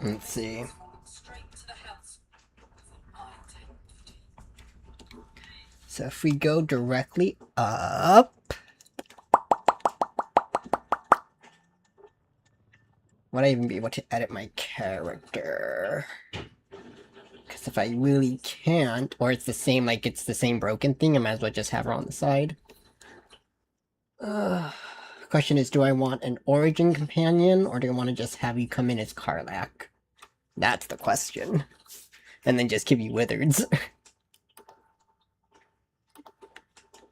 Let's see. So if we go directly up, would I even be able to edit my character? Because if I really can't, or it's the same, like it's the same broken thing, I might as well just have her on the side. Question is, do I want an origin companion, or do I want to just have you come in as Karlach? That's the question. And then just give you wizards.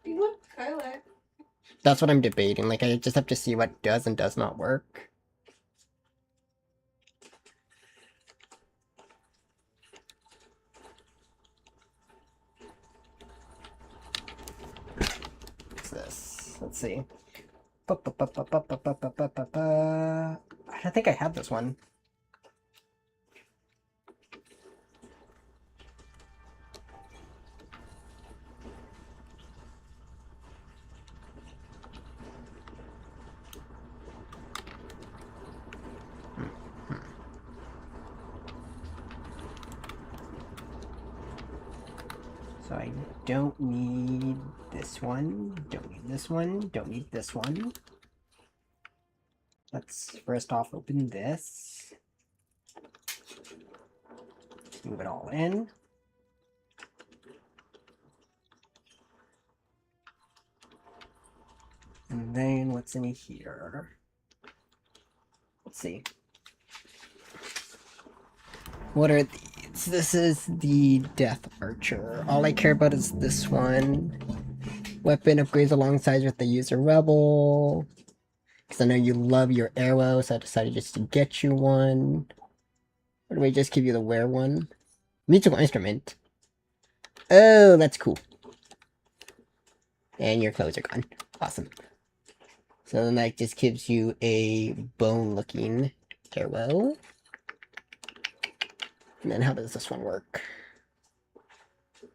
You want Karlach. That's what I'm debating. Like, I just have to see what does and does not work. What's this? Let's see. I don't think I have this one. So I don't need this one, don't need this one, don't need this one. Let's first off open this. Move it all in. And then what's in here? Let's see. What are these? This is the Death Archer. All I care about is this one. Weapon upgrades alongside with the User Rebel. Because I know you love your arrow, so I decided just to get you one. Or do I just give you the wear one? Musical instrument. Oh, that's cool. And your clothes are gone. Awesome. So then that just gives you a bone-looking arrow. And then how does this one work?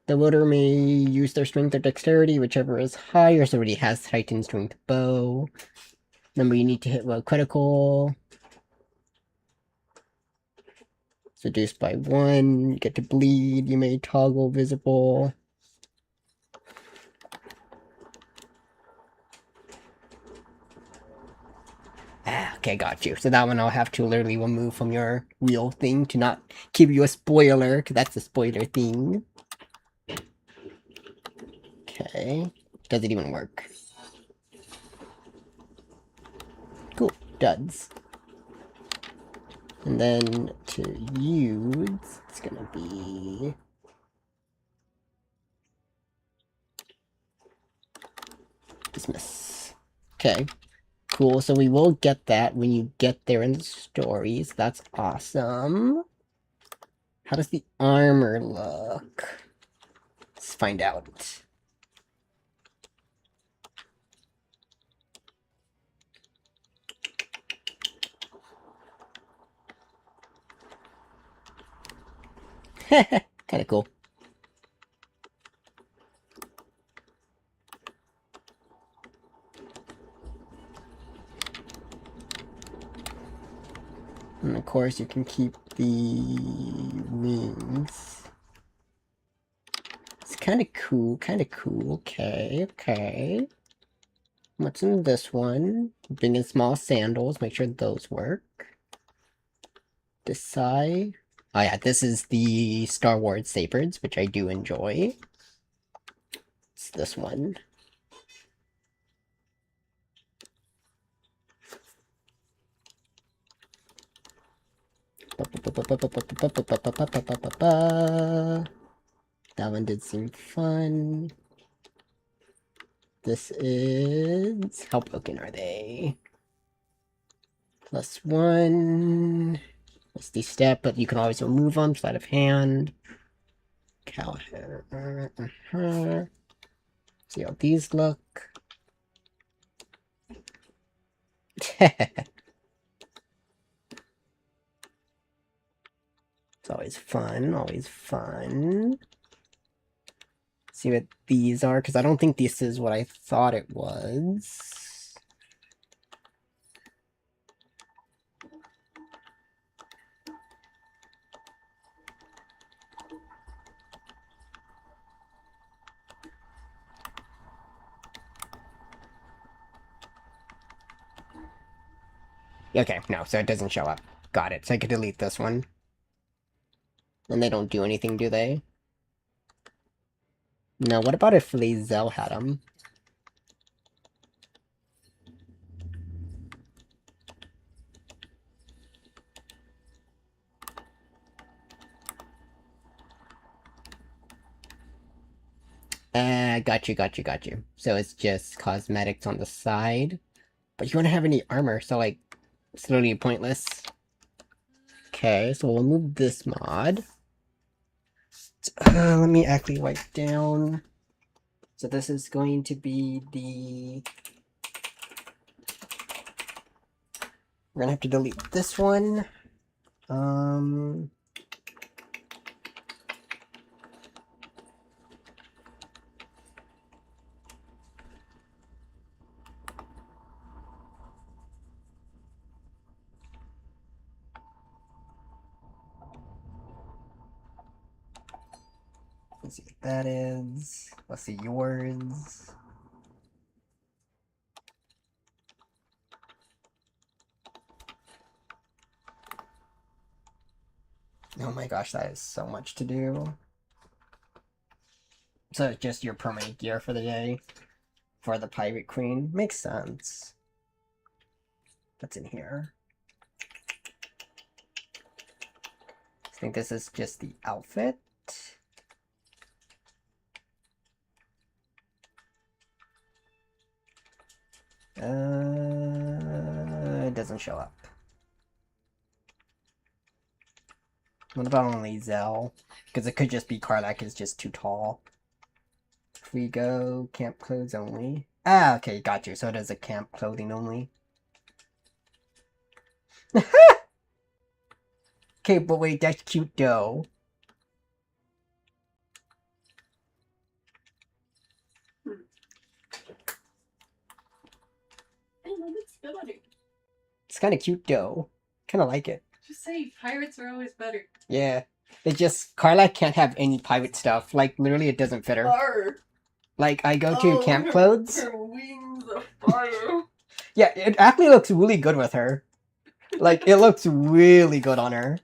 The wielder may use their strength or dexterity, whichever is higher, so already has heightened strength bow. Number you need to hit while critical. It's reduced by 1. You get to bleed. You may toggle visible. Okay, got you. So that one I'll have to literally remove from your wheel thing to not give you a spoiler, because that's the spoiler thing. Okay. Does it even work? Cool. Does. And then to use, it's gonna be... dismiss. Okay. Cool, so we will get that when you get there in the stories. That's awesome. How does the armor look? Let's find out. Kinda cool. And of course you can keep the wings. It's kinda cool, okay, okay. What's in this one? Bring in small sandals, make sure those work. Decide. Oh yeah, this is the Star Wars sabers, which I do enjoy. It's this one. That one did seem fun. This is... how broken are they? +1. That's the step, but you can always remove them, sleight of hand. Cow hair. See how these look. It's always fun, always fun. See what these are, because I don't think this is what I thought it was. Okay, no, so it doesn't show up. Got it. So I could delete this one. And they don't do anything, do they? No, what about if Lae'zel had them? Got you. So it's just cosmetics on the side. But you don't have any armor, so like, it's literally pointless. Okay, so we'll move this mod. Let me actually write down. So this is going to be the... We're gonna have to delete this one. Let's see what that is. Let's see yours. Oh my gosh, that is so much to do. So it's just your permanent gear for the day for the Pirate Queen. Makes sense. What's in here? I think this is just the outfit. It doesn't show up. What about only Zell? Because it could just be Karlach is just too tall. If we go camp clothes only. Ah, okay, got you. So it is a camp clothing only. Okay, but wait, that's cute though. I love it's better. It's kind of cute though. Kind of like it. Just say pirates are always better. Yeah. It just, Karlach can't have any pirate stuff. Like, literally it doesn't fit her. Fire. Like, I go to camp clothes. Her wings of fire. Yeah, it actually looks really good with her. Like, it looks really good on her.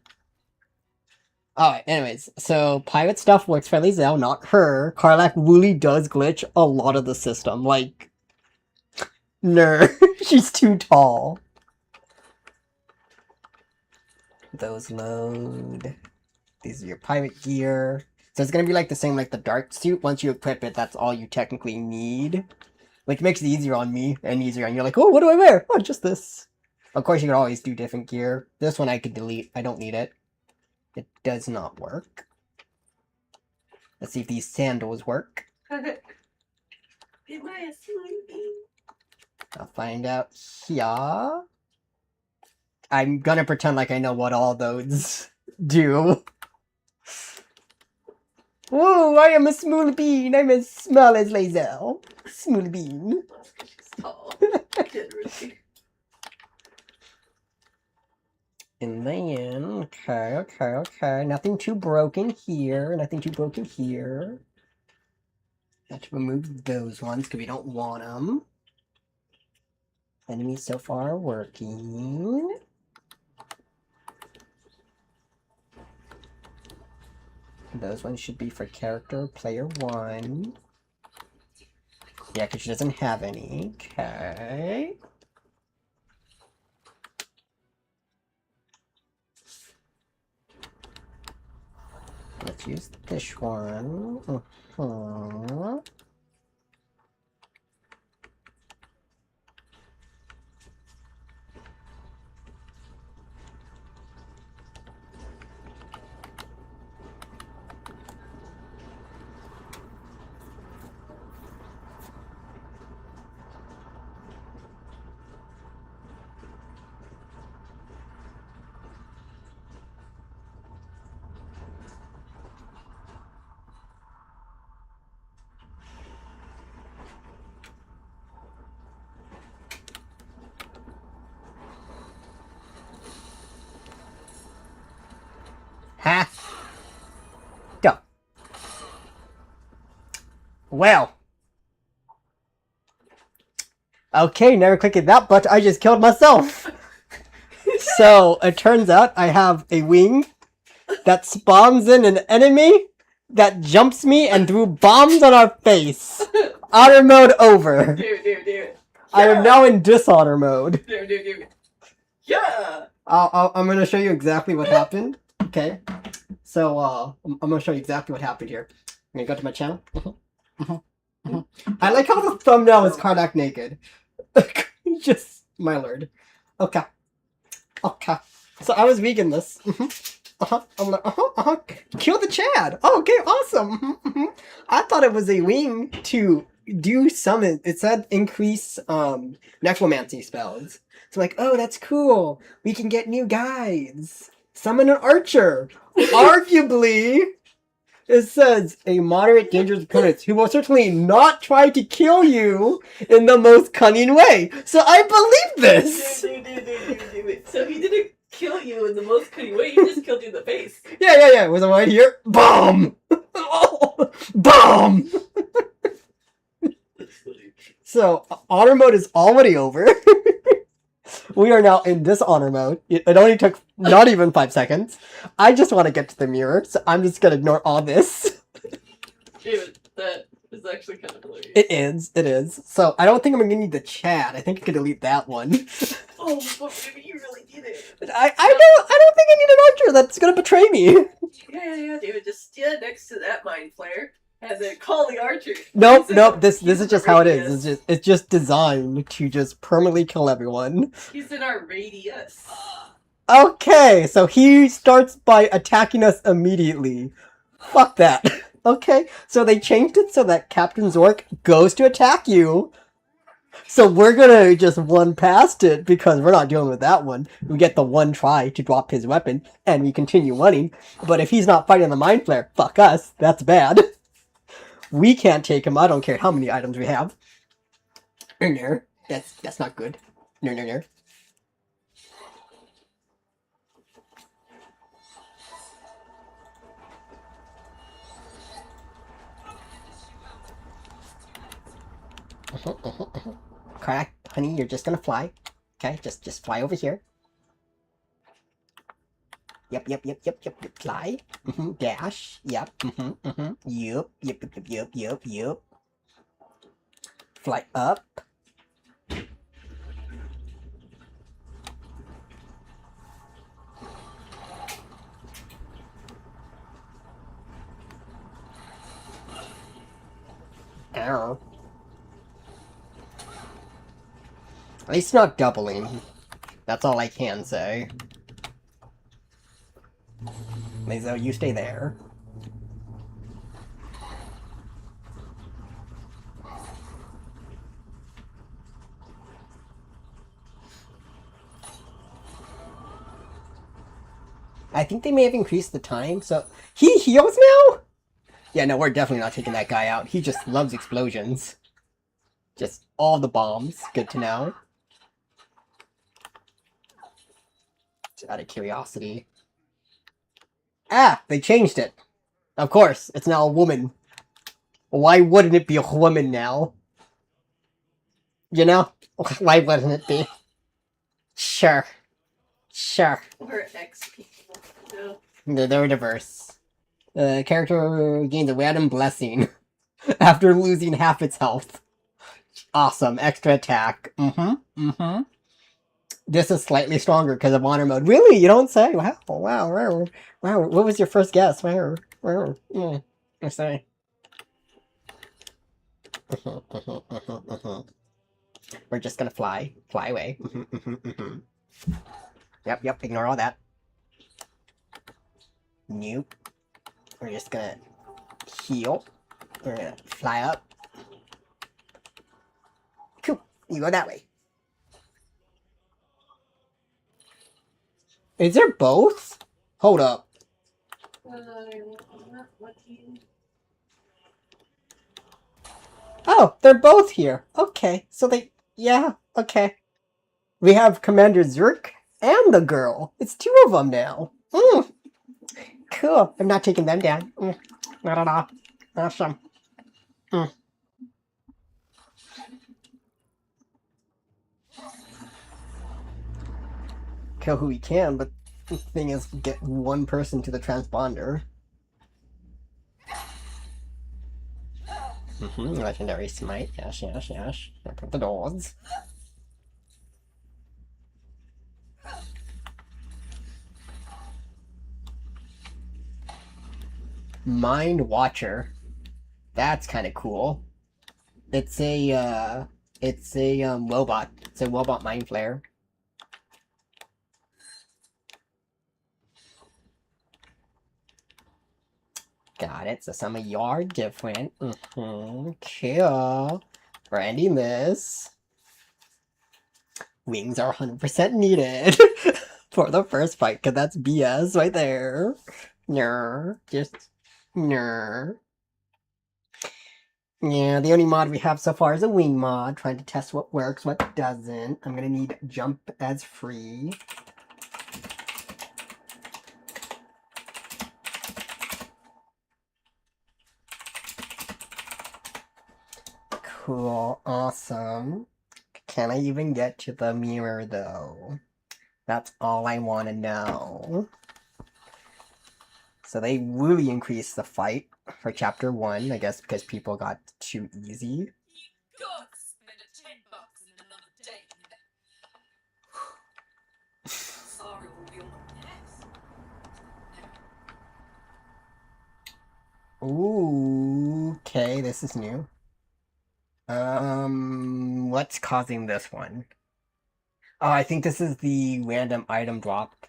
Alright, anyways, so pirate stuff works for Lae'zel, not her. Karlach really does glitch a lot of the system. Like, she's too tall. Those load. These are your pirate gear. So it's gonna be like the same like the dark suit. Once you equip it, that's all you technically need. Like, it makes it easier on me and easier on you. You're like, oh, what do I wear? Oh, just this. Of course, you can always do different gear. This one I could delete. I don't need it. It does not work. Let's see if these sandals work. Am I sleeping? I'll find out here. I'm gonna pretend like I know what all those do. Whoa, I am a small bean. I'm as small as Lae'zel. Small bean. She's tall. Generally. And then, okay. Nothing too broken here. Nothing too broken here. Have to remove those ones because we don't want them. Enemies so far are working. Those ones should be for character player 1. Yeah, because she doesn't have any. Okay. Let's use this one. Ha! Go. Well. Okay, never clicking that button. I just killed myself. So it turns out I have a wing that spawns in an enemy that jumps me and threw bombs on our face. Honor mode over. Do it. I am now in dishonor mode. Do it. Yeah! I'm gonna show you exactly what happened. Okay. So I'm gonna show you exactly what happened here. I'm gonna go to my channel. I like how the thumbnail is Karnak naked. Just my lord. Okay. So I was vegan-less. I'm like, kill the Chad. Oh, okay, awesome. I thought it was a wing to do summon. It said increase necromancy spells. So I'm like, oh, that's cool. We can get new guides. Summon an archer. Arguably, it says a moderate dangerous opponent who will certainly not try to kill you in the most cunning way. So I believe this. Do it. So he didn't kill you in the most cunning way, he just killed you in the face. Yeah. Was it right here? Bomb! Oh, bomb! So, honor mode is already over. We are now in dishonor mode. It only took not even 5 seconds. I just want to get to the mirror, so I'm just gonna ignore all this. Dude, that is actually kind of hilarious. It is. So, I don't think I'm gonna need the chat. I think I could delete that one. Oh, but maybe you really need it. I don't think I need an archer that's gonna betray me. Yeah, David, just stand next to that mind flayer and then call the archer. Nope. This is just how it is. It's just designed to just permanently kill everyone. He's in our radius. Okay, so he starts by attacking us immediately. Fuck that. Okay, so they changed it so that Captain Zork goes to attack you. So we're gonna just one past it because we're not dealing with that one. We get the one try to drop his weapon and we continue running. But if he's not fighting the Mind Flayer, fuck us. That's bad. We can't take him. I don't care how many items we have. No. That's not good. No. Correct, honey, you're just gonna fly. Okay, just fly over here. Yep. Fly. Dash. Yep. Yep. Fly up. Ow. At least not doubling. That's all I can say. Lizzo, you stay there. I think they may have increased the time, so... He heals now? Yeah, no, we're definitely not taking that guy out. He just loves explosions. Just all the bombs. Good to know. Just out of curiosity. Ah! They changed it. Of course, it's now a woman. Why wouldn't it be a woman now? You know? Why wouldn't it be? Sure. We're X people. No. They're diverse. Character gains a random blessing after losing half its health. Awesome. Extra attack. This is slightly stronger because of honor mode. Really? You don't say? Wow. What was your first guess? Wow. Yeah. I say. We're just gonna fly away. Yep. Ignore all that. Nope. We're just gonna heal. We're gonna fly up. Cool. You go that way. Is there both? Hold up. Oh, they're both here. Okay, so they... Yeah, okay. We have Commander Zerk and the girl. It's 2 of them now. Cool. I'm not taking them down. Not at all. Awesome. kill who we can, but the thing is, get one person to the transponder. Legendary smite. Yes, yes, yes. Open the doors. Mind Watcher. That's kind of cool. It's a robot. It's a robot mind flare. Got it. So some of you are different. Cool. Brandy miss. Wings are 100% needed for the first fight, because that's BS right there. Ner. Just ner. Yeah, the only mod we have so far is a wing mod, trying to test what works, what doesn't. I'm gonna need jump as free. Cool, awesome. Can I even get to the mirror though? That's all I want to know. So they really increased the fight for chapter 1, I guess because people got too easy. Ooh, okay, this is new. What's causing this one? Oh, I think this is the random item drop.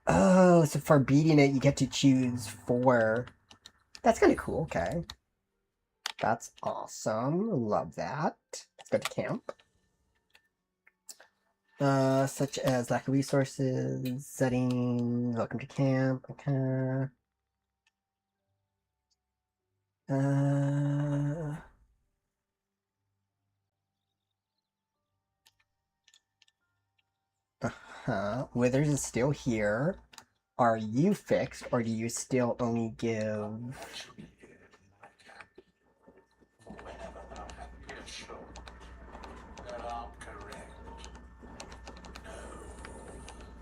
Oh, so for beating it, you get to choose 4. That's kind of cool, okay. That's awesome. Love that. Let's go to camp. Such as lack of resources, setting, welcome to camp, okay. Withers is still here. Are you fixed, or do you still only give...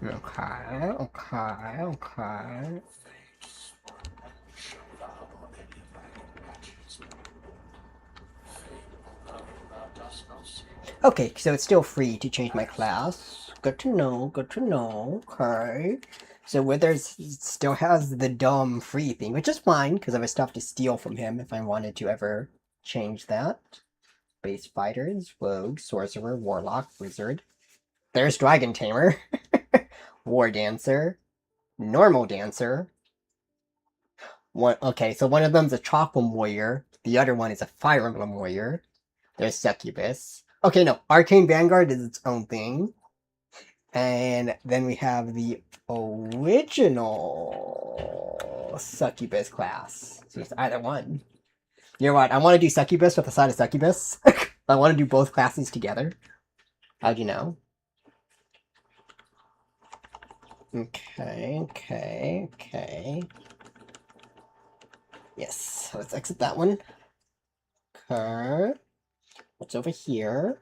Okay, okay, okay. Okay, so it's still free to change my class. Good to know, good to know. Okay. So Withers still has the dumb free thing, which is fine, because I have stuff to steal from him if I wanted to ever change that. Base Fighters, Rogue, Sorcerer, Warlock, Wizard. There's Dragon Tamer. War Dancer. Normal Dancer. Okay, so one of them's a Chocolate Warrior. The other one is a Fire Emblem Warrior. There's Succubus. Okay, no, Arcane Vanguard is its own thing. And then we have the original Succubus class. So it's either one. You know what? I want to do Succubus with the side of Succubus. I want to do both classes together. How'd you know? Okay, okay, okay. Yes, let's exit that one. Okay. What's over here?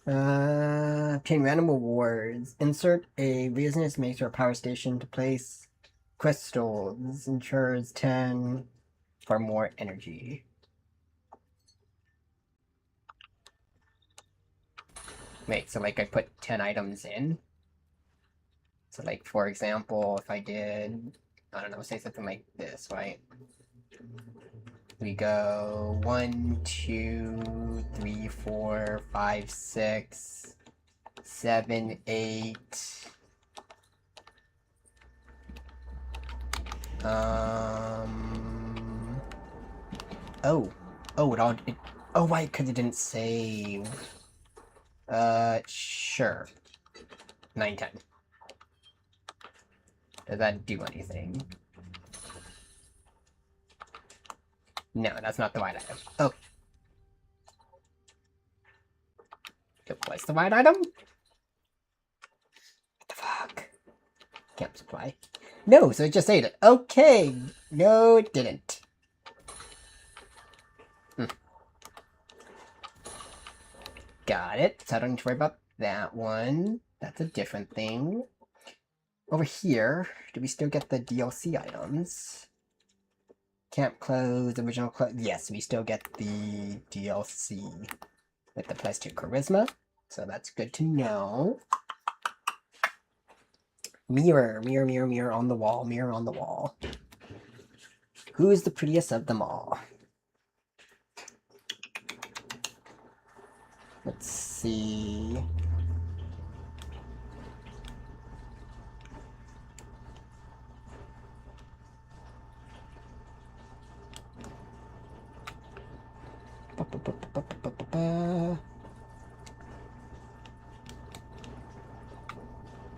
Obtain random rewards. Insert a business maker power station to place crystals. Ensures 10 for more energy. Wait, so like I put 10 items in? So like, for example, if I did, I don't know, say something like this, right? We go 1, 2, 3, 4, 5, 6, 7, 8. Oh, why? Because it didn't save. Sure. 9, 10. Does that do anything? No, that's not the right item. Oh. It was the right item? What the fuck? Camp supply. No, so it just ate it. Okay. No, it didn't. got it. So I don't need to worry about that one. That's a different thing. Over here, do we still get the DLC items? Camp clothes, original clothes. Yes, we still get the DLC with the plus 2 charisma. So that's good to know. Mirror, mirror, mirror, mirror on the wall, mirror on the wall. Who is the prettiest of them all? Let's see.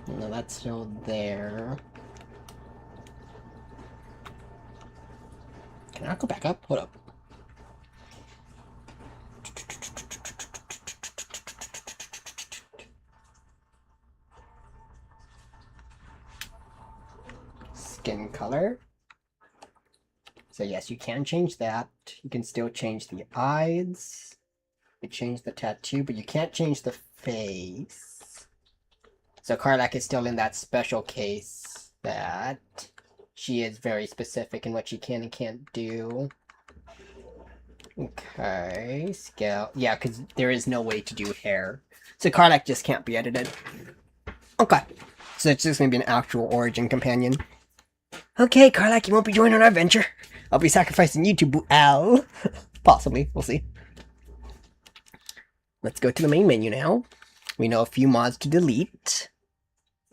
No, that's still there. Can I go back up? Hold up. Skin color. So yes, you can change that. You can still change the eyes. You change the tattoo, but you can't change the face. So Karlak is still in that special case that she is very specific in what she can and can't do. Okay, scale. Yeah, because there is no way to do hair. So Karlak just can't be edited. Okay. So it's just going to be an actual origin companion. Okay, Karlak, you won't be joining our adventure. I'll be sacrificing you to Al. Possibly. We'll see. Let's go to the main menu now. We know a few mods to delete.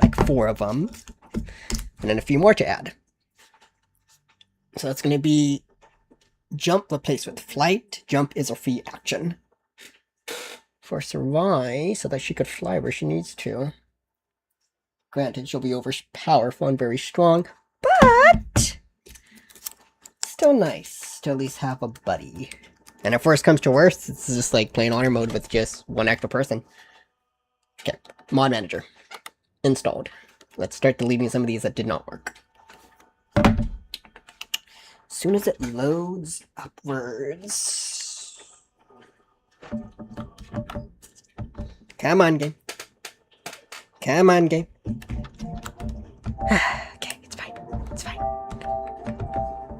Like 4 of them. And then a few more to add. So that's going to be jump replaced with flight. Jump is a free action. For Sarai, so that she could fly where she needs to. Granted, she'll be overpowerful and very strong. But still nice to at least have a buddy. And if worst comes to worst, it's just like playing honor mode with just one extra person. Okay, mod manager. Installed. Let's start deleting some of these that did not work. As soon as it loads upwards. Come on, game. Come on, game. Okay, it's fine. It's fine.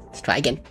Let's try again.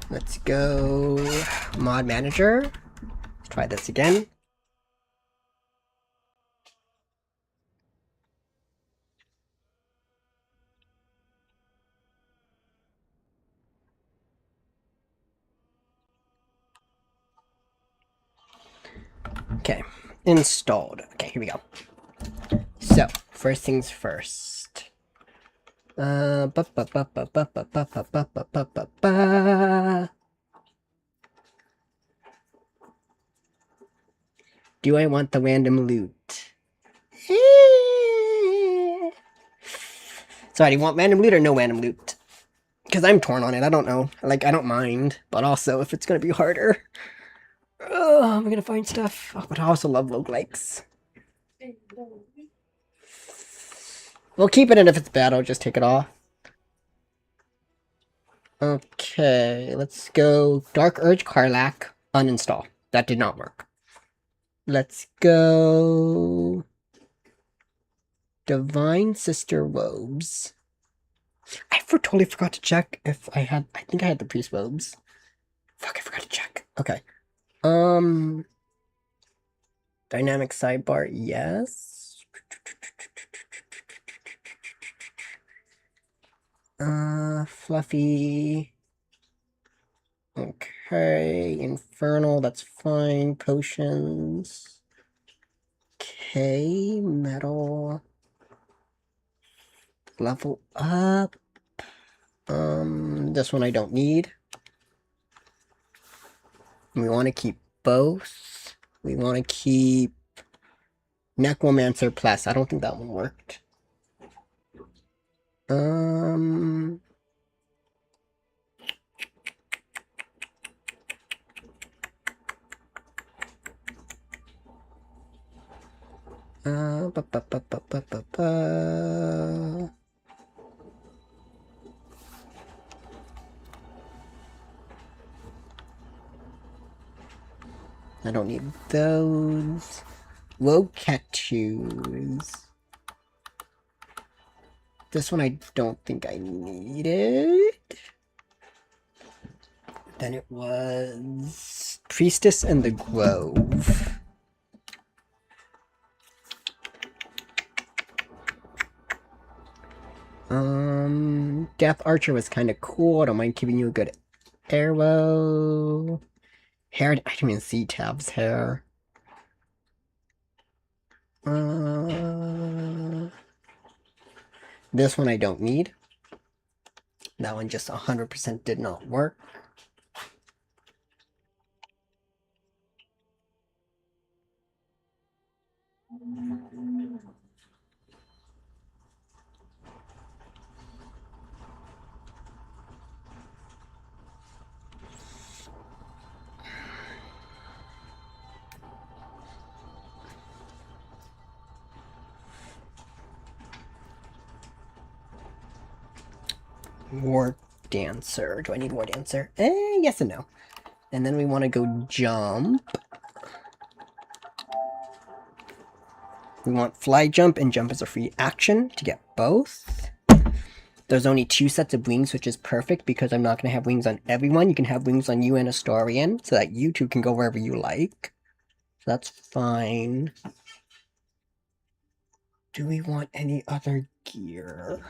Let's go mod manager. Let's try this again. Okay, installed. Okay, here we go. So, first things first. Do I want the random loot? So, do you want random loot or no random loot? Because I'm torn on it. I don't know. Like, I don't mind. But also, if it's going to be harder. Oh, I'm going to find stuff. Oh, but I also love roguelikes. We'll keep it in if it's bad. I'll just take it off. Okay, let's go Dark Urge Karlak. Uninstall. That did not work. Let's go Divine Sister Robes. I totally forgot to check if I had... I think I had the priest robes. Fuck, I forgot to check. Okay. Dynamic sidebar, yes. Fluffy. Okay, infernal, that's fine. Potions. Okay, metal. Level up. This one I don't need. We want to keep both. We want to keep Necromancer Plus. I don't think that one worked. Ba, ba, ba, ba, ba, ba, ba. I don't need those. Low tattoos. This one I don't think I needed. Then it was Priestess and the Grove. Death Archer was kind of cool. I don't mind giving you a good arrow. Hair, I didn't even see Tab's hair. This one I don't need. That one just 100% did not work. War Dancer. Do I need War Dancer? Yes and no. And then we want to go jump. We want fly jump and jump as a free action to get both. There's only 2 sets of wings, which is perfect because I'm not going to have wings on everyone. You can have wings on you and Astorian so that you two can go wherever you like. So that's fine. Do we want any other gear?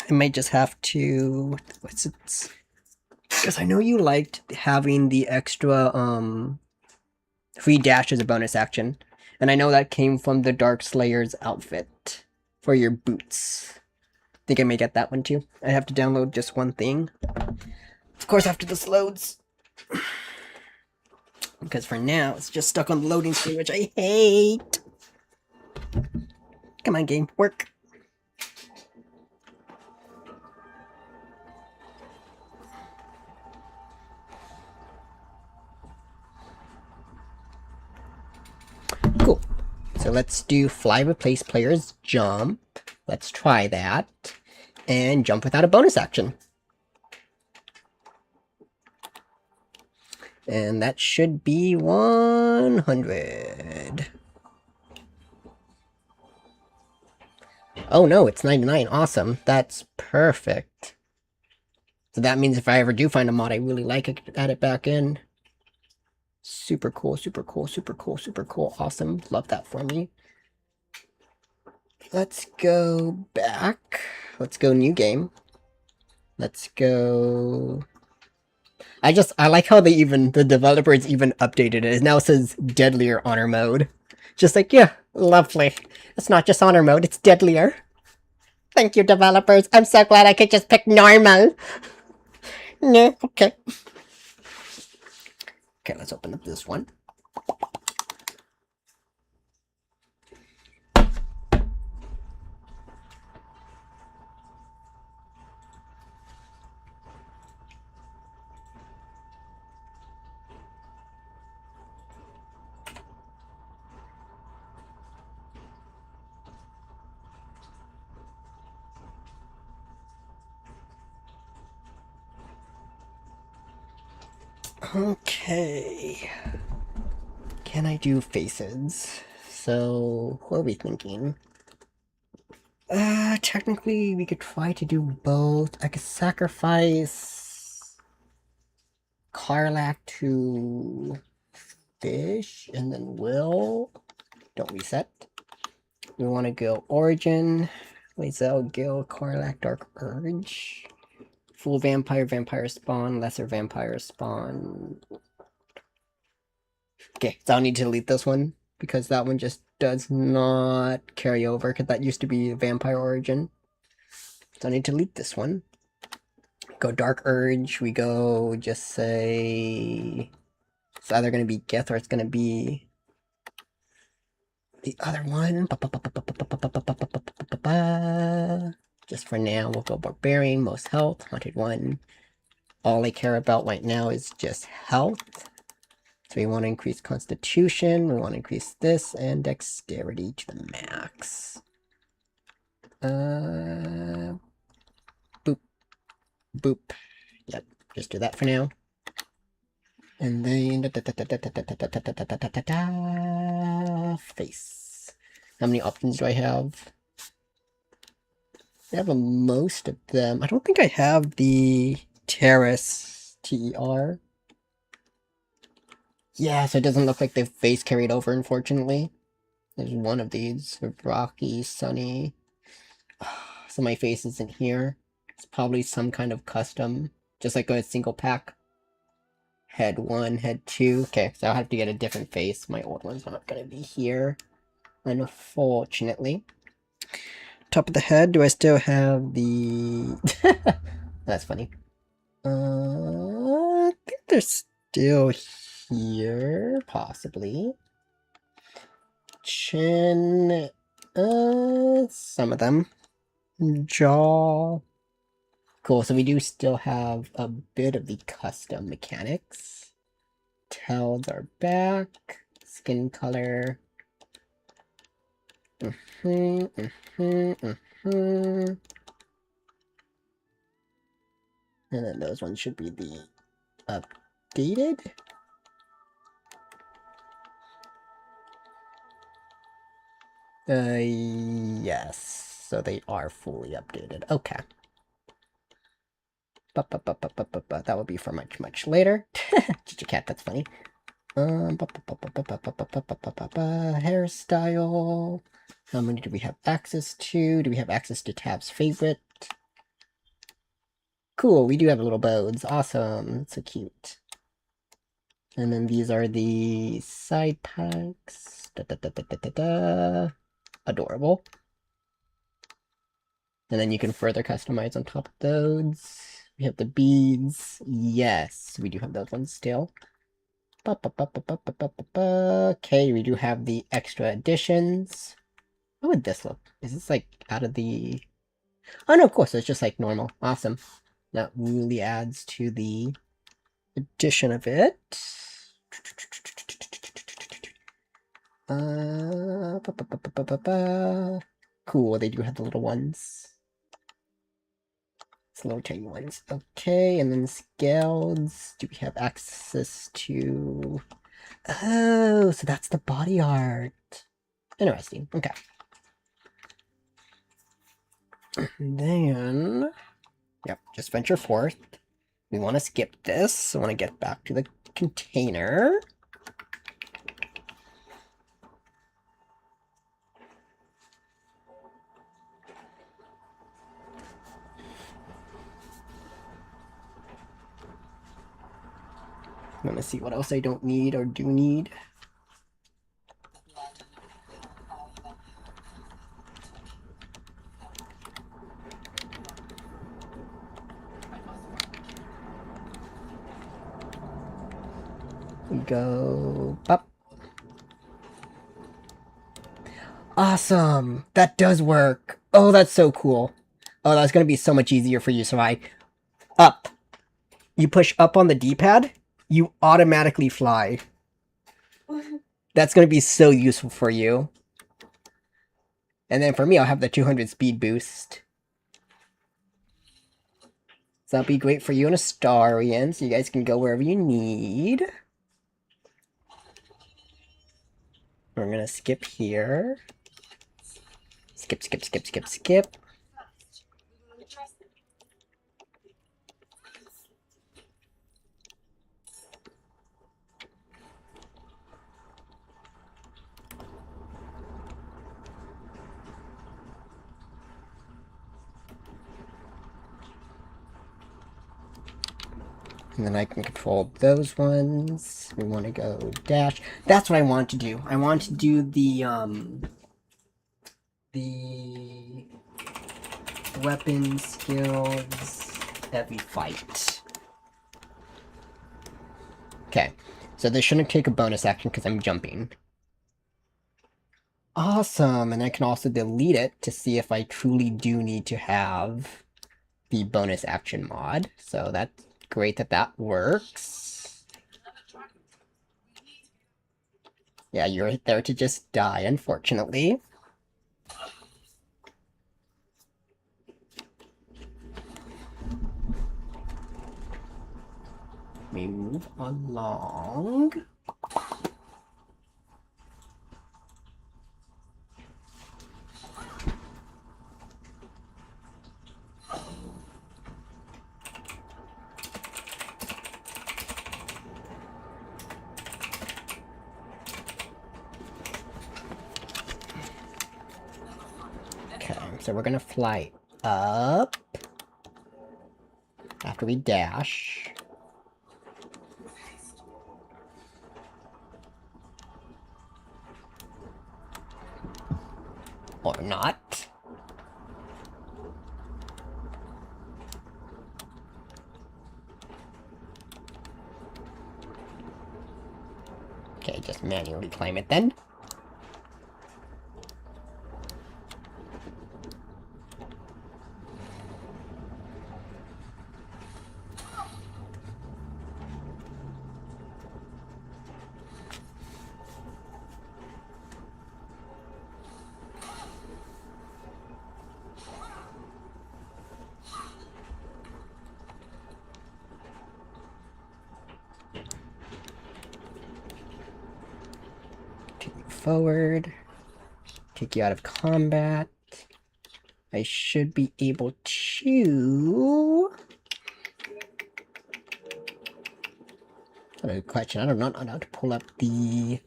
I might just have to... What's it? Because I know you liked having the extra free dash as a bonus action. And I know that came from the Dark Slayer's outfit for your boots. I think I may get that one too. I have to download just one thing. Of course, after this loads. Because for now, it's just stuck on the loading screen, which I hate. Come on, game. Work. Cool. So let's do fly replace players jump. Let's try that. And jump without a bonus action. And that should be 100. Oh no, it's 99. Awesome. That's perfect. So that means if I ever do find a mod I really like, I could add it back in. Super cool, super cool, super cool, super cool. Awesome. Love that for me. Let's go back. Let's go new game. Let's go... I like how the developers even updated it. It now says Deadlier Honor Mode. Just like, yeah, lovely. It's not just Honor Mode, it's Deadlier. Thank you, developers. I'm so glad I could just pick normal. No, okay. Okay, let's open up this one. Okay. Can I do faces? So, what are we thinking? Technically, we could try to do both. I could sacrifice Karlak to fish, and then will. Don't reset. We want to go origin. Lae'zel, Gil, Karlach, Dark Urge. Full vampire, vampire spawn, lesser vampire spawn. Okay, so I'll need to delete this one because that one just does not carry over because that used to be vampire origin. So I need to delete this one. Go Dark Urge, we go just say it's either gonna be Geth or it's gonna be the other one. Just for now, we'll go Barbarian, most health, haunted one. All I care about right now is just health. So we want to increase Constitution, we want to increase this, and Dexterity to the max. Boop. Boop. Yep, just do that for now. And then face. How many options do I have? I have most of them. I don't think I have the Terrace TER. Yeah, so it doesn't look like the face carried over, unfortunately. There's one of these. Rocky, Sunny. So my face isn't here. It's probably some kind of custom. Just like a single pack. Head 1, head 2. Okay, so I'll have to get a different face. My old one's not gonna be here. Unfortunately. Top of the head, do I still have the... That's funny. I think they're still here, possibly. Chin, some of them. Jaw. Cool, so we do still have a bit of the custom mechanics. Tails are back. Skin color. And then those ones should be the updated. Yes. So they are fully updated. Okay. That would be for much, much later. Chicha cat, that's funny. Hairstyle. How many do we have access to? Do we have access to Tab's favorite? Cool, we do have little bows. Awesome. So cute. And then these are the side packs. Adorable. And then you can further customize on top of those. We have the beads. Yes, we do have those ones still. Okay, we do have the extra additions. How would this look? Is this like out of the... Oh no, of course, it's just like normal. Awesome. That really adds to the addition of it. Cool, they do have the little ones. It's little tiny ones. Okay, and then scales. Do we have access to... Oh, so that's the body art. Interesting. Okay. And then... Yep, just venture forth. We want to skip this. I want to get back to the container. I'm gonna see what else I don't need or do need. We go up. Awesome! That does work! Oh, that's so cool. Oh, that's gonna be so much easier for you, so up. You push up on the D-pad, you automatically fly. That's gonna be so useful for you. And then for me, I'll have the 200 speed boost. So that'll be great for you and Astarian, so you guys can go wherever you need. We're gonna skip here. Skip, skip, skip, skip, skip. And then I can control those ones. We want to go dash. That's what I want to do. I want to do the weapon skills heavy fight. Okay, so this shouldn't take a bonus action because I'm jumping. Awesome, and I can also delete it to see if I truly do need to have the bonus action mod. So that's great that that works. Yeah, you're there to just die, unfortunately. We move along. Okay, so we're gonna fly up after we dash. Or not. Okay, just manually climb it then. Forward, take you out of combat. I should be able to. Good question. I don't know how to pull up the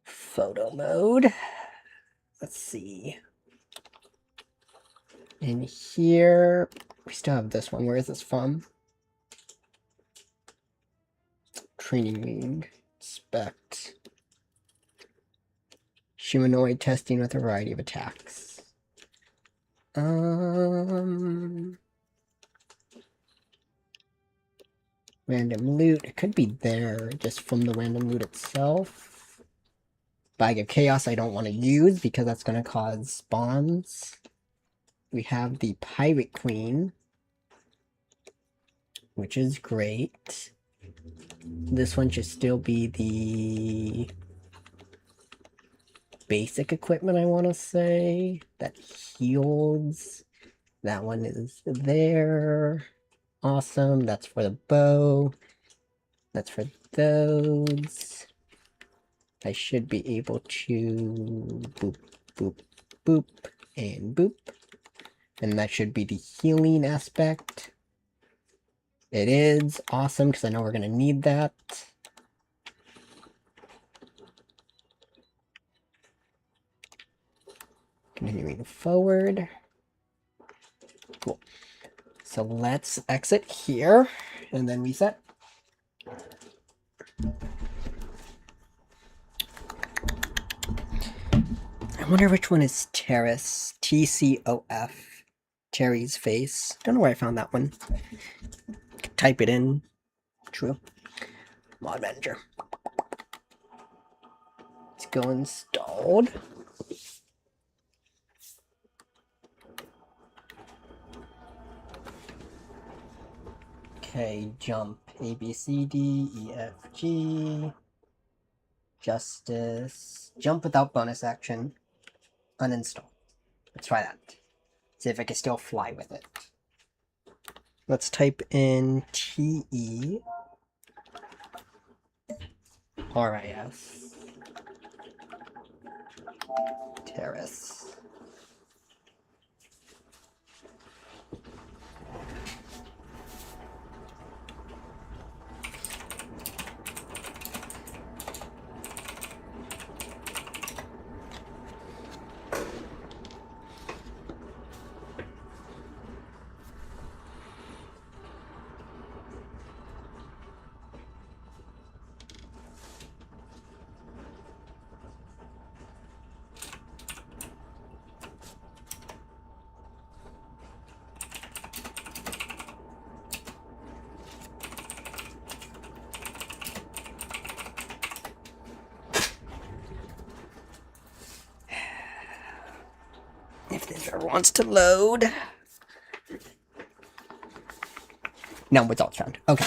photo mode. Let's see. In here, we still have this one. Where is this from? Training wing. Inspect. Humanoid testing with a variety of attacks. Random loot. It could be there just from the random loot itself. Bag of Chaos I don't want to use because that's going to cause spawns. We have the Pirate Queen, which is great. This one should still be the basic equipment, I want to say. That heals. That one is there. Awesome. That's for the bow. That's for those. I should be able to boop, boop, boop, and boop. And that should be the healing aspect. It is awesome because I know we're going to need that. Continuing forward. Cool. So let's exit here and then reset. I wonder which one is Terrace. TCOF. Terry's face. Don't know where I found that one. Type it in. True. Mod manager. Let's go installed. Okay, jump A, B, C, D, E, F, G. Justice. Jump without bonus action. Uninstall. Let's try that. See if I can still fly with it. Let's type in TE. RIS. Terrace. It never wants to load. No, results found. Okay.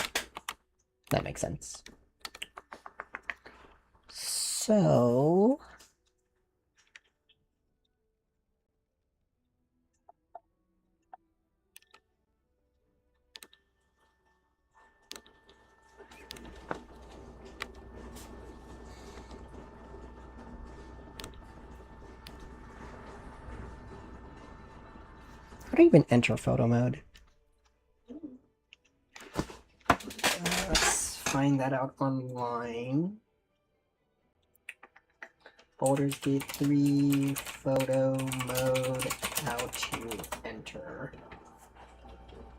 That makes sense. So... how do you even enter photo mode? Let's find that out online. Baldur's Gate 3 photo mode, how to enter.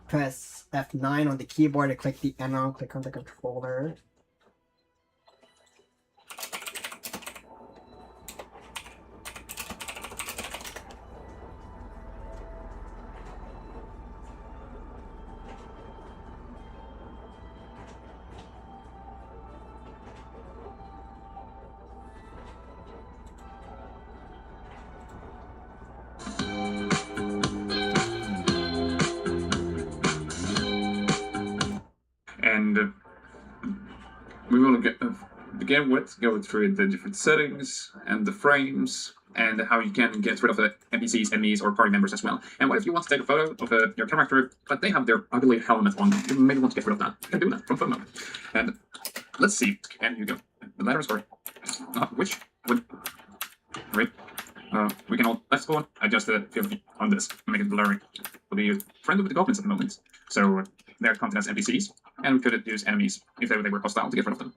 Press F9 on the keyboard to click the analog, click on the controller. And we will begin with going through the different settings and the frames and how you can get rid of the NPCs, enemies, or party members as well. And what if you want to take a photo of your character, but they have their ugly helmet on? You maybe want to get rid of that. You can do that from photo mode. And let's see. And you go. The letters are which would right. We can all let's go on. Adjust the field on this, make it blurry. We'll be friendly with the goblins at the moment, so they're counted as NPCs, and we could use enemies if they were hostile to get rid of them.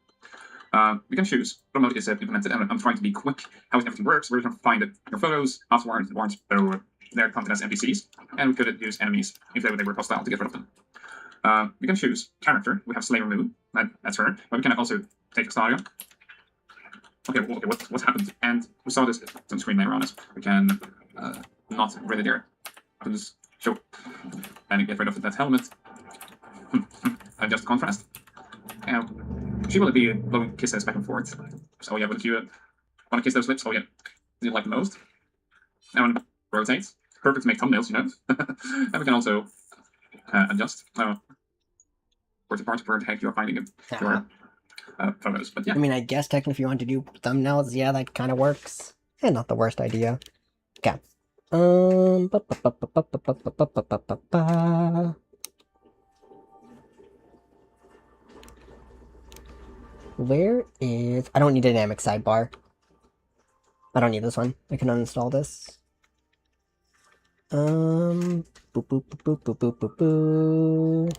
We can choose. Photo mode is implemented, and I'm trying to be quick how everything works. We're going to find your photos afterwards, so they're counted as NPCs, and we could use enemies if they were hostile to get rid of them. We can choose character. We have Slayer Moon, that's her, but we can also take Astaria. Okay, what happened? And we saw this on screen later on. We can not really there. I can just show and get rid of that helmet. Adjust the contrast. And she will be blowing kisses back and forth. So yeah, but if you want to kiss those lips, oh yeah, do you like the most? And rotate. Perfect to make thumbnails, you know. And we can also adjust for the part where the heck you're finding it. Your photos, but yeah. I mean, I guess technically if you want to do thumbnails, yeah, that kind of works. And not the worst idea. Okay. Where is... I don't need a dynamic sidebar. I don't need this one. I can uninstall this. Boop, boop, boop, boop, boop, boop, boop, boop.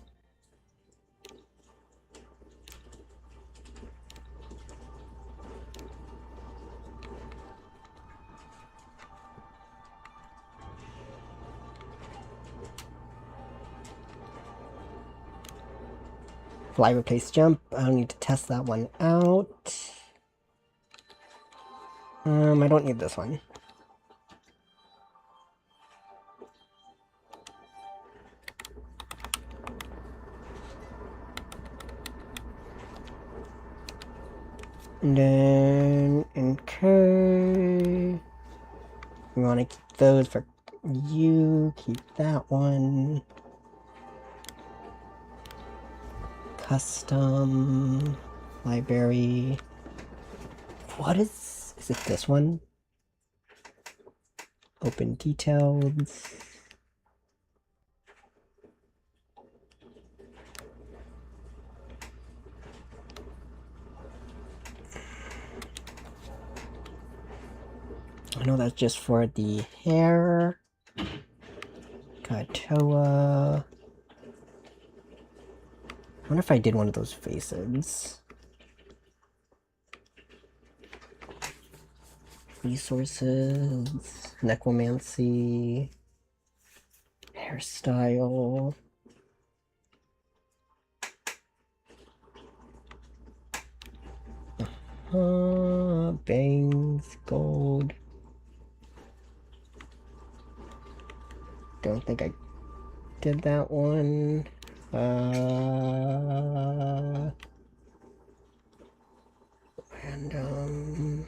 Fly, replace, jump. I don't need to test that one out. I don't need this one. And then, okay. We want to keep those for you. Keep that one. Custom. Library. What is it this one? Open details. I know that's just for the hair. Katoa. I wonder if I did one of those faces. Resources. Necromancy. Hairstyle. Bangs. Gold. Don't think I did that one. Random.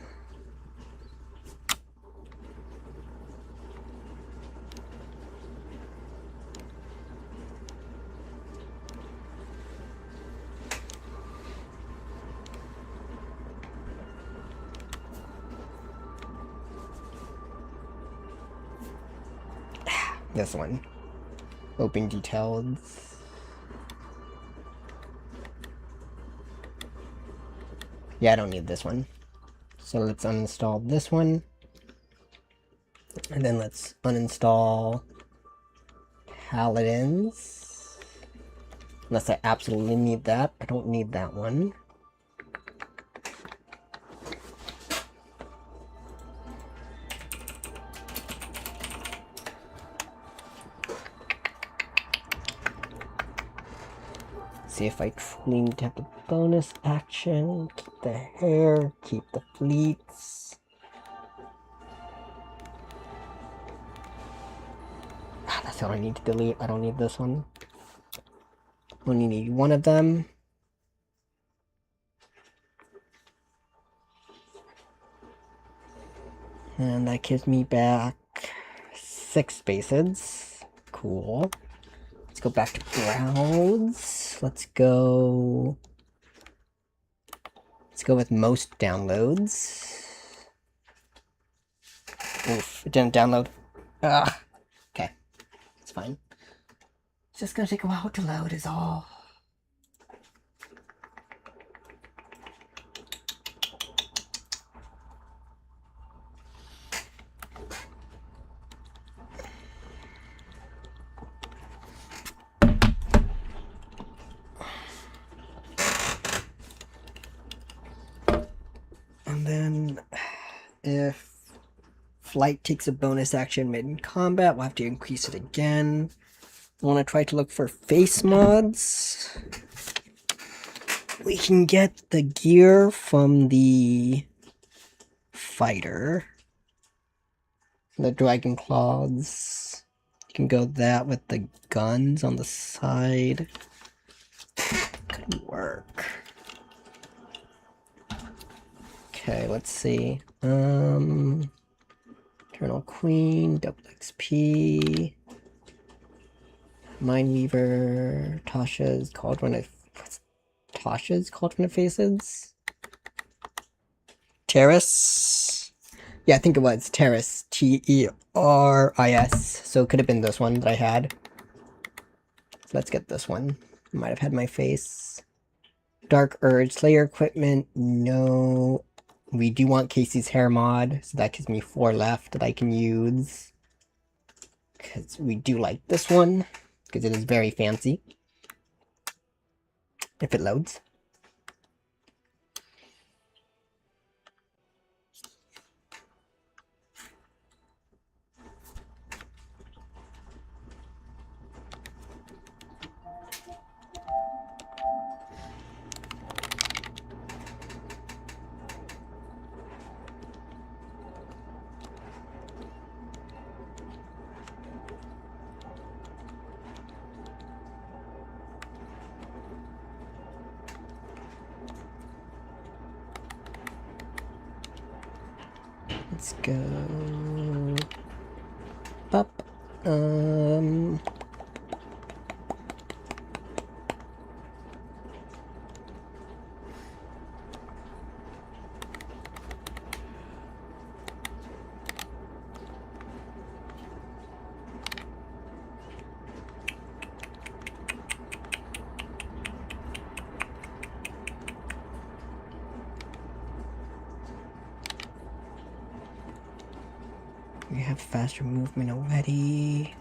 This one. Open details. Yeah, I don't need this one. So let's uninstall this one. And then let's uninstall Paladins. Unless I absolutely need that. I don't need that one. See if I truly need to have the bonus action. Keep the hair, keep the fleets. That's all I need to delete. I don't need this one. Only need one of them. And that gives me back 6 spaces. Cool. Let's go back to browse. Let's go with most downloads. Oof, it didn't download. Ah, okay. It's fine. It's just gonna take a while to load is all. And then if flight takes a bonus action mid-combat, we'll have to increase it again. I want to try to look for face mods. We can get the gear from the fighter. The dragon claws. You can go that with the guns on the side. Could work. Okay, let's see. Eternal Queen, double XP. Mindweaver, Tasha's Cauldron of Faces. Terrace. Yeah, I think it was Terrace. Teris. So it could have been this one that I had. So let's get this one. Might have had my face. Dark Urge Slayer equipment. No. We do want Casey's hair mod, so that gives me 4 left that I can use. Because we do like this one, because it is very fancy. If it loads. Let's go up. We have faster movement already.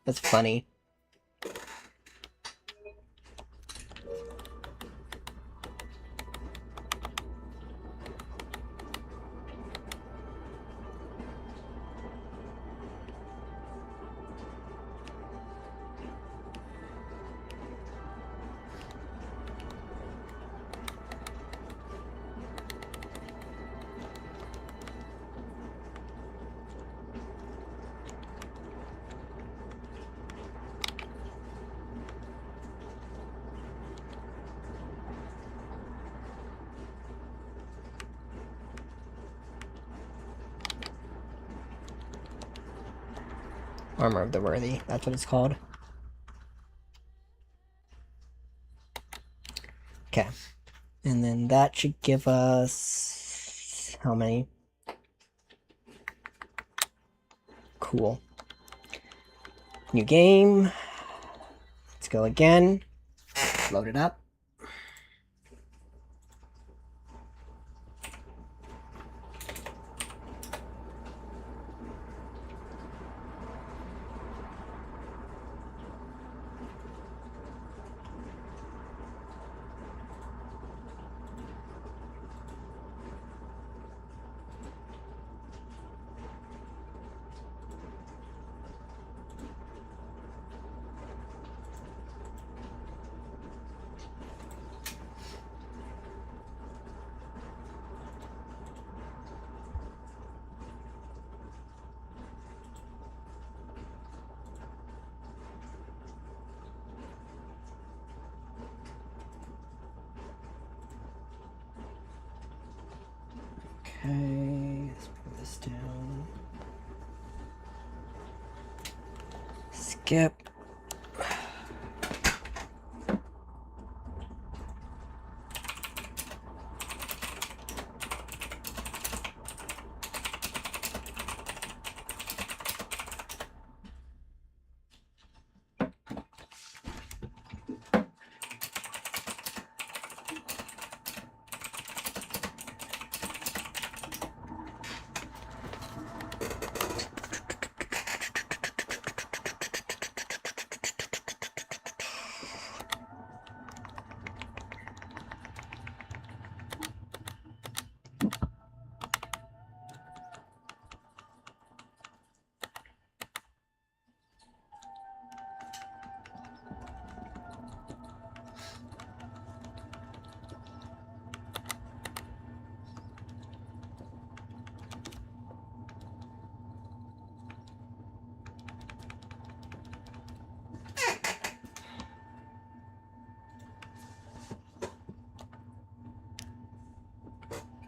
That's funny. Armor of the Worthy, that's what it's called. Okay. And then that should give us... how many? Cool. New game. Let's go again. Load it up. Okay, let's put this down. Skip.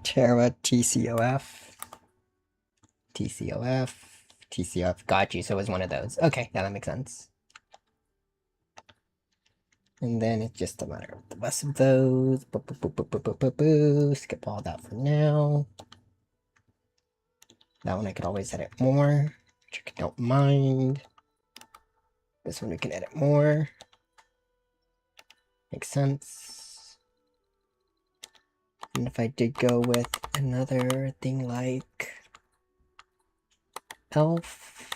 Terra TCOF. TCOF. TCOF. Got you, so it was one of those. Okay, yeah, that makes sense. And then it's just a matter of the rest of those. Skip all that for now. That one I could always edit more, which I don't mind. This one we can edit more. Makes sense. And if I did go with another thing like elf.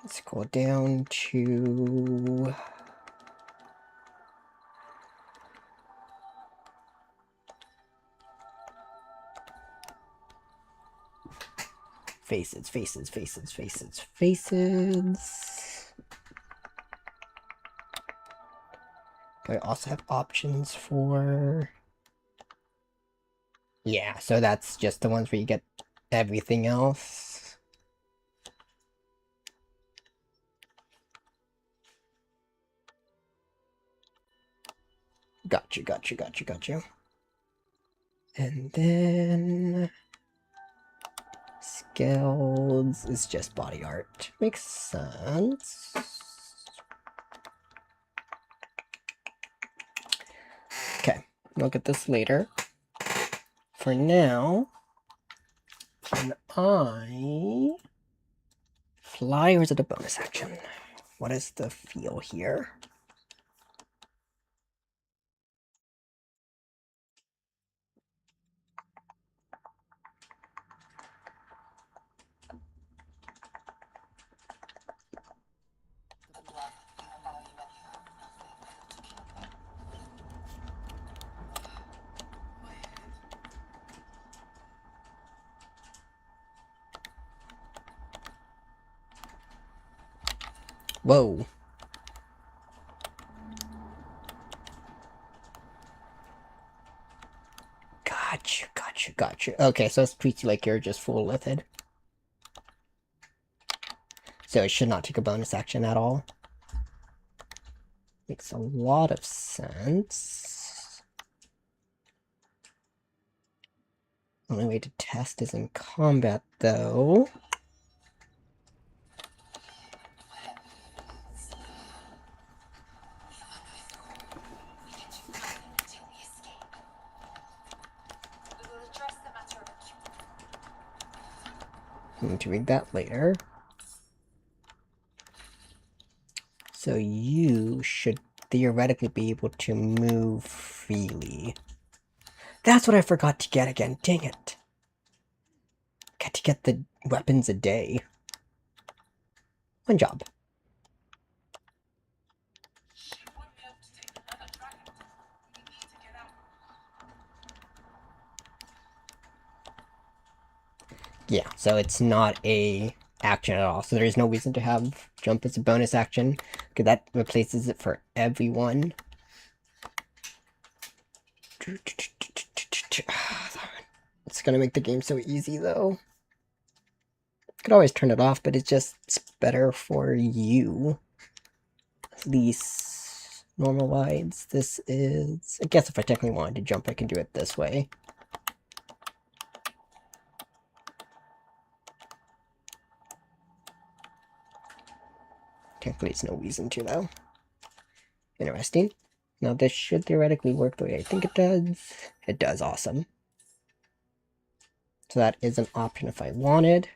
Let's scroll down to faces. I also have options for... yeah, so that's just the ones where you get everything else. Got you. And then... Scales is just body art. Makes sense. Okay, look at this later. For now, can I fly or is it a bonus action? What is the feel here? Whoa. Got you. Okay, so it treats you like you're just full lifted. So it should not take a bonus action at all. Makes a lot of sense. Only way to test is in combat, though. I need to read that later. So you should theoretically be able to move freely. That's what I forgot to get again. Dang it. Got to get the weapons a day. One job. Yeah, so it's not a action at all. So there is no reason to have jump as a bonus action, because that replaces it for everyone. It's gonna make the game so easy though. Could always turn it off, but it's better for you. At least normal wides. This is, I guess if I technically wanted to jump, I can do it this way. Technically, it's no reason to though. Interesting. Now this should theoretically work the way I think it does. It does, awesome. So that is an option if I wanted.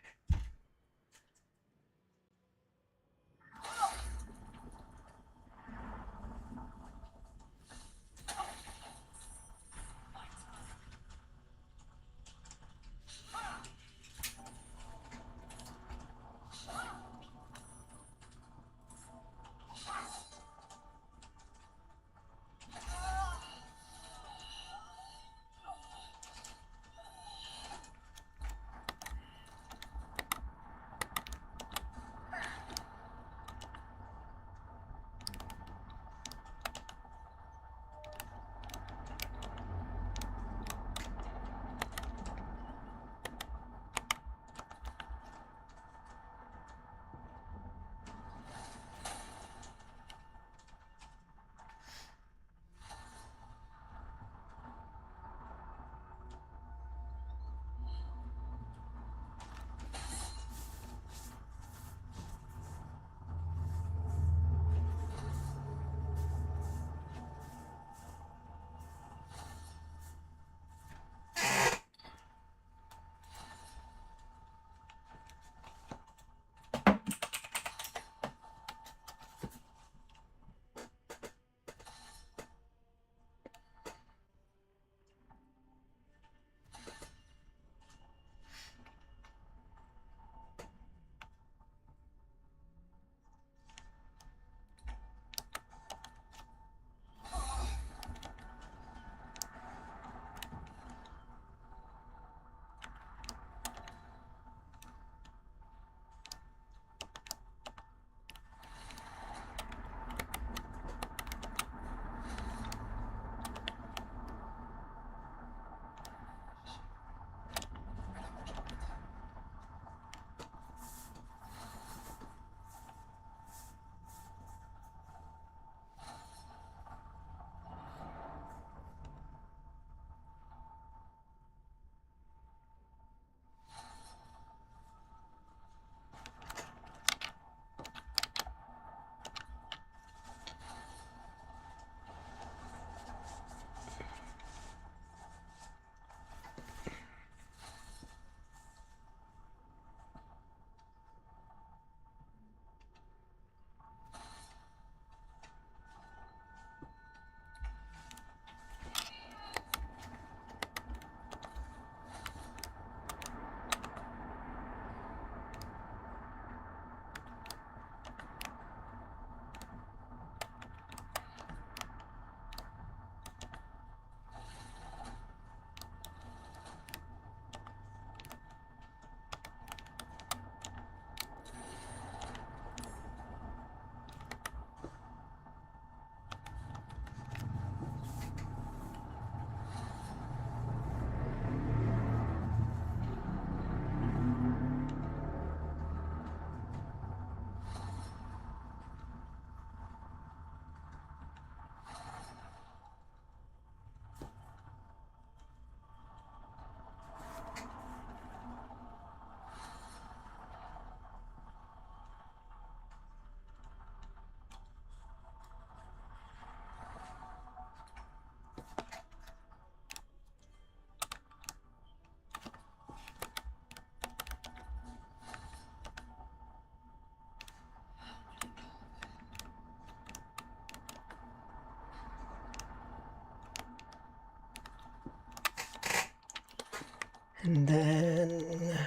And then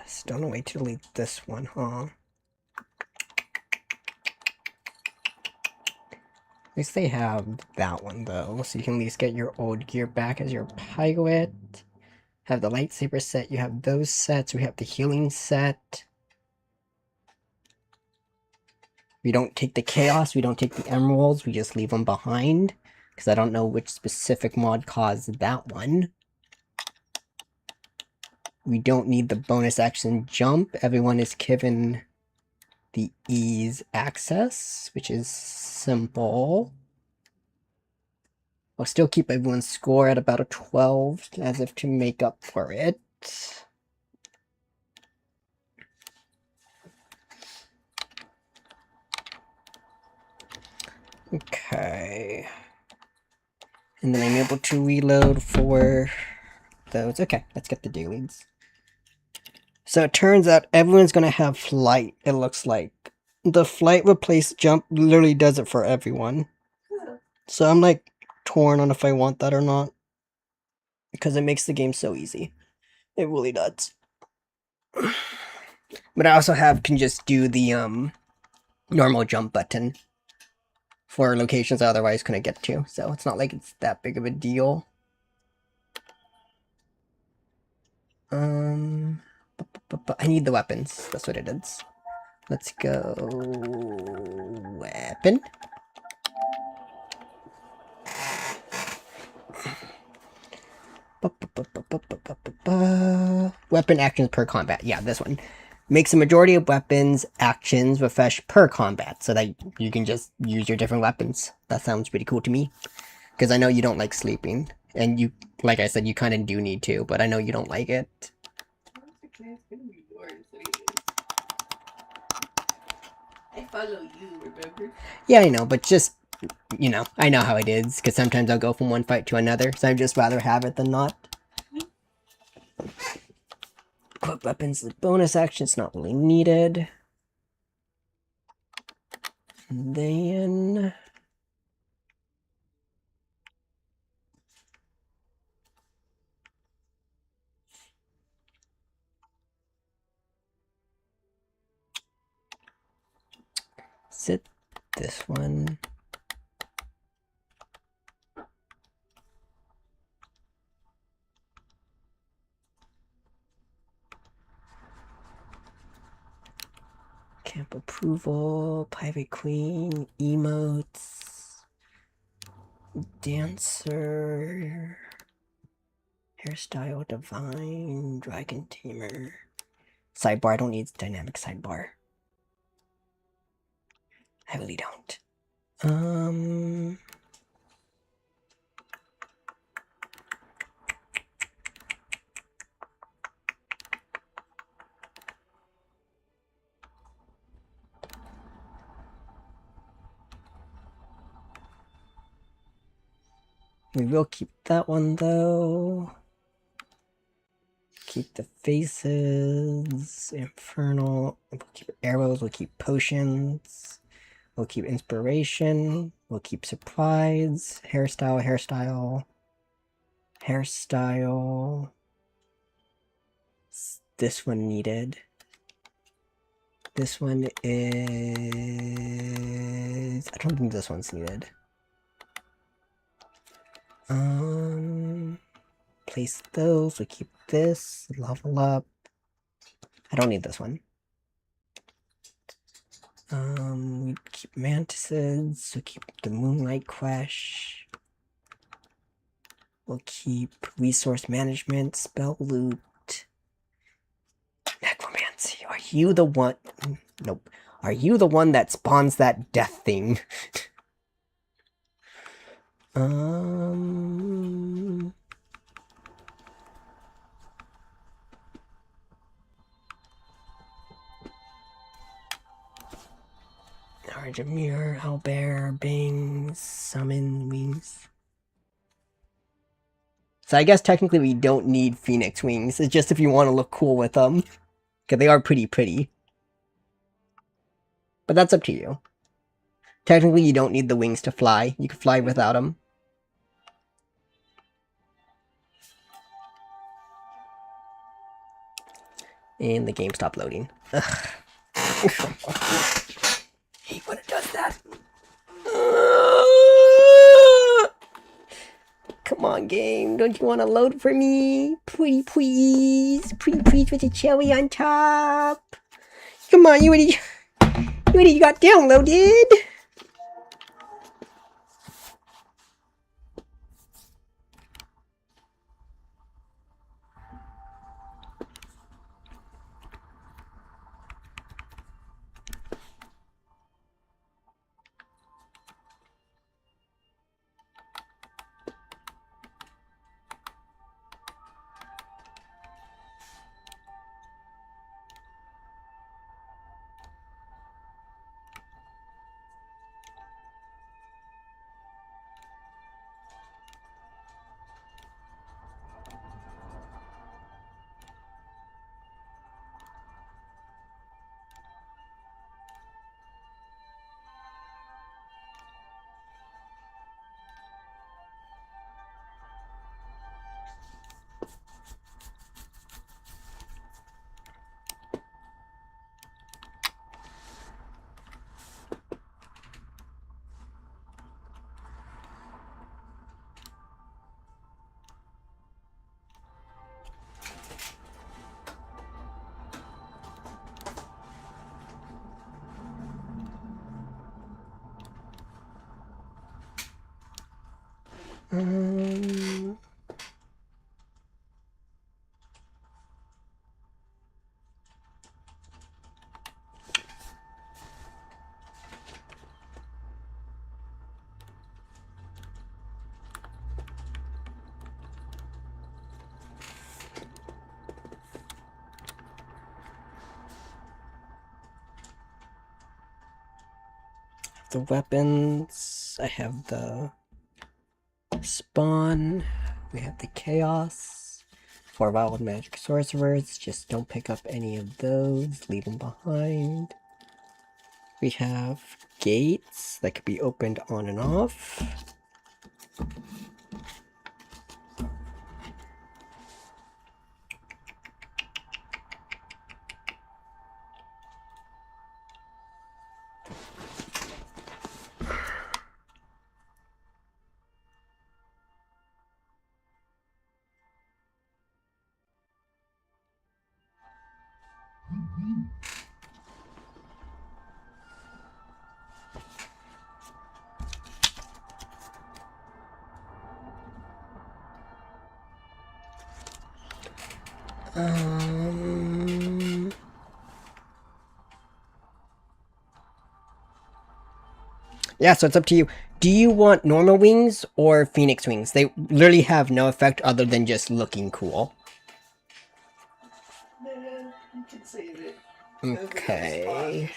still no way to delete this one, huh? At least they have that one though, so you can at least get your old gear back as your pirate. Have the lightsaber set, you have those sets, we have the healing set. We don't take the chaos, we don't take the emeralds, we just leave them behind. Because I don't know which specific mod caused that one. We don't need the bonus action jump, everyone is given the ease access, which is simple. I'll still keep everyone's score at about a 12, as if to make up for it. Okay. And then I'm able to reload for those. Okay, let's get the dailies. So it turns out everyone's gonna have flight, it looks like. The flight replace jump literally does it for everyone. So I'm like torn on if I want that or not. Because it makes the game so easy. It really does. But I also can just do the normal jump button for locations I otherwise couldn't get to. So it's not like it's that big of a deal. But I need the weapons. That's what it is. Let's go weapon. Weapon actions per combat. Yeah, this one. Makes the majority of weapons actions refresh per combat, so that you can just use your different weapons. That sounds pretty cool to me. Because I know you don't like sleeping. And you, like I said, you kind of do need to, but I know you don't like it. I follow you, remember? Yeah, I know, but just, you know, I know how it is, because sometimes I'll go from one fight to another, so I'd just rather have it than not. Equip weapons, the bonus action's not really needed. And then... Sit this one. Camp approval, Pirate Queen, emotes, dancer, hairstyle, divine, dragon tamer. Sidebar, I don't need dynamic sidebar. I really don't. We will keep that one though. Keep the faces, infernal, we'll keep arrows, we'll keep potions, we'll keep inspiration, we'll keep surprise, hairstyle. This one needed. This one is... I don't think this one's needed. Place those, we'll keep this, level up. I don't need this one. We keep mantises, we'll keep the moonlight crash. We'll keep resource management, spell loot. Necromancy, are you the one? Nope. Are you the one that spawns that death thing? Arjamir, Owlbear, Bing, Summon, Wings. So I guess technically we don't need Phoenix Wings. It's just if you want to look cool with them. Because they are pretty. But that's up to you. Technically you don't need the wings to fly. You can fly without them. And the game stopped loading. Ugh. Hate when it does that. Come on, game. Don't you want to load for me? Pretty please. Pretty please with a cherry on top. Come on, you already got downloaded. The weapons. I have the spawn. We have the chaos. 4 wild magic sorcerers. Just don't pick up any of those. Leave them behind. We have gates that could be opened on and off. Yeah, so it's up to you. Do you want normal wings or phoenix wings? They literally have no effect other than just looking cool. Man, you can save it. Okay.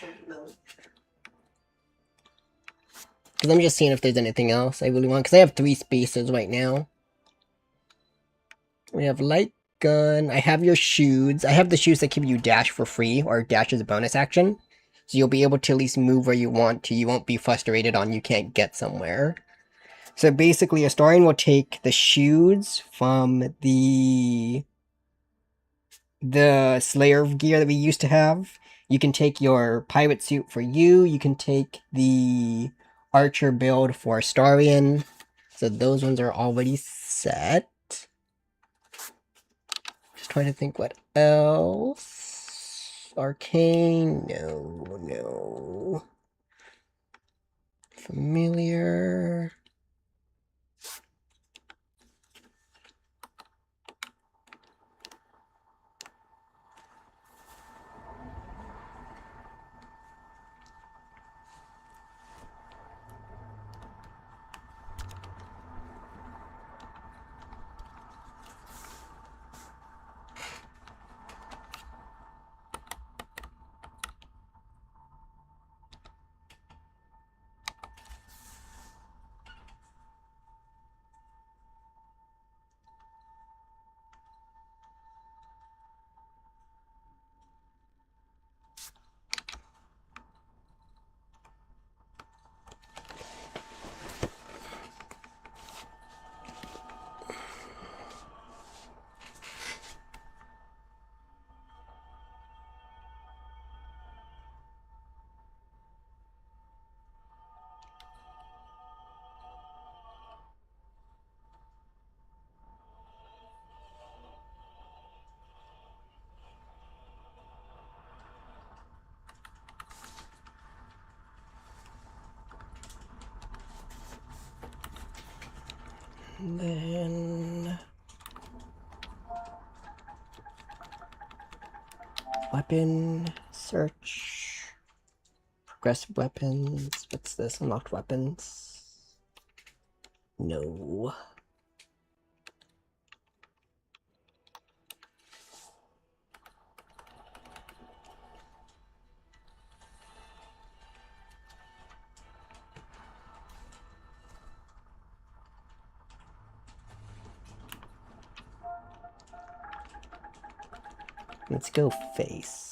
Because I'm just seeing if there's anything else I really want. Because I have 3 spaces right now. We have light gun. I have your shoes. I have the shoes that give you dash for free, or dash as a bonus action. So you'll be able to at least move where you want to. You won't be frustrated on you can't get somewhere. So basically, a Astarian will take the shoes from the Slayer gear that we used to have. You can take your pirate suit for you. You can take the archer build for Astarian. So those ones are already set. Just trying to think what else. Arcane, no. Familiar. And then weapon search, progressive weapons. What's this? Unlocked weapons. No. Let's go face.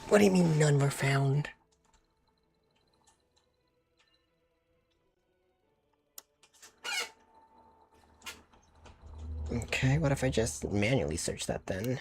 What do you mean none were found? Okay, what if I just manually search that then?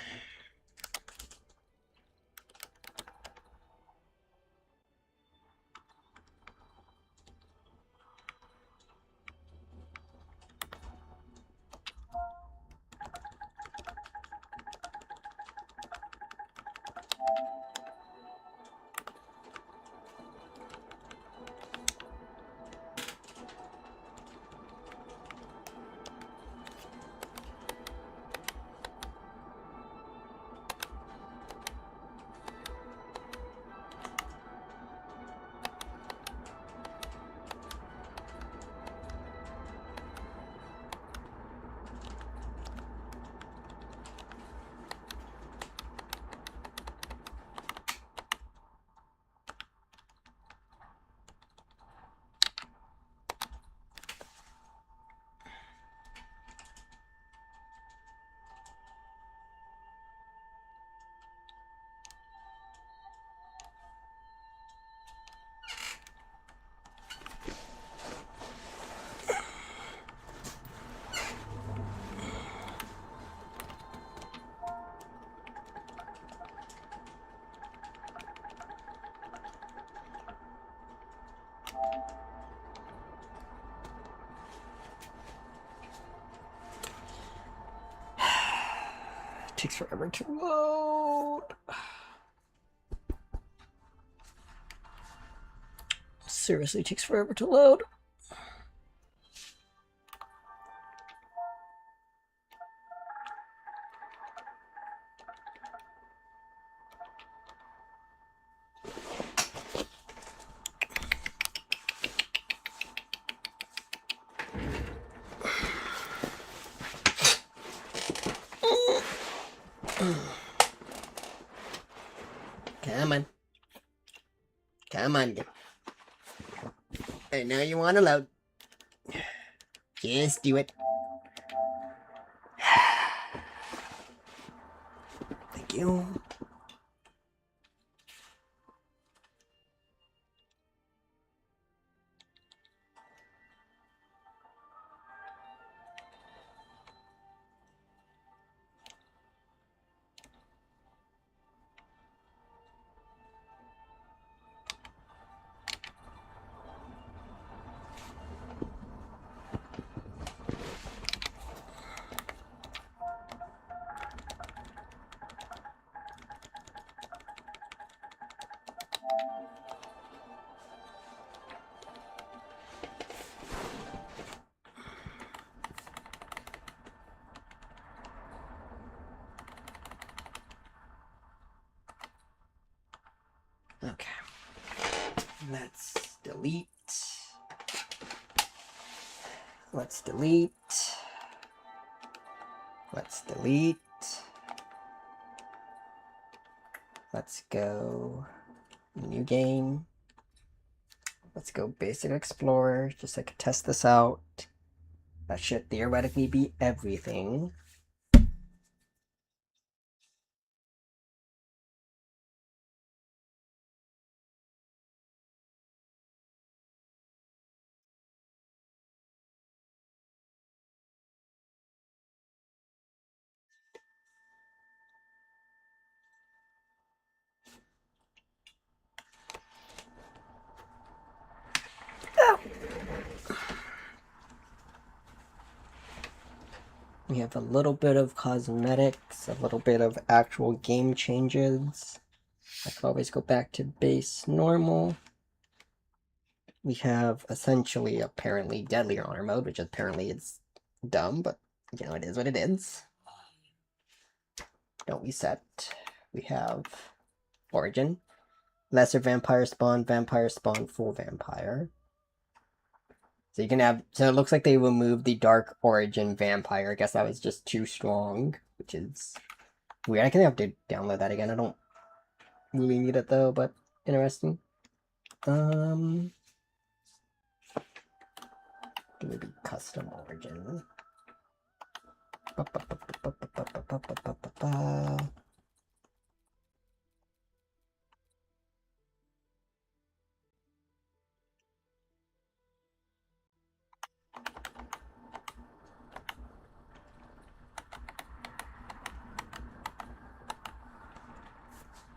Takes forever to load. Seriously, takes forever to load. Come on. Come on. I know you want to load. Just do it. Thank you. Okay. Let's delete. Let's delete. Let's delete. Let's go new game. Let's go basic explorer, just so I can test this out. That should theoretically be everything. We have a little bit of cosmetics, a little bit of actual game changes. I could always go back to base normal. We have essentially apparently deadlier honor mode, which apparently is dumb, but you know, it is what it is. Don't reset. We have origin. Lesser vampire spawn, full vampire. So you can have, so it looks like they removed the dark origin vampire. I guess that was just too strong, which is weird. I can have to download that again. I don't really need it though, but interesting. Maybe custom origin.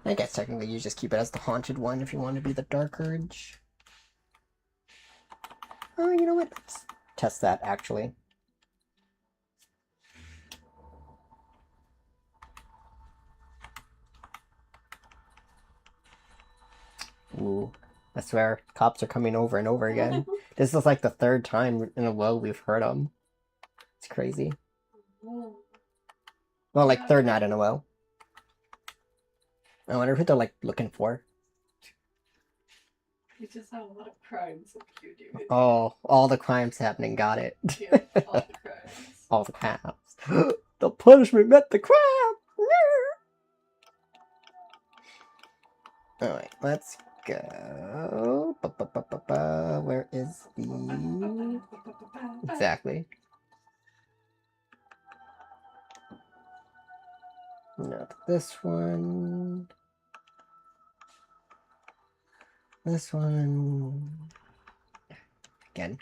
I guess technically you just keep it as the haunted one if you want to be the Dark Urge. Oh, you know what? Let's test that actually. Ooh, I swear, cops are coming over and over again. This is like the third time in a row we've heard them. It's crazy. Well, like third night in a row. I wonder who they're like looking for. You just have a lot of crimes with you, dude. Oh, all the crimes happening. Got it. Yeah, all the crimes. All the crimes. The punishment met the crime. Alright, let's go. Where is the... Exactly. Not this one. This one. Again.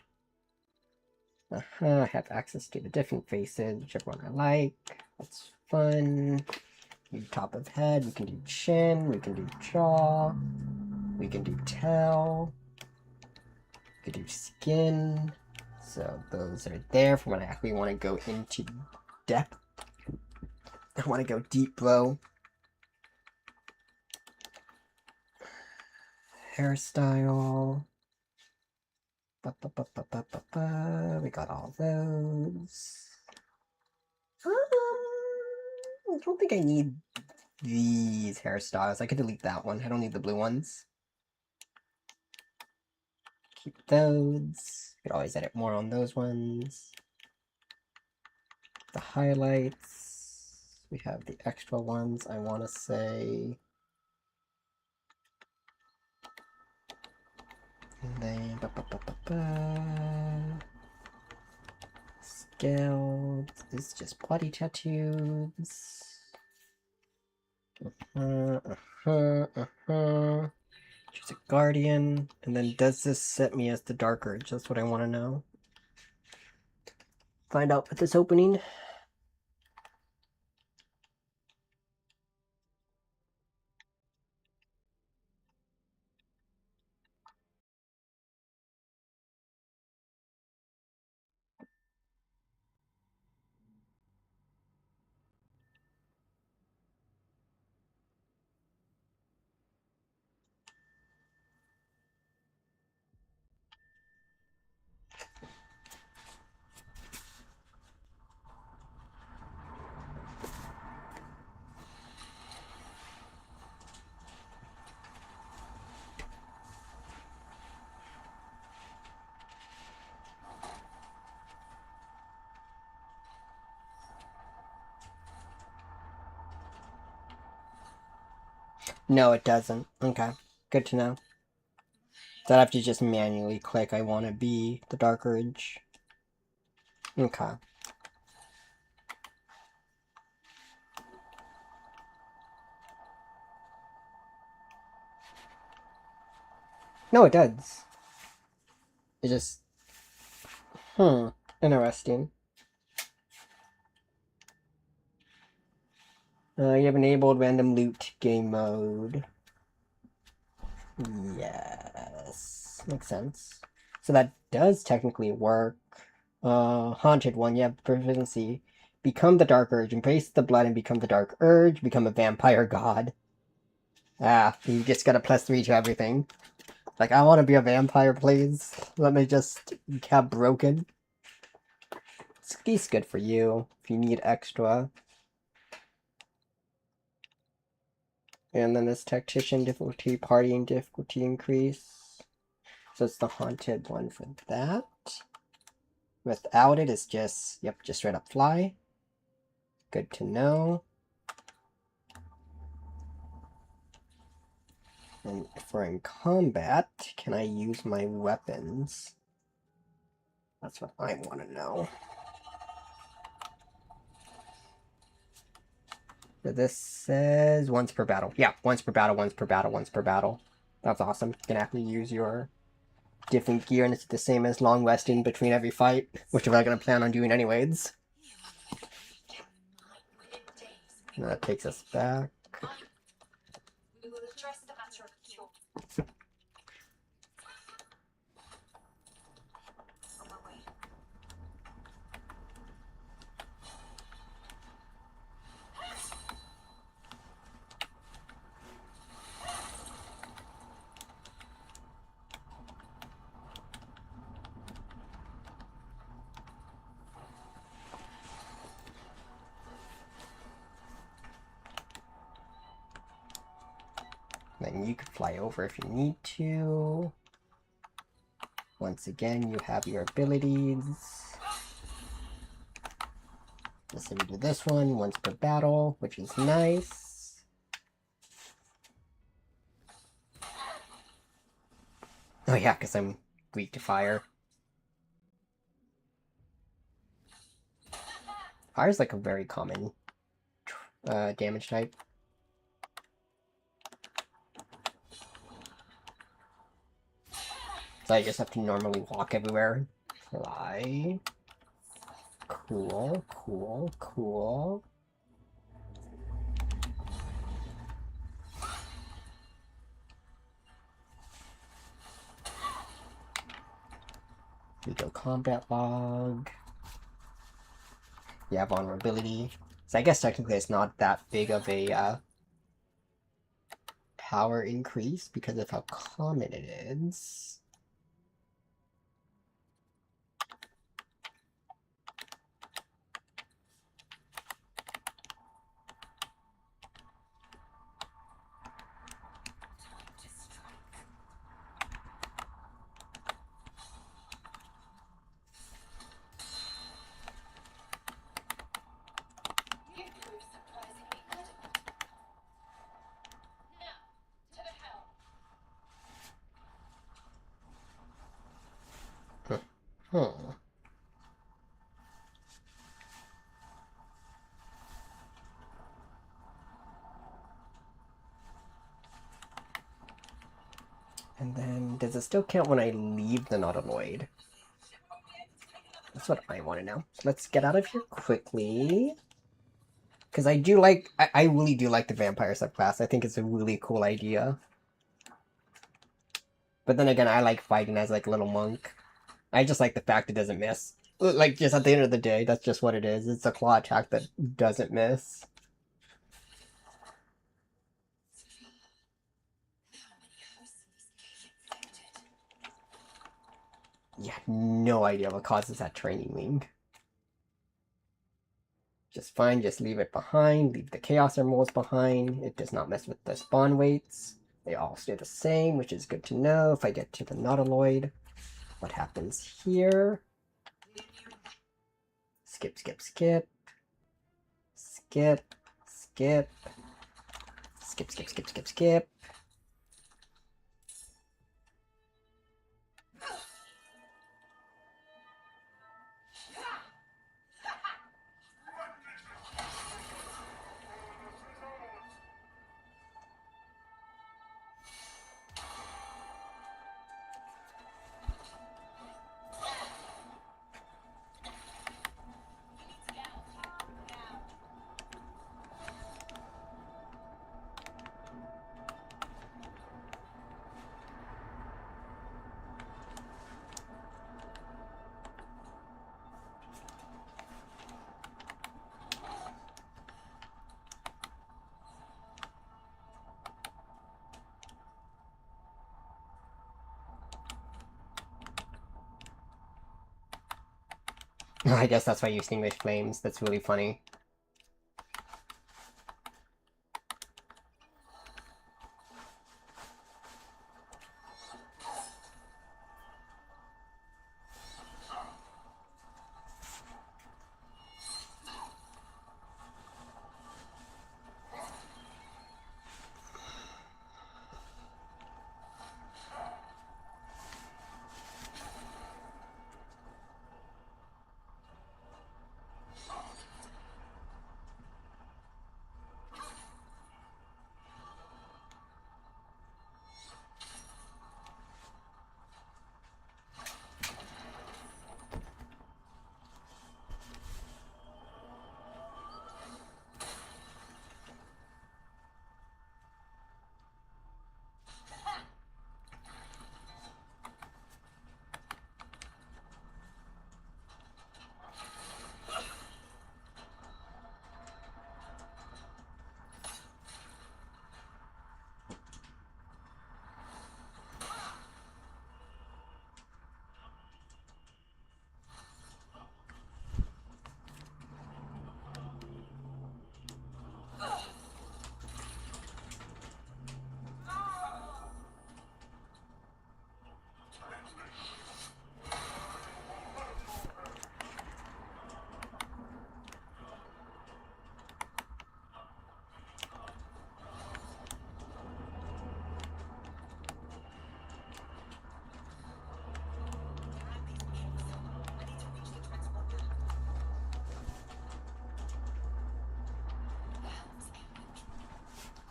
I have access to the different faces, whichever one I like. That's fun. Do top of head, we can do chin, we can do jaw, we can do tail, we can do skin. So those are there for when I actually want to go into depth. I want to go deep, bro. Hairstyle. We got all those. I don't think I need these hairstyles. I could delete that one. I don't need the blue ones. Keep those. Could always edit more on those ones. The highlights. We have the extra ones. I want to say. And then. Scaled. This is just body tattoos. Choose a guardian, and then does this set me as the Dark Urge? That's what I want to know. Find out with this opening. No, it doesn't. Okay, good to know. So I have to just manually click I want to be the Dark Urge. Okay. No, it does. It just... Interesting. You have enabled random loot game mode. Yes. Makes sense. So that does technically work. Haunted one, yeah, proficiency. Become the Dark Urge. Embrace the blood and become the Dark Urge. Become a vampire god. Ah, you just got a +3 to everything. Like, I want to be a vampire, please. Let me just have broken. It's good for you if you need extra. And then this Tactician difficulty, Partying difficulty increase. So it's the Haunted one for that. Without it, it's just, yep, just straight up fly. Good to know. And if we're in combat, can I use my weapons? That's what I want to know. So this says once per battle. Yeah, once per battle, once per battle, once per battle. That's awesome. You're gonna have to use your different gear, and it's the same as long resting between every fight, which we're gonna plan on doing anyways. And that takes us back. We will address the matter of cure. On my way. Then you can fly over if you need to. Once again, you have your abilities. Let's do this one once per battle, which is nice. Oh yeah, because I'm weak to fire. Fire is like a very common damage type. So I just have to normally walk everywhere. Fly. Cool, cool, cool. We go combat log. Yeah, vulnerability. So I guess technically it's not that big of a power increase because of how common it is. You prove surprisingly good. Now, to the helm. Hmm. And then, does it still count when I leave the Nautiloid? That's what I want to know. So let's get out of here quickly. Because I do like, I really do like the vampire subclass. I think it's a really cool idea. But then again, I like fighting as like a little monk. I just like the fact it doesn't miss. Like, just at the end of the day, that's just what it is. It's a claw attack that doesn't miss. Yeah, no idea what causes that training wing. Just fine, just leave it behind. Leave the Chaos Emeralds behind. It does not mess with the spawn weights. They all stay the same, which is good to know. If I get to the Nautiloid, what happens here? Skip, skip, skip. Skip, skip. Skip, skip, skip, skip, skip. I guess that's why you extinguish flames. That's really funny.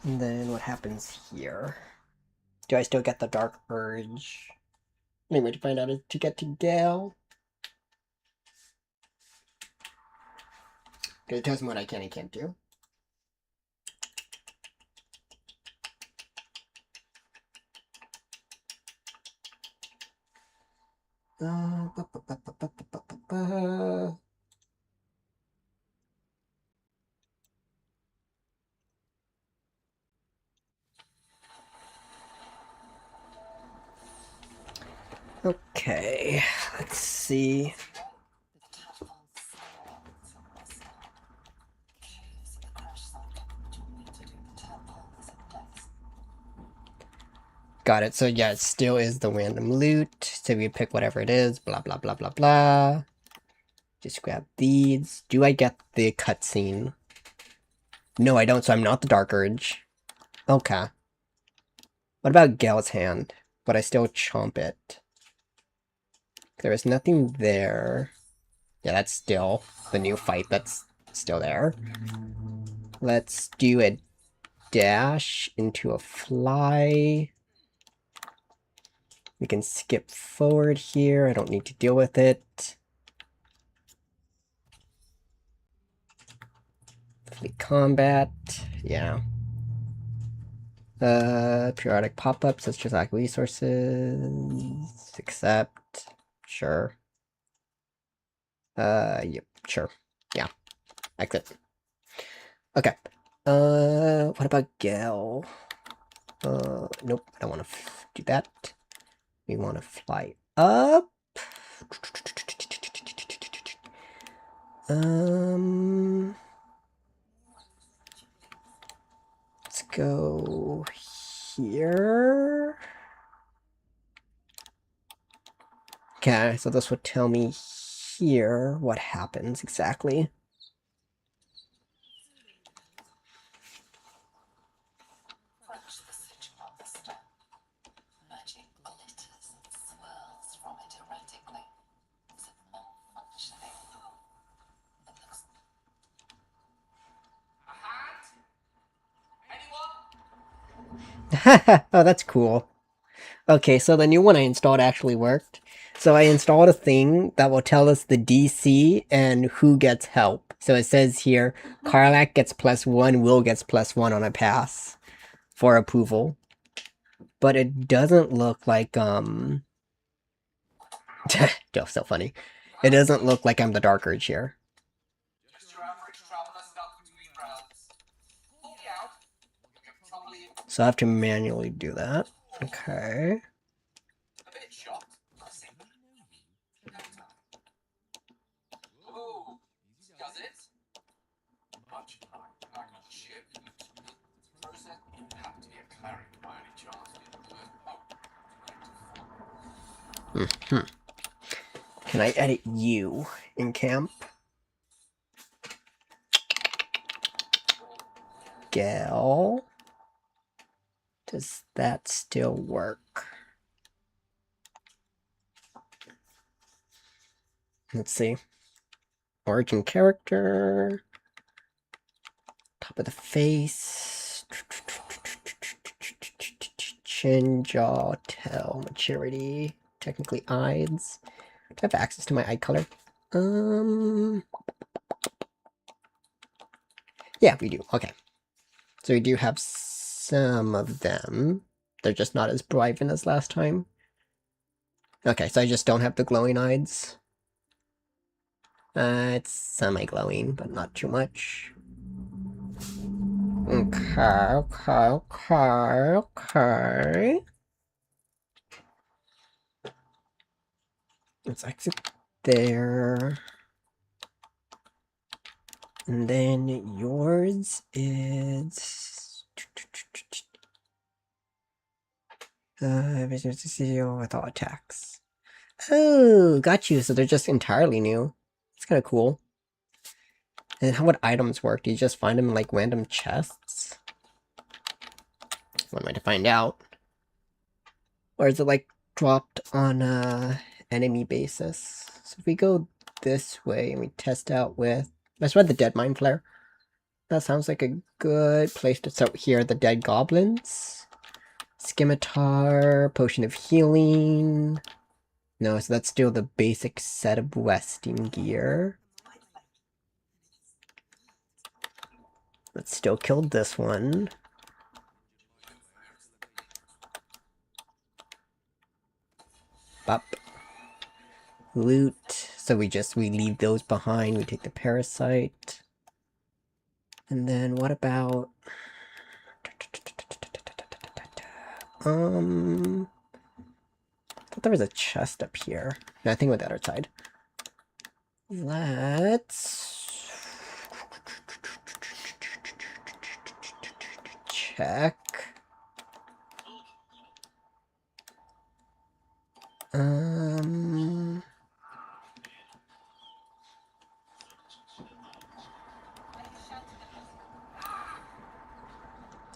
And then what happens here? Do I still get the dark urge? Only way to find out is to get to Gale. Because it tells me what I can and can't do. Ba, ba, ba, ba, ba, ba, ba, ba. Okay, let's see. Got it. So yeah, it still is the random loot. So we pick whatever it is, blah blah blah blah blah. Just grab these. Do I get the cutscene? No, I don't, so I'm not the Dark Urge. Okay. What about Gale's hand? But I still chomp it. There is nothing there. Yeah, that's still the new fight that's still there. Let's do a dash into a fly. We can skip forward here. I don't need to deal with it. Fleet combat. Yeah. Periodic pop-ups. Let's just like resources. Accept. Sure. Yep, sure. Yeah. Exit. Okay. What about Gale? Nope, I don't want to do that. We want to fly up. Let's go here. Okay, so this would tell me here what happens exactly. Oh, that's cool. Okay, so the new one I installed actually worked. So I installed a thing that will tell us the DC and who gets help. So it says here, Karlak gets +1, Will gets +1 on a pass for approval. But it doesn't look like, oh, so funny. It doesn't look like I'm the Dark Urge here. So I have to manually do that. Okay. Can I edit you in camp? Gal? Does that still work? Let's see. Origin character. Top of the face. Chin, jaw, tail, maturity. Technically eyes. Do I have access to my eye color? Yeah, we do. Okay. So we do have some of them. They're just not as bright as last time. Okay, so I just don't have the glowing eyes. It's semi-glowing, but not too much. Okay. Let's exit there. And then yours is... with all attacks. Oh, got you. So they're just entirely new. It's kind of cool. And how would items work? Do you just find them in like random chests? What am I to find out? Or is it like dropped on a enemy basis? So if we go this way and we test out with... Let's read the Dead Mind Flare. That sounds like a good place to start here. The Dead Goblins. Scimitar, Potion of Healing. No, so that's still the basic set of resting gear. Let's still kill this one. Bop. Loot. So we leave those behind. We take the parasite. And then what about... I thought there was a chest up here. No, I think with the other side. Let's... check.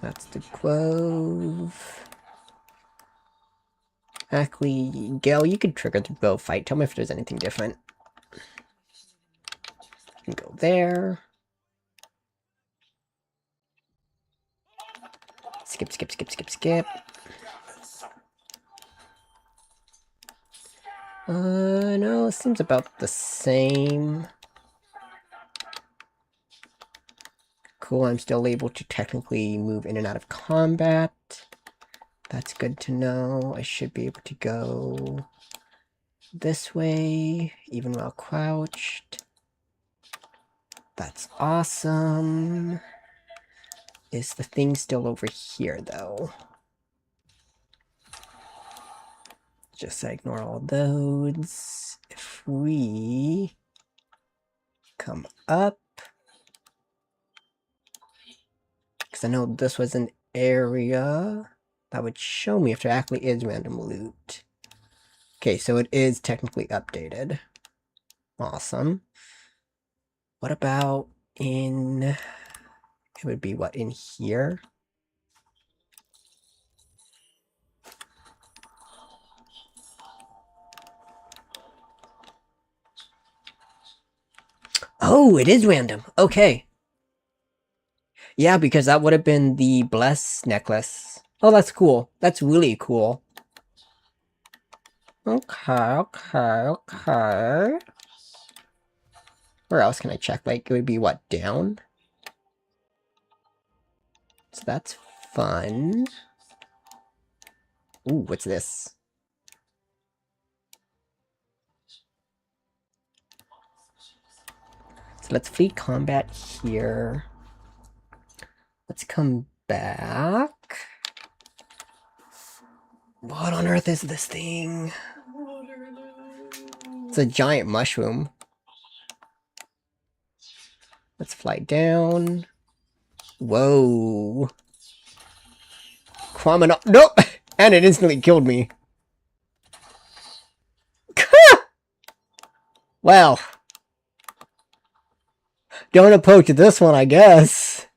That's the Grove. Actually, Gale, you could trigger the bow fight. Tell me if there's anything different. You can go there. Skip. No, it seems about the same. Cool, I'm still able to technically move in and out of combat. That's good to know. I should be able to go this way, even while crouched. That's awesome. Is the thing still over here, though? Just ignore all those. If we come up, because I know this was an area that would show me if there actually is random loot. Okay, so it is technically updated. Awesome. What about in... It would be what, in here? Oh, it is random. Okay. Yeah, because that would have been the Bless necklace. Oh, that's cool. That's really cool. Okay. Where else can I check? Like, it would be what, down? So that's fun. Ooh, what's this? So let's flee combat here. Let's come back. What on earth is this thing? It's a giant mushroom. Let's fly down. Whoa. Nope! And it instantly killed me. Well, don't approach this one, I guess.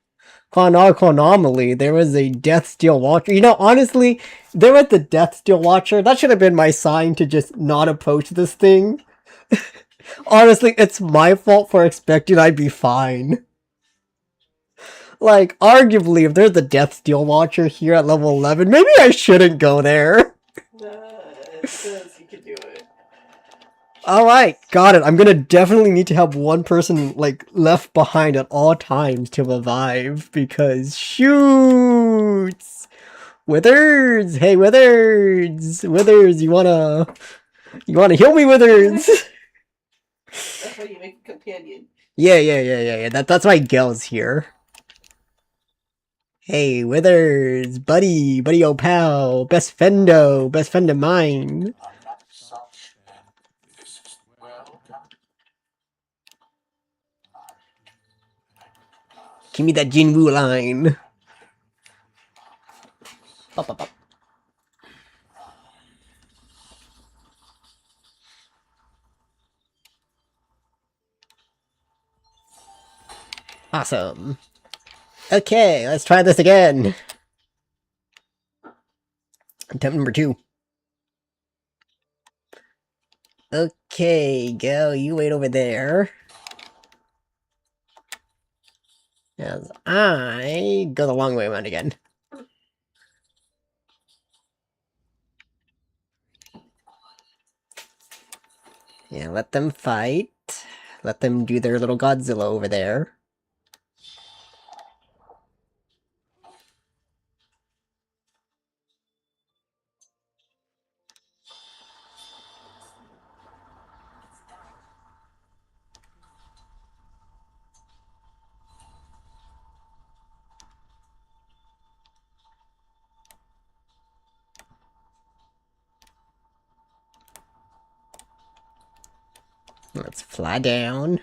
Canonical anomaly. There was a Death Steel Watcher. You know, honestly, there was the Death Steel Watcher. That should have been my sign to just not approach this thing. Honestly, it's my fault for expecting I'd be fine. Like, arguably, if there's the Death Steel Watcher here at level 11, maybe I shouldn't go there. It says you can do it. Alright, got it. I'm gonna definitely need to have one person, like, left behind at all times to revive, because shoots! Withers! Hey, Withers! Withers, you wanna heal me, Withers? That's why you make a companion. Yeah. That's why Gel's here. Hey, Withers, buddy, old pal, best friend of mine. Give me that Jinwoo line. Up. Awesome. Okay, let's try this again. Attempt number 2. Okay, go, you wait over there. As I go the long way around again. Yeah, let them fight. Let them do their little Godzilla over there. Let's fly down.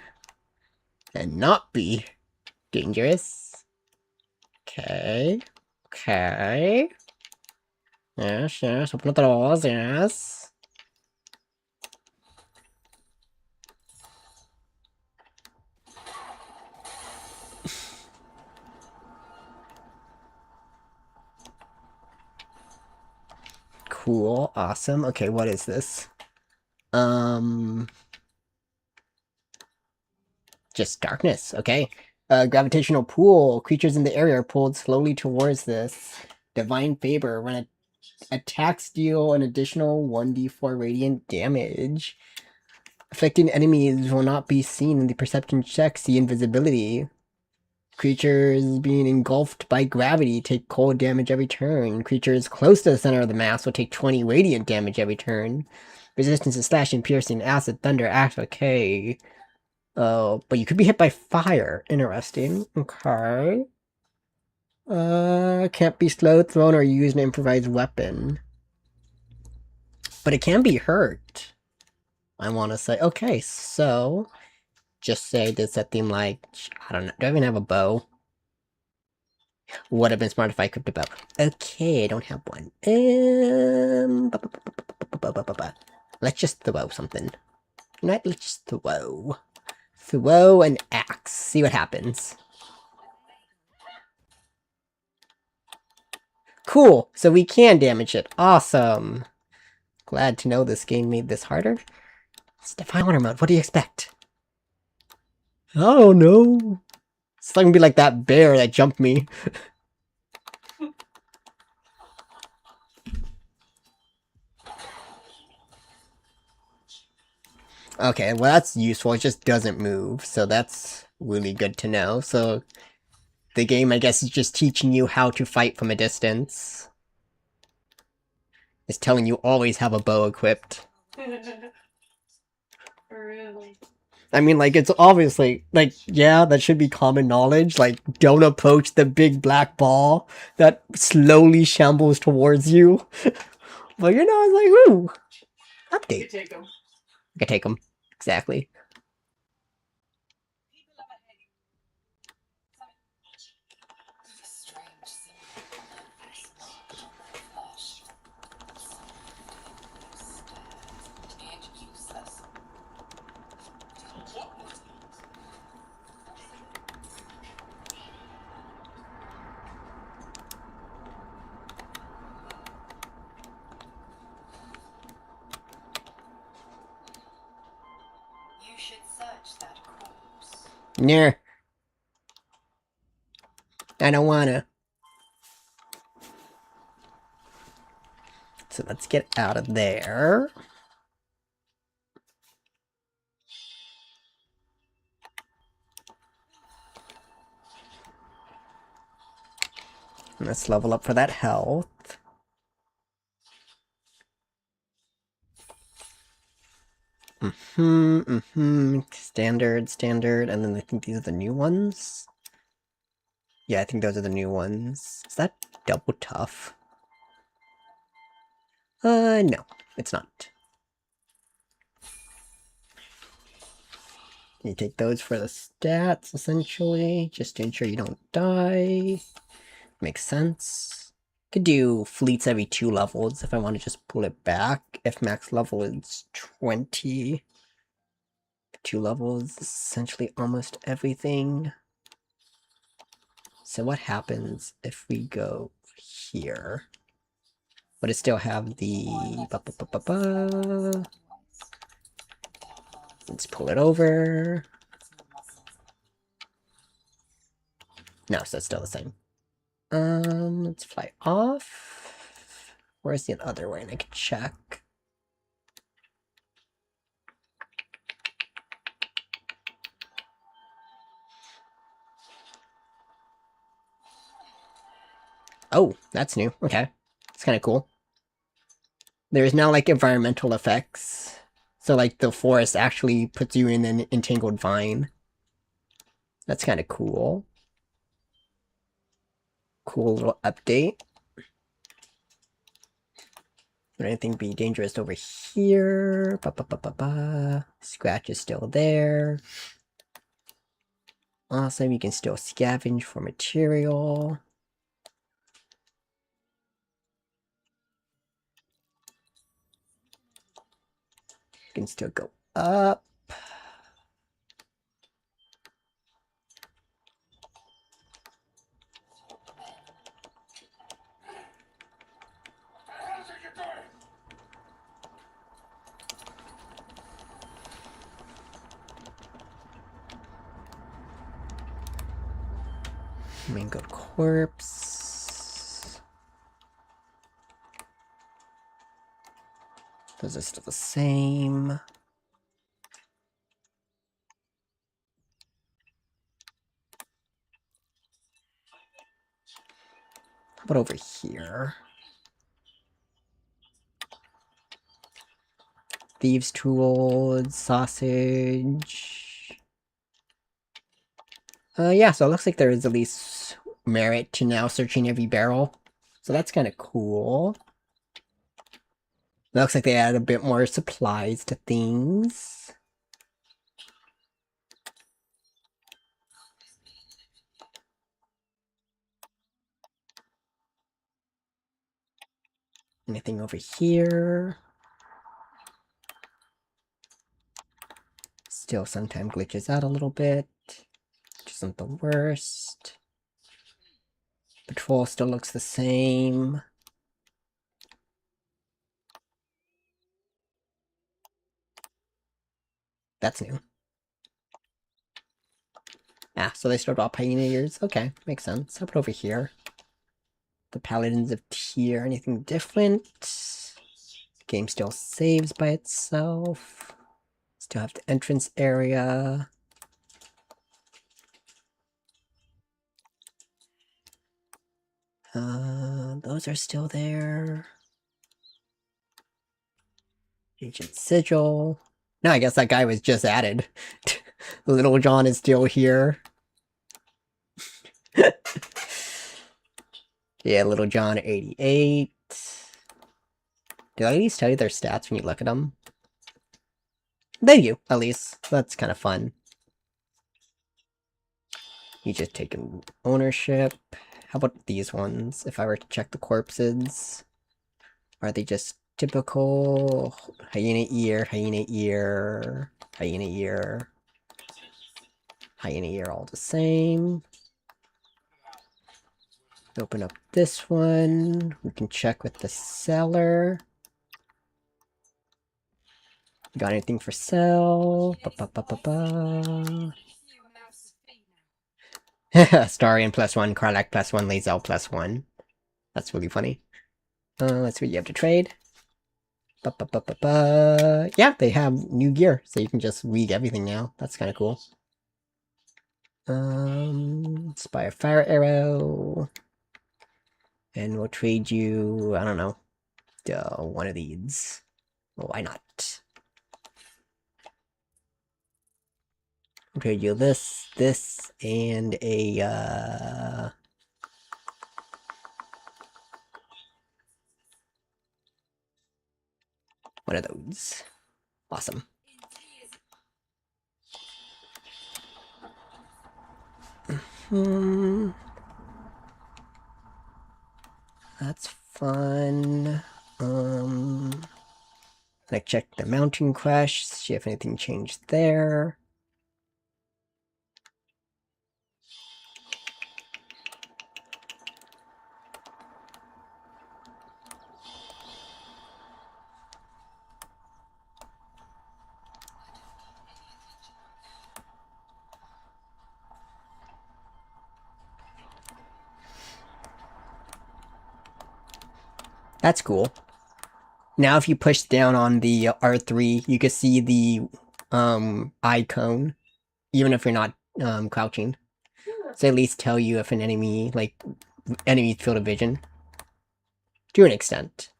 And not be dangerous. Okay. Yes, open up the doors, yes. Cool, awesome. Okay, what is this? Just darkness, okay. Gravitational pull. Creatures in the area are pulled slowly towards this. Divine favor. When attacks deal an additional 1d4 radiant damage. Affecting enemies will not be seen in the perception check. See invisibility. Creatures being engulfed by gravity take cold damage every turn. Creatures close to the center of the mass will take 20 radiant damage every turn. Resistance to slashing, piercing, acid, thunder, axe, okay. Oh, but you could be hit by fire. Interesting. Okay. Can't be slowed, thrown, or used an improvised weapon. But it can be hurt. I want to say. Okay, so... Just say there's something like... I don't know. Do I even have a bow? Would have been smart if I equipped a bow. Okay, I don't have one. Let's just throw something. Let's just throw. Throw an axe. See what happens. Cool, so we can damage it. Awesome. Glad to know this game made this harder. It's Divine Water mode. What do you expect? I don't know. It's not gonna be like that bear that jumped me. Okay, well that's useful. It just doesn't move, so that's really good to know. So the game, I guess, is just teaching you how to fight from a distance. It's telling you always have a bow equipped. Really? I mean, like, it's obviously, like, yeah, that should be common knowledge. Like, don't approach the big black ball that slowly shambles towards you. But, you know, it's like, ooh, You update. take them. I can take them. Exactly. Nah. I don't wanna. So let's get out of there. And let's level up for that health. Standard, standard, and then I think these are the new ones. Yeah, I think those are the new ones. Is that double tough? No, it's not. You take those for the stats, essentially, just to ensure you don't die. Makes sense. Could do fleets every 2 levels if I want to just pull it back. If max level is 20. 2 levels, essentially almost everything. So what happens if we go here? But it still have the... Let's pull it over. No, so it's still the same. Let's fly off. Where's the other way? And I can check. Oh, that's new. Okay. It's kind of cool. There's now, like, environmental effects. So, like, the forest actually puts you in an entangled vine. That's kind of cool. Cool little update. Would anything be dangerous over here? Scratch is still there. Awesome, you can still scavenge for material. You can still go up. Mango corpse. Those are still the same. How about over here? Thieves' tools, sausage. Yeah, so it looks like there is at least merit to now searching every barrel. So that's kind of cool. It looks like they add a bit more supplies to things. Anything over here? Still sometimes glitches out a little bit, which isn't the worst. Patrol still looks the same. That's new. Ah, so they started off pioneers. Okay, makes sense. How about over here? The Paladins of Tyr, anything different? The game still saves by itself. Still have the entrance area. Those are still there. Agent Sigil. No, I guess that guy was just added. Little John is still here. Yeah, Little John 88. Did I at least tell you their stats when you look at them? They do, at least. That's kind of fun. You just taking ownership. How about these ones? If I were to check the corpses, are they just typical hyena ear, hyena ear, hyena ear, hyena ear, all the same? Open up this one. We can check with the seller. Got anything for sale? Starion +1, Karlach +1, Lae'zel +1. That's really funny. Let's see what you have to trade. Yeah, they have new gear, so you can just read everything now. That's kind of cool. Spire Fire Arrow. And we'll trade you, I don't know, one of these. Well, why not? We'll trade you this, and a, one of those. Awesome. That's fun. Like check the mountain crash, see if anything changed there. That's cool. Now if you push down on the R3, you can see the icon, even if you're not crouching. So at least tell you if an enemy, like, enemy field of vision. To an extent.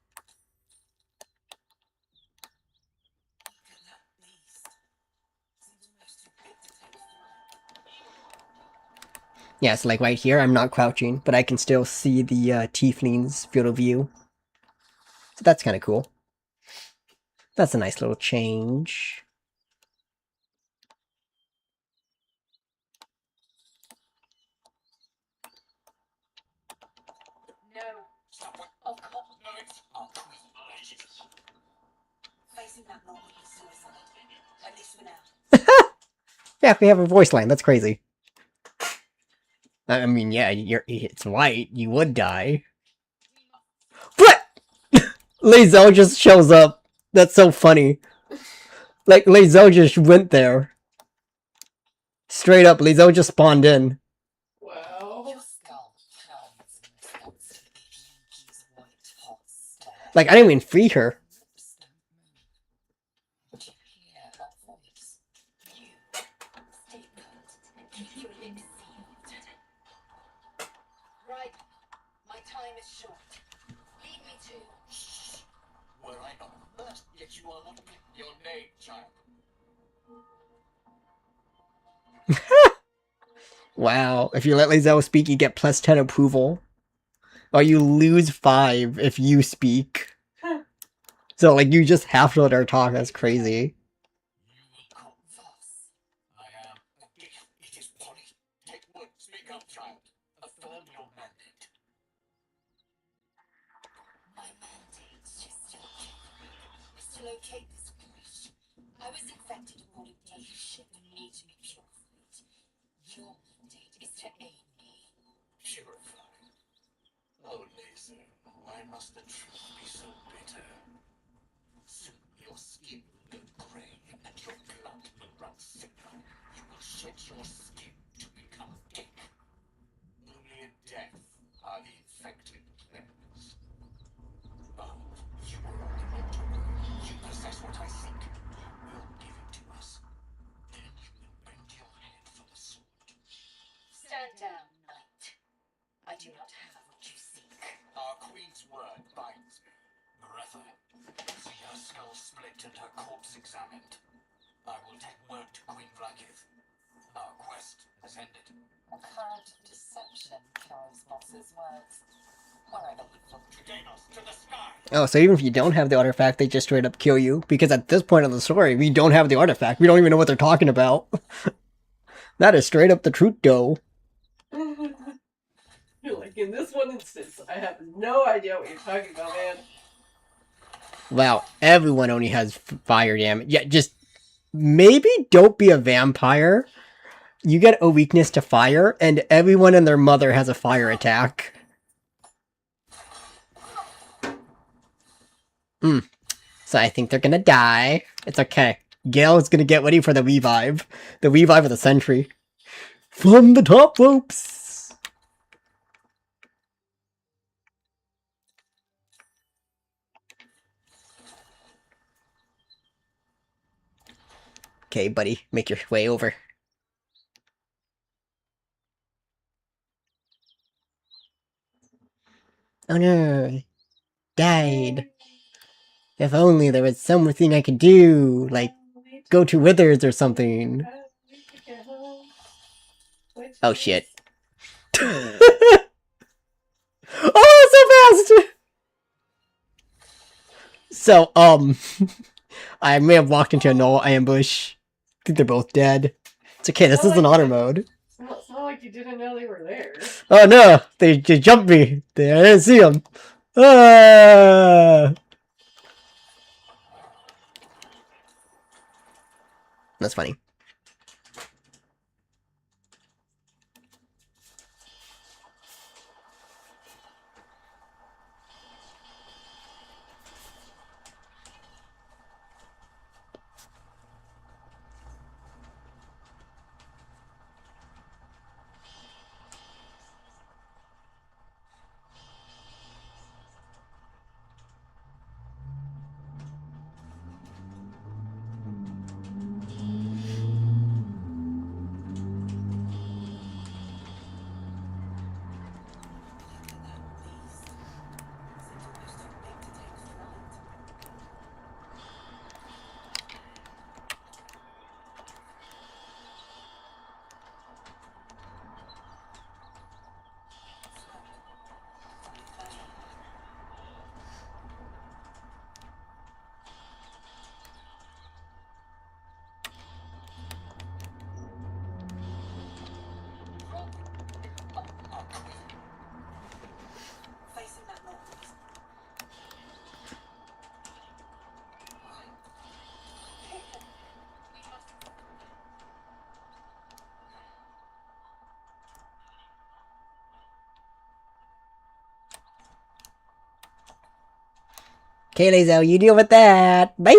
Yeah, so like right here, I'm not crouching, but I can still see the tiefling's field of view. So that's kind of cool. That's a nice little change. No. Of course. No, it's facing that law is suicide. At least for now. Yeah, we have a voice line. That's crazy. I mean, yeah, it's light. You would die. What? Lae'zel just shows up. That's so funny. Like, Lae'zel just went there. Straight up, Lae'zel just spawned in. Wow. Your skull pounds in response to the Jinkies' white hot stare. Like, I didn't even free her. Would you hear her voice? You stay put and keep your lips sealed. Right. My time is short. Lead me to. Were I not first, yet you are not your name, child. Wow. If you let Lae'zel speak, you get +10 approval. Or you lose 5 if you speak. So, like, you just have to let her talk. That's crazy. You will converse. I am a gift. It is body. Take wood. Speak up, child. Affirm your mandate. My mandate's just to locate this place. I was infected aboard a day ship and need to be purified. Your mandate is to aid me. Purified. Oh, Laser, why must the truth be so bitter? Soon your skin will go grey and your blood will run thinner. You will shed your skin to become ink. Only in death are the infected cleansed. Oh, you are the mentor. You possess what I seek. You will give it to us. Then you will bend your head for the sword. Stand down, knight. I do not have what you seek. Our queen's word binds me. Maretha, see her skull split and her corpse examined. I will take word to Queen Vlakith. Our quest has ended. A current of deception carries Moss's words. Wherever he looked. To Danos, to the sky! Oh, so even if you don't have the artifact, they just straight up kill you. Because at this point in the story, we don't have the artifact. We don't even know what they're talking about. That is straight up the truth, though. You're like, in this one instance, I have no idea what you're talking about, man. Wow, everyone only has fire damage. Yeah, just maybe don't be a vampire. You get a weakness to fire, and everyone and their mother has a fire attack. So I think they're gonna die. It's okay. Gale is gonna get ready for the revive. The revive of the century. From the top ropes. Okay, buddy, make your way over. Oh no, died. If only there was something I could do, like go to Withers or something. Oh shit. Oh, so fast! So, I may have walked into a null ambush. I think they're both dead. It's okay, this is an auto mode. It's not like you didn't know they were there. Oh no, they jumped me. I didn't see them. Ah! That's funny. Facing that north. Okay, Lazo, you deal with that. Bye!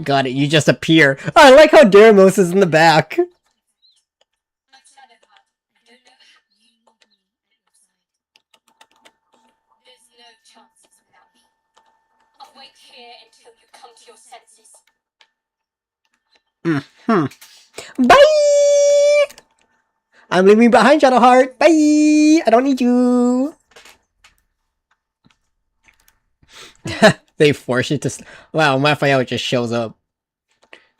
Got it, you just appear. Oh, I like how Deramos is in the back. There's no chances without me. I'll wait here until you come to your senses. Bye! I'm leaving behind, Shadowheart. Bye! I don't need you. They force you to. Wow, Raphael just shows up.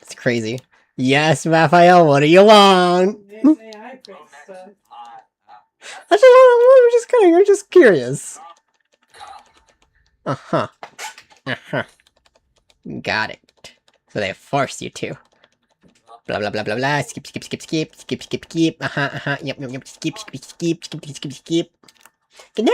It's crazy. Yes, Raphael, what do you want? I fix stuff. I'm just kidding. I'm just curious. Uh-huh. Uh-huh. Got it. So they force you to. Blah blah blah blah blah. Skip skip skip skip skip skip skip. Uh-huh uh-huh. Yep yep yep. Skip skip skip skip skip skip skip. Good night.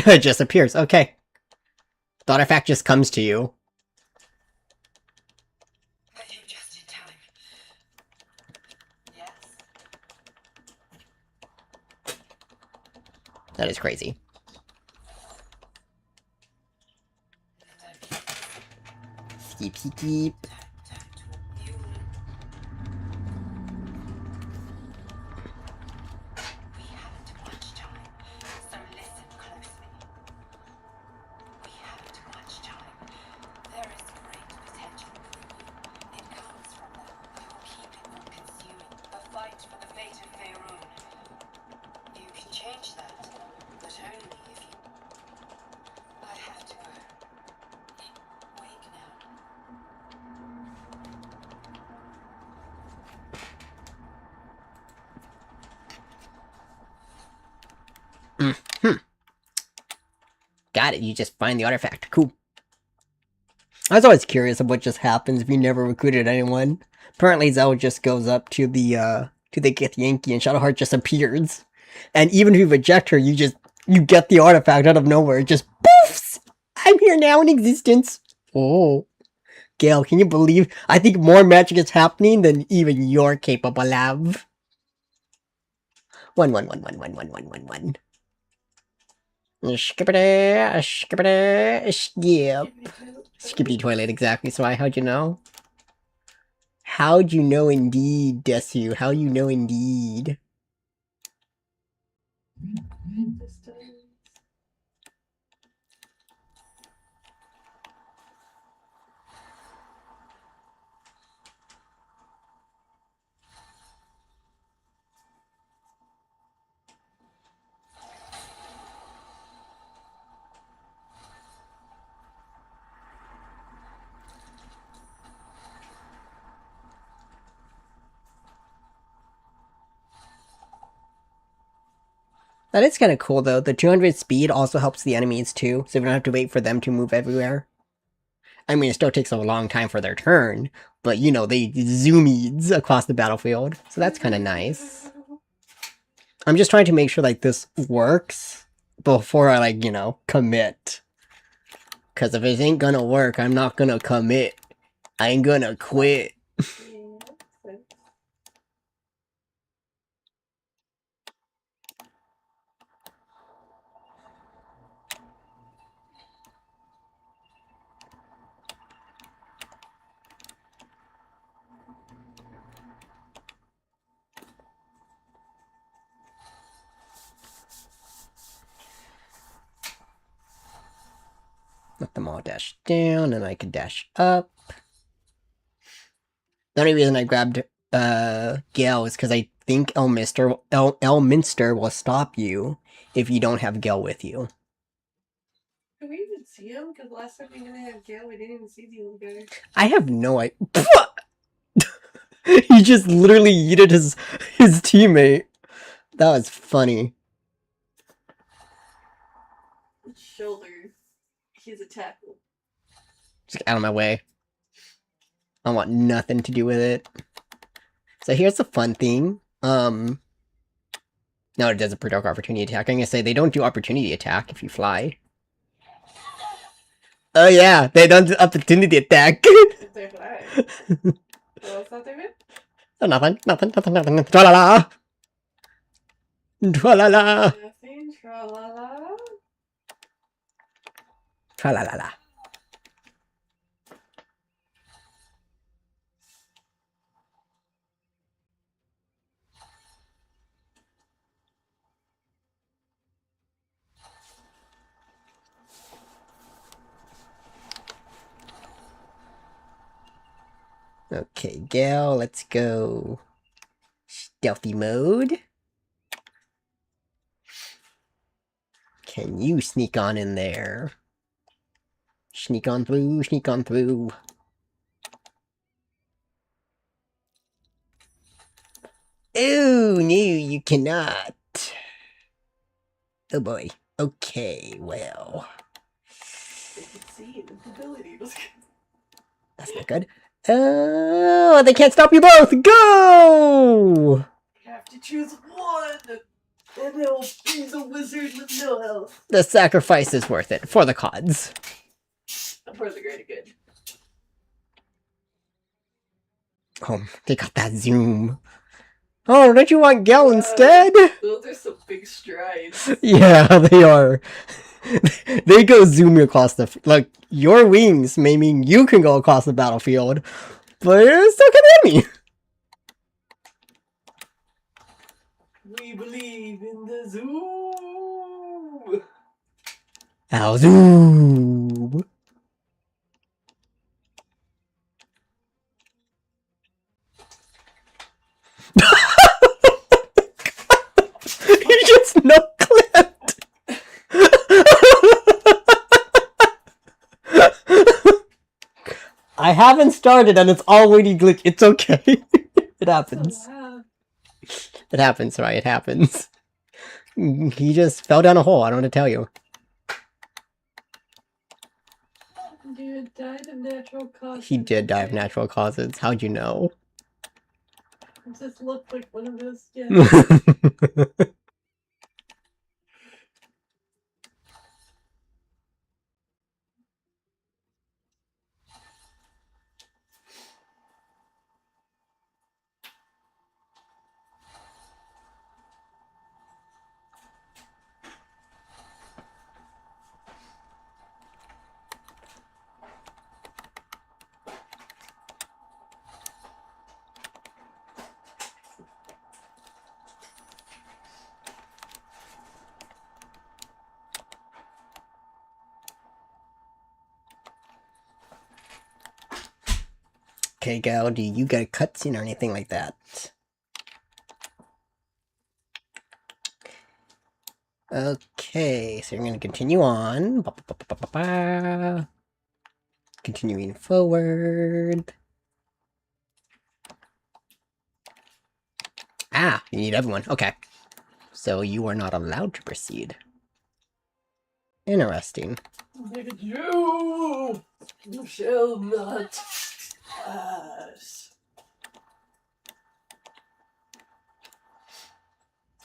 It just appears. Okay. The artifact just comes to you. I came just in time. Yes. That is crazy. Skip skip skip. We haven't much time, so listen closely. We haven't much time. There is great potential within you. It comes from them. I will keep it from consuming. A fight for the fate of Faerun. You can change that, but only if you... I have to go. Wake now. Got it. You just find the artifact. Cool. I was always curious of what just happens if you never recruited anyone. Apparently, Zell just goes up to the Get Yankee and Shadowheart just appears. And even if you reject her, you get the artifact out of nowhere. It just poofs! I'm here now in existence. Oh. Gale, can you believe? I think more magic is happening than even you're capable of. 1 1 1 1 1 1 1 1 1. Skippity, skippity, skip. Skippity toilet, exactly. So how'd you know? How'd you know indeed, Desu? How you know indeed? This does. That is kind of cool though. The 200 speed also helps the enemies too, so we don't have to wait for them to move everywhere. I mean, it still takes a long time for their turn, but you know, they zoomies across the battlefield, so that's kind of nice. I'm just trying to make sure like this works before I like, you know, commit. Cause if it ain't gonna work, I'm not gonna commit. I ain't gonna quit. Yeah, Let them all dash down, and I can dash up. The only reason I grabbed Gale is because I think Elminster will stop you if you don't have Gale with you. Can we even see him? Because last time we didn't have Gale, we didn't even see the little guy. I have no idea. He just literally yeeted his teammate. That was funny. Shoulder. He's a tackle. Just get out of my way. I want nothing to do with it. So here's the fun thing. No, it does a provoke opportunity attack. I'm gonna say they don't do opportunity attack if you fly. Oh yeah, they don't do opportunity attack. If they fly. What's that, David? Oh, nothing. Tra-la-la. Tra-la-la. Nothing. Tra-la-la. Tra-la-la-la. Okay, Gale, let's go. Stealthy mode. Can you sneak on in there? Sneak on through, sneak on through. Oh, no, you cannot. Oh boy. Okay, well. They can see the ability. That's not good. Oh, they can't stop you both! Go! You have to choose one! And he'll be the wizard with no health. The sacrifice is worth it for the CODs. For the greater good. Oh, they got that zoom. Oh, don't you want Gale instead? Those are some big strides. Yeah, they are. They go zoom across the... Like, your wings may mean you can go across the battlefield, but so can the enemy. We believe in the zoom! Ow, zoom. You just no clipped. I haven't started and it's already glitched. It's okay. It happens. It happens, right? It happens. He just fell down a hole. I don't want to tell you. Dude died of natural causes. He did die of natural causes. How'd you know? It just looked like one of those. Yeah. Okay, Gal, do you get a cutscene or anything like that? Okay, so you're gonna continue on. Continuing forward. Ah, you need everyone. Okay. So you are not allowed to proceed. Interesting. You shall not pass.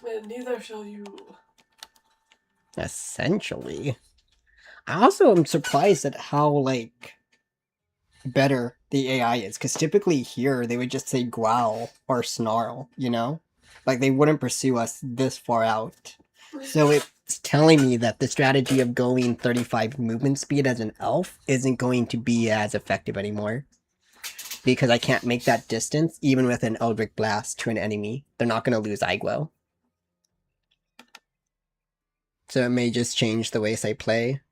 And neither shall you. Essentially. I also am surprised at how, like, better the AI is, because typically here they would just say growl or snarl, you know? Like, they wouldn't pursue us this far out. So it's telling me that the strategy of going 35 movement speed as an elf isn't going to be as effective anymore. Because I can't make that distance even with an Eldritch Blast to an enemy. They're not going to lose Iglo. So it may just change the ways I play.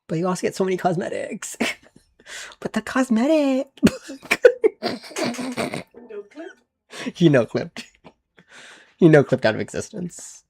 But you also get so many cosmetics. But the cosmetic! No clip. He no-clipped. He no-clipped out of existence.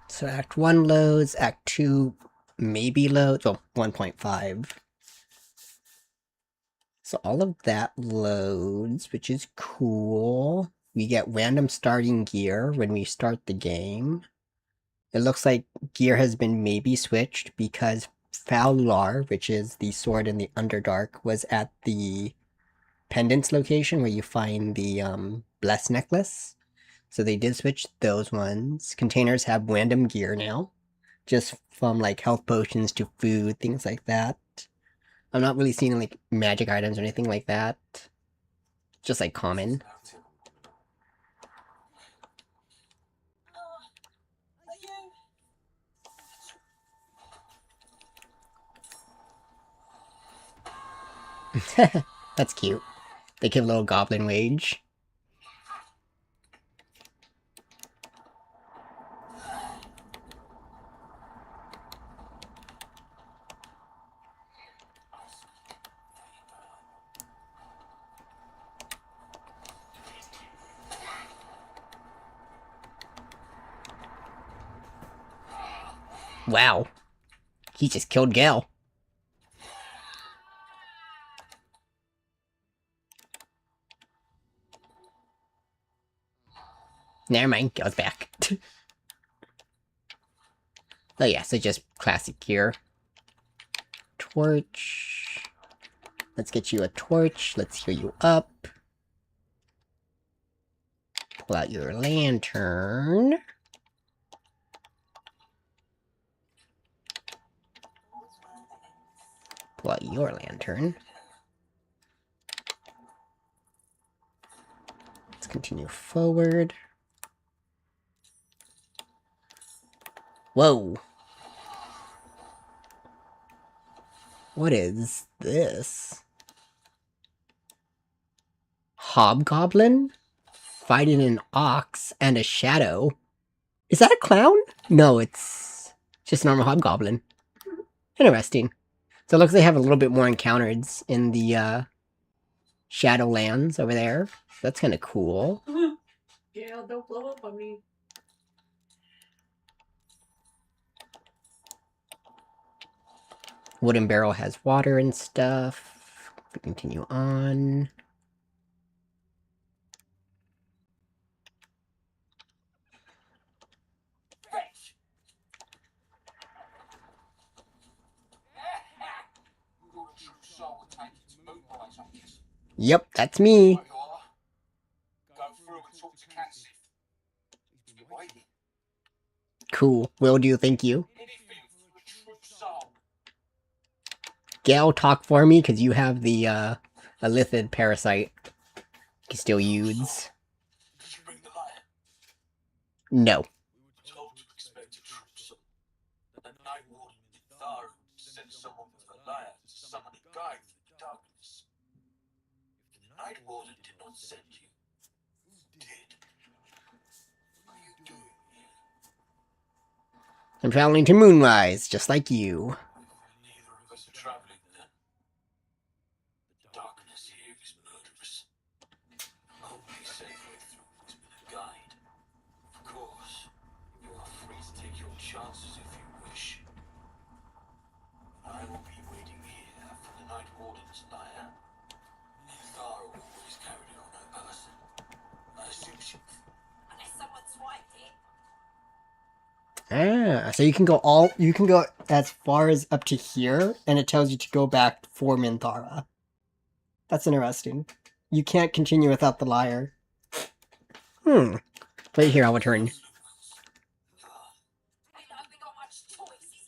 So Act 1 loads, Act 2 maybe loads, well, 1.5. So all of that loads, which is cool. We get random starting gear when we start the game. It looks like gear has been maybe switched because Fowlar, which is the sword in the Underdark, was at the pendants location where you find the blessed necklace. So they did switch those ones. Containers have random gear now. Just from like health potions to food, things like that. I'm not really seeing like magic items or anything like that. Just like common. That's cute. They give a little goblin wage. Wow. He just killed Gale. Never mind, Gale's back. Oh yeah, so just classic gear. Torch. Let's get you a torch. Let's heal you up. Pull out your lantern. Pull out your lantern. Let's continue forward. Whoa. What is this? Hobgoblin? Fighting an ox and a shadow. Is that a clown? No, it's just a normal hobgoblin. Interesting. So it looks like they have a little bit more encounters in the Shadowlands over there. That's kind of cool. Yeah, don't blow up on me. Wooden barrel has water and stuff. We continue on. Yep, that's me. Go through and talk to Catsif. He's been waiting. Cool. Will do, thank you. Anything for a true soul. Gale, talk for me, because you have the, a lithid parasite. You can still use. Did you bring the light? No. We were told to expect a true soul. That the Night Warden in Thar sent someone with a lyre to summon a guide through the darkness. If the Night Warden did not send you, who did? What are you doing here? I'm traveling to Moonrise, just like you. Neither of us are traveling then. The darkness here is murderous. Only safe way through is with a guide. Of course, you are free to take your chances if you wish. I will be waiting here for the Night Warden's lyre. Thara always carried it on her person. I assume she... Unless someone swiped it. Ah, so you can go as far as up to here, and it tells you to go back for Minthara. That's interesting. You can't continue without the lyre. Wait here, I'll return. Ain't like we got much choice, is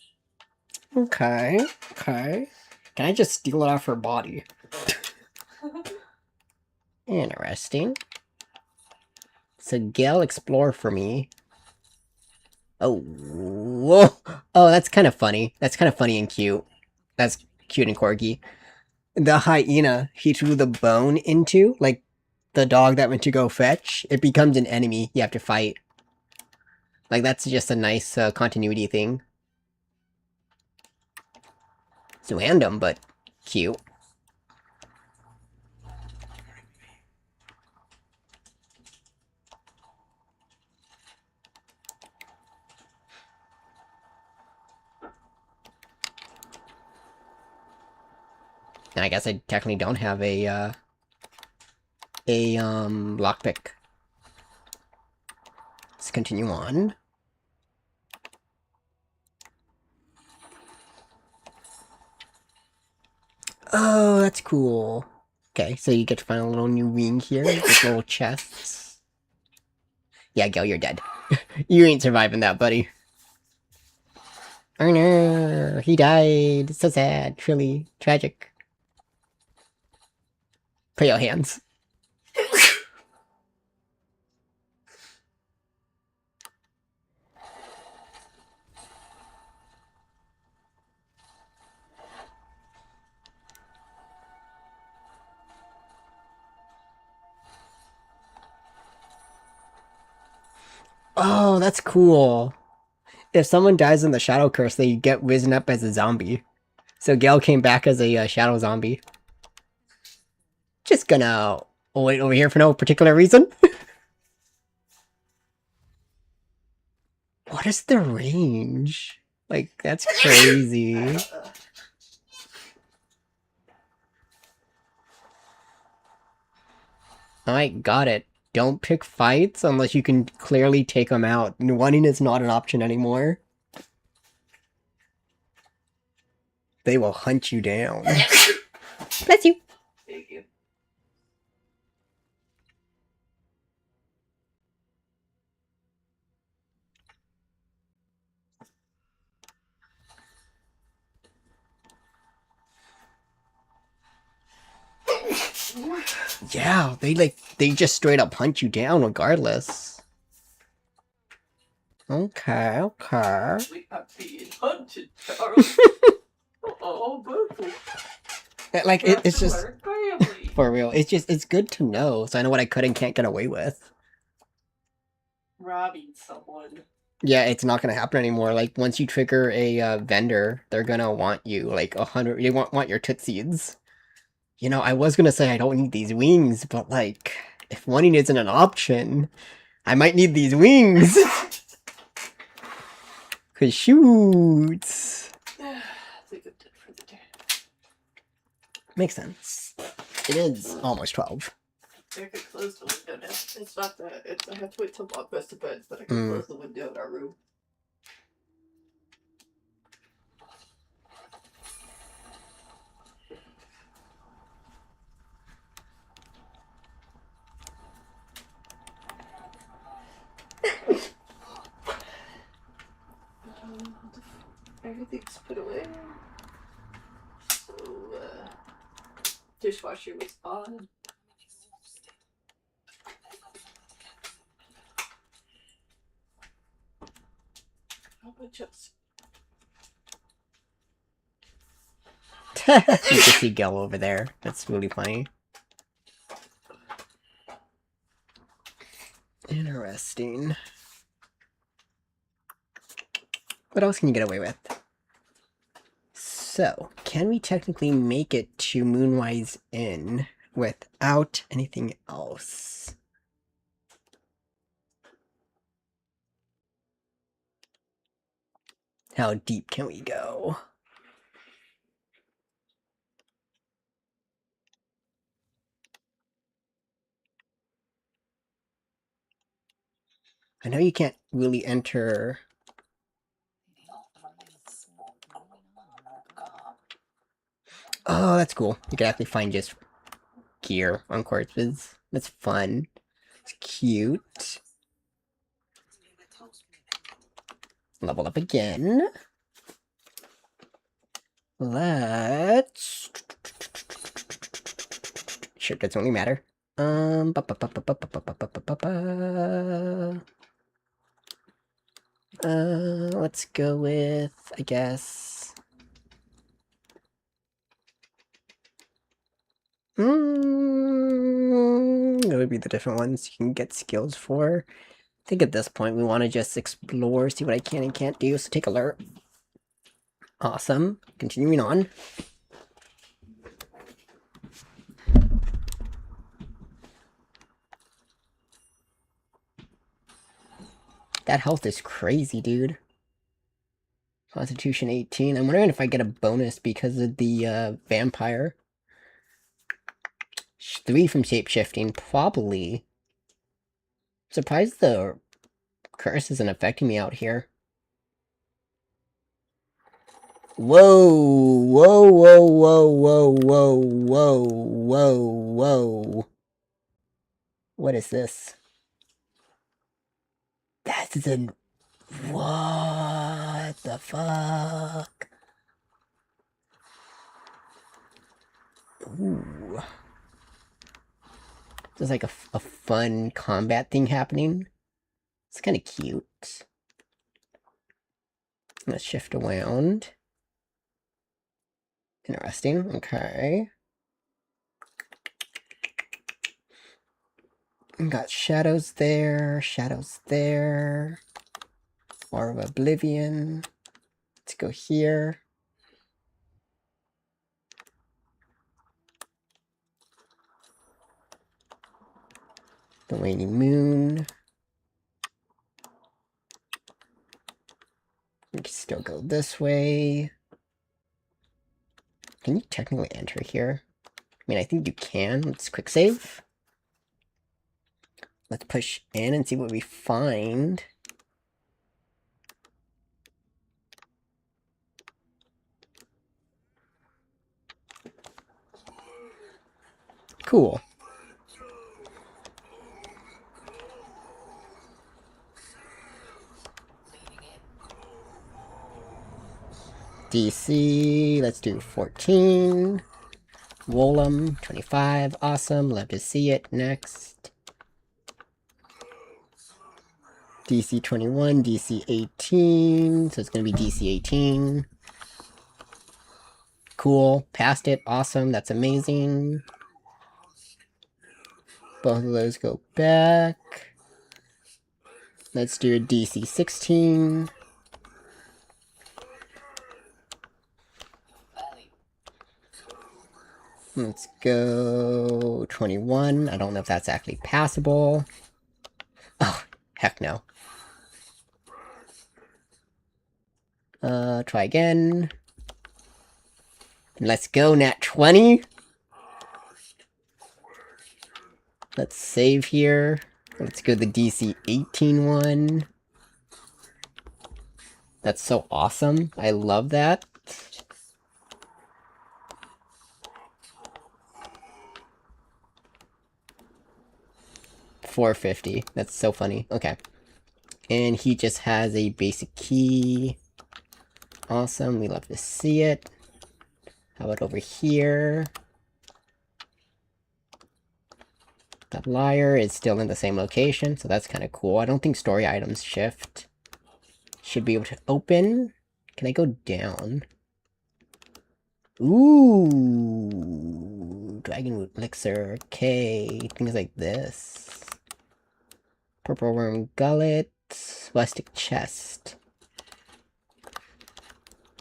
it? Okay, okay. Can I just steal it off her body? Interesting. So Gale, explore for me. Oh, whoa. Oh, that's kind of funny. That's kind of funny and cute. That's cute and quirky. The hyena he threw the bone into, like the dog that went to go fetch, it becomes an enemy you have to fight. Like, that's just a nice continuity thing. It's random, but cute. And I guess I technically don't have a lockpick. Let's continue on. Oh, that's cool. Okay, so you get to find a little new wing here with little chests. Yeah, Gil, you're dead. You ain't surviving that, buddy. Oh no, he died. So sad. Truly tragic. Put your hands. Oh, that's cool. If someone dies in the Shadow Curse, they get risen up as a zombie. So Gale came back as a shadow zombie. Just gonna wait over here for no particular reason. What is the range? Like, that's crazy. Alright, got it. Don't pick fights unless you can clearly take them out. Running is not an option anymore. They will hunt you down. Bless you. Thank you. Yeah, they just straight up hunt you down regardless. Okay, okay. We are being hunted, Charles. Oh, Berkeley. Like, it's just, Our family. for real, it's good to know, so I know what I could and can't get away with. Robbing someone. Yeah, it's not gonna happen anymore. Like, once you trigger a vendor, they're gonna want you, like, 100, they want your tootsies. You know, I was gonna say I don't need these wings, but, like, if wanting isn't an option, I might need these wings! Cause shoots! I think I'm done for the day. Makes sense. It is almost 12. I could close the window now. It's not that. It's, I have to wait till Bob goes to bed, but I can close the window in our room. Everything's put away. So, dishwasher was on. How about just You can see Gel over there. That's really funny. Interesting. What else can you get away with? So, can we technically make it to Moonwise Inn without anything else? How deep can we go? I know you can't really enter... Oh, that's cool. You can actually find just gear on corpses. That's fun. It's cute. Level up again. Let's... Sure, doesn't really matter. Let's go with, I guess... That would be the different ones you can get skills for. I think at this point we want to just explore, see what I can and can't do, so take alert. Awesome. Continuing on. That health is crazy, dude. Constitution 18. I'm wondering if I get a bonus because of the vampire. 3 from shapeshifting, probably. Surprised the curse isn't affecting me out here. Whoa, whoa, whoa, whoa, whoa, whoa, whoa, whoa, whoa. What is this? That's an... What the fuck? Ooh. There's like a fun combat thing happening. It's kind of cute. Let's shift around. Interesting. Okay. Got shadows there. Shadows there. More of Oblivion. Let's go here. The waning moon. We can still go this way. Can you technically enter here? I mean, I think you can. Let's quick save. Let's push in and see what we find. Cool. DC, let's do 14. Wolem, 25. Awesome. Love to see it. Next. DC 21, DC 18. So it's going to be DC 18. Cool. Passed it. Awesome. That's amazing. Both of those go back. Let's do a DC 16. Let's go 21. I don't know if that's actually passable. Oh, heck no. Try again. Let's go, nat 20. Let's save here. Let's go the DC 18 one. That's so awesome. I love that. $450. That's so funny. Okay. And he just has a basic key. Awesome. We love to see it. How about over here? That liar is still in the same location, so that's kind of cool. I don't think story items shift. Should be able to open. Can I go down? Ooh, Dragonwood Elixir. Okay, things like this. Purple Worm Gullet. Rustic Chest.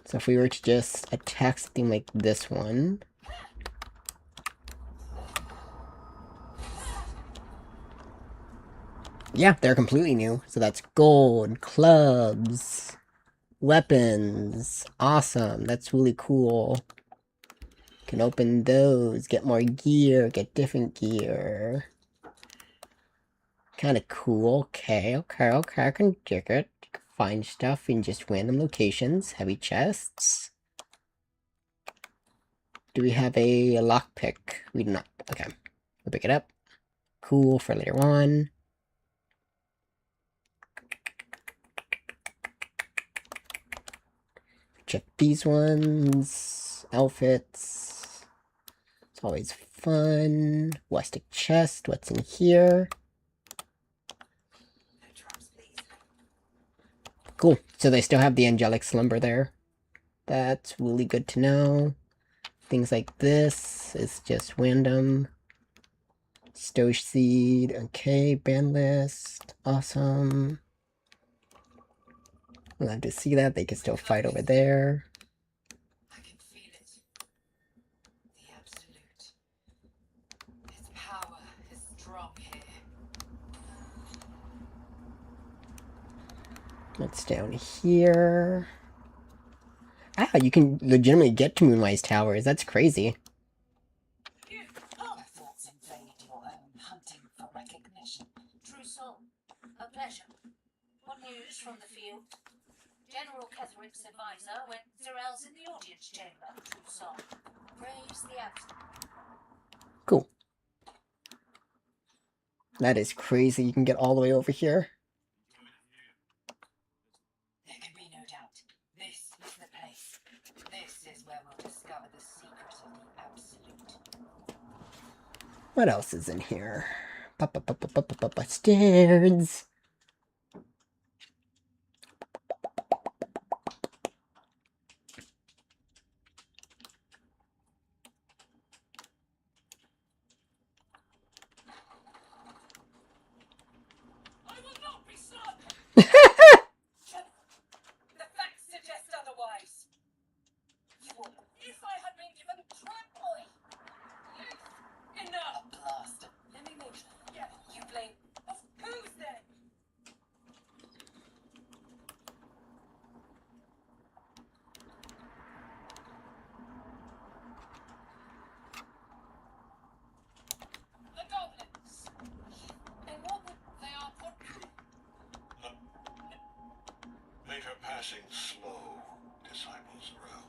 So if we were to just attack something like this one. Yeah, they're completely new. So that's gold, clubs, weapons. Awesome. That's really cool. Can open those, get more gear, get different gear. Kind of cool. Okay. I can dig it. Find stuff in just random locations. Heavy chests. Do we have a lockpick? We do not. Okay. We'll pick it up. Cool for later on. Check these ones. Outfits. It's always fun. Rustic chest. What's in here? Cool. So they still have the angelic slumber there. That's really good to know. Things like this is just random. Stoic seed. Okay. Band list. Awesome. Love to see that. They can still fight over there. I can feel it. The absolute. Its power is strong here. What's down here? Ah, you can legitimately get to Moonrise Towers. That's crazy. My thoughts invade your own, hunting for recognition. True soul. A pleasure. What news from the field? General Keswick's advisor when Zarel's in the audience chamber. True song. Praise the absent. Cool. That is crazy. You can get all the way over here. There can be no doubt. This is the place. This is where we'll discover the secret of the absolute. What else is in here? Stairs. I will not be slung! The facts suggest otherwise. You will, if I had been given trap boy. Yes. Enough. A blast. Let me make sure. Yeah, you blame. Of who's then? The goblins. And what would they are put through? Make her passing slow, disciples row.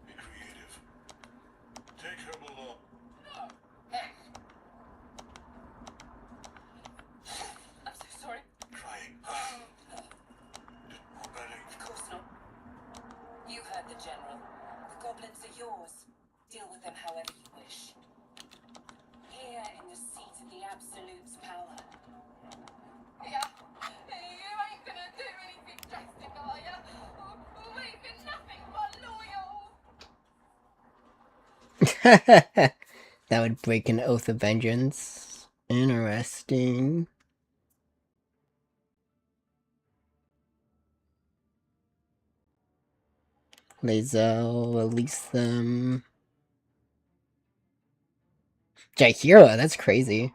Be creative. Take her below. No. Hey. I'm so sorry. Trying. Of course not. You heard the general. The goblins are yours. Deal with them however you wish. Here in the seat of the Absolute's power. Yeah. You ain't gonna do anything drastic, are ya? We've been nothing but loyal. That would break an oath of vengeance. Interesting. Lae'zel, release them. Jaheira, that's crazy.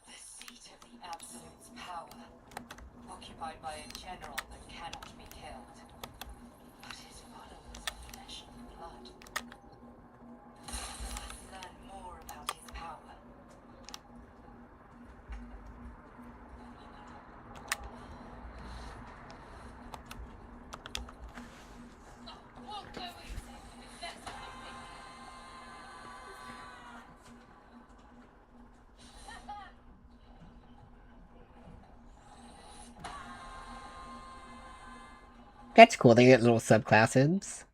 The seat of the Absolute's power, occupied by a general that cannot be killed, but his followers are flesh and blood. Learn more about his power. We'll go easy. That's That's cool, they get little subclasses.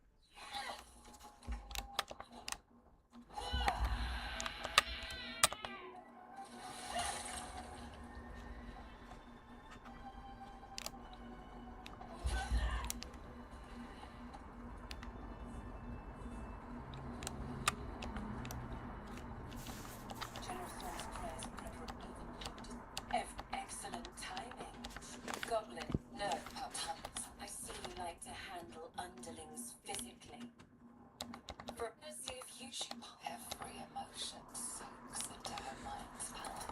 General Thorn's prayers and excellent timing. Goblin, no, pup. I see you like to handle underlings physically. For see if you should every emotion soaks into her mind's palate.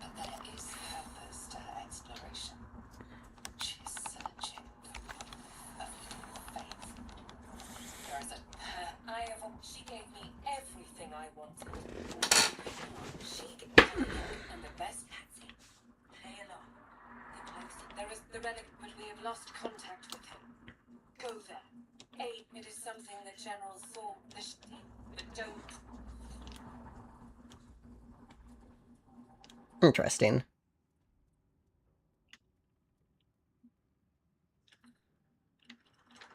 But there is purpose to her exploration. She's searching for faith. There is she gave me everything I wanted. She gave me and the best patsy. Play along. The closer. There is the relic, but we have lost contact with him. Go there. It is something the general thought but don't. Interesting.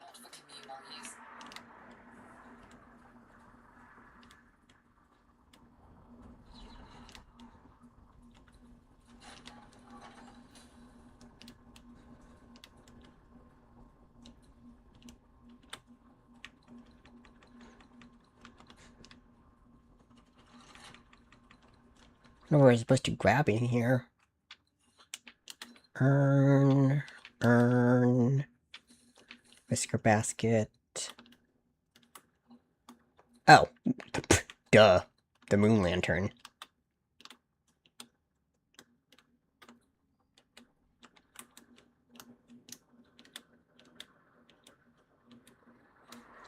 Not for communal use. I don't know where I'm supposed to grab in here. Earn. Whisker basket. Oh. Duh. The moon lantern.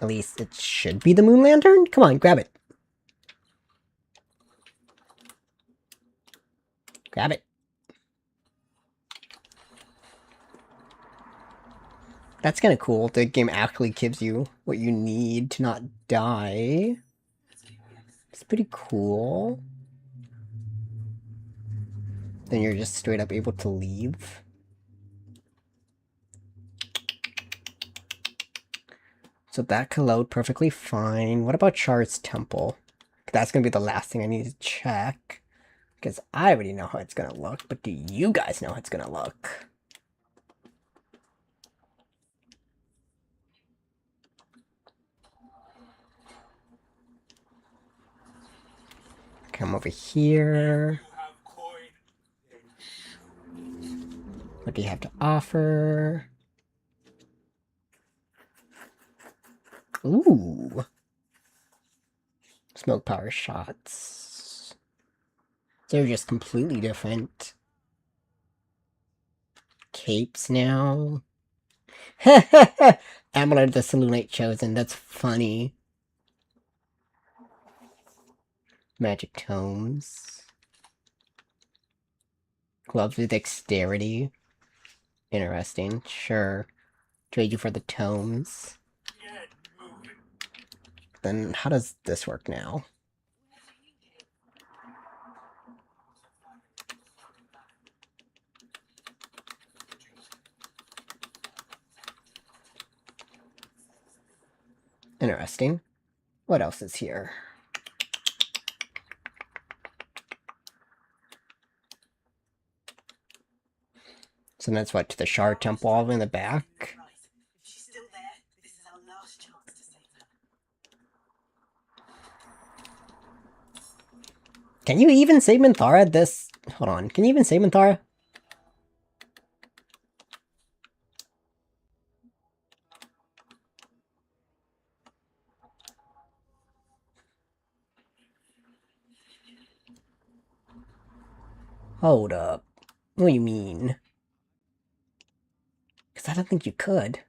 At least it should be the moon lantern? Come on, grab it. Grab it. That's kind of cool. The game actually gives you what you need to not die. It's pretty cool. Then you're just straight up able to leave. So that can load perfectly fine. What about Char's Temple? That's going to be the last thing I need to check. Because I already know how it's going to look, but do you guys know how it's going to look? Come over here. What do you have to offer? Ooh. Smoke power shots. They're just completely different. Capes now. Amulet of the Selûnite Chosen. That's funny. Magic tomes. Gloves with dexterity. Interesting. Sure. Trade you for the tomes. Then how does this work now? Interesting. What else is here? So that's what, to the Shard Temple all in the back? If she's still there, this is our last chance to save her. Can you even save Minthara this... Hold on, can you even save Minthara? Hold up. What do you mean? Because I don't think you could.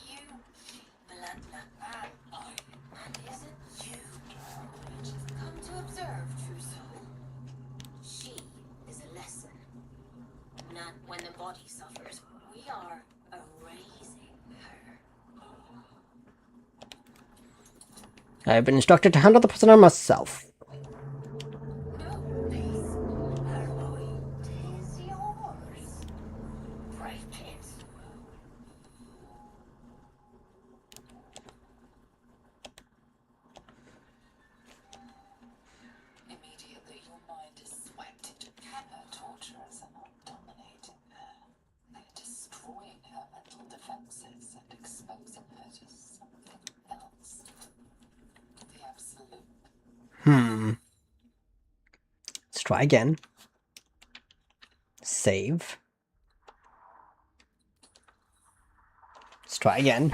You, bloodline, and isn't you come to observe, true soul? She is a lesson. Not when the body suffers. We are erasing her. I've been instructed to handle the prisoner myself. No peace. Her mind is yours. Break it. Immediately, your mind is swept into her torturers are not dominating her. They're destroying her mental defenses and exposing her to something else. The absolute. Let's try again. Save. Let's try again.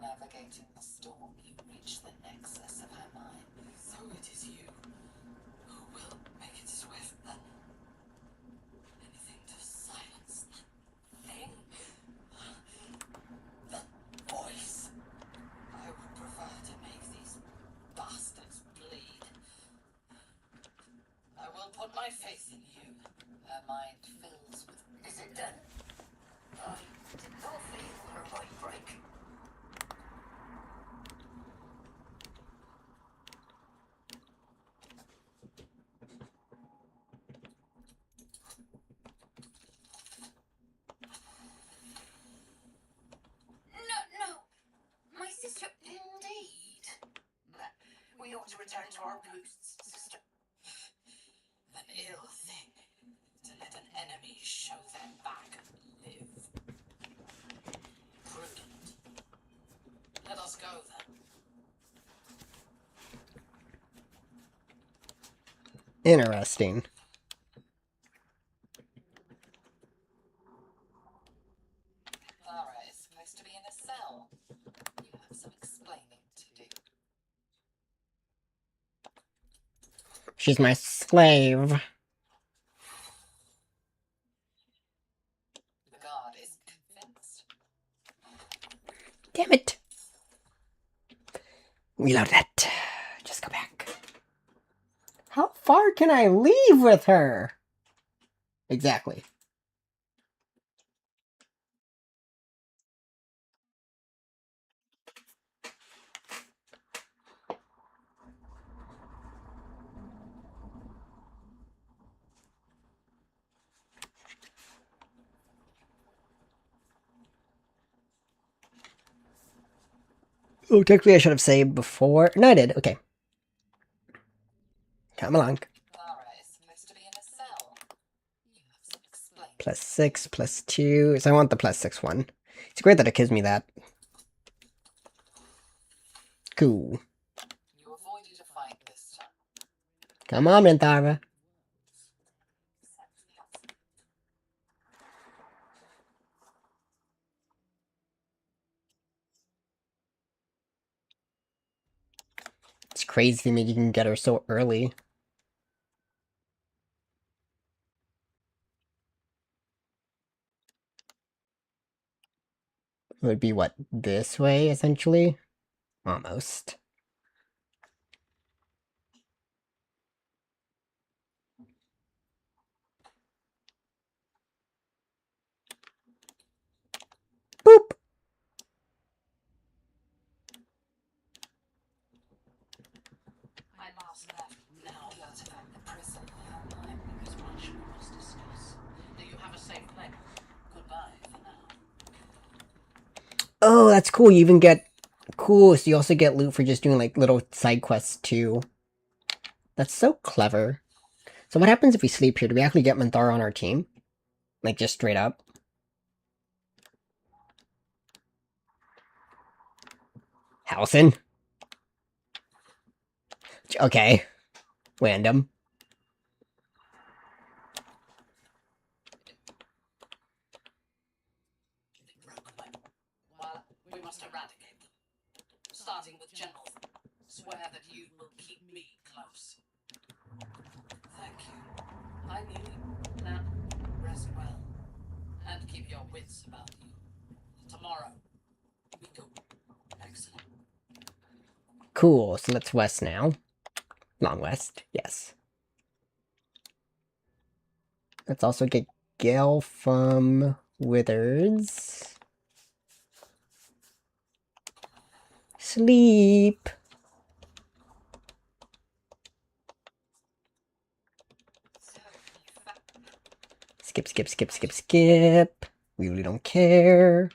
Navigating the storm, you reach the nexus of her mind. So it is you who will make it swift then. Anything to silence that thing. That voice. I would prefer to make these bastards bleed. I will put my faith in you. Her mind fills with... Is it done? I did not feel her mind break. No, my sister. Indeed. We ought to return to our posts, sister. An ill thing to let an enemy show their back and live. Prudent. Let us go then. Interesting. Clara is supposed to be in a cell. You have some explaining to do. She's my slave. The guard is convinced. Damn it. Reload that. Just go back. How far can I leave with her? Exactly. Oh, technically I should have saved before. No, I did. Okay. Come along. Clara is supposed to be in a cell. You have some explaining. +6, +2. So I want the +6 one. It's great that it gives me that. Cool. You avoided a fight this time. Come on, Minthara. It's crazy to me you can get her so early. It would be what, this way, essentially? Almost. Boop! I last left now. The artifact, the prison, time because much we must discuss. Do you have a safe place? Goodbye for now. Oh, that's cool. You even get... Cool, so you also get loot for just doing, like, little side quests, too. That's so clever. So what happens if we sleep here? Do we actually get Minthara on our team? Like, just straight up? Halcyon? Okay. Random. Well, we must eradicate them. Starting with General. Swear that you will keep me close. Thank you. I need you. Now, rest well. And keep your wits about you. Tomorrow, we go. Excellent. Cool, so let's west now. Long west, yes. Let's also get Gale from Withers. Sleep. Skip, skip, skip, skip, skip. We really don't care.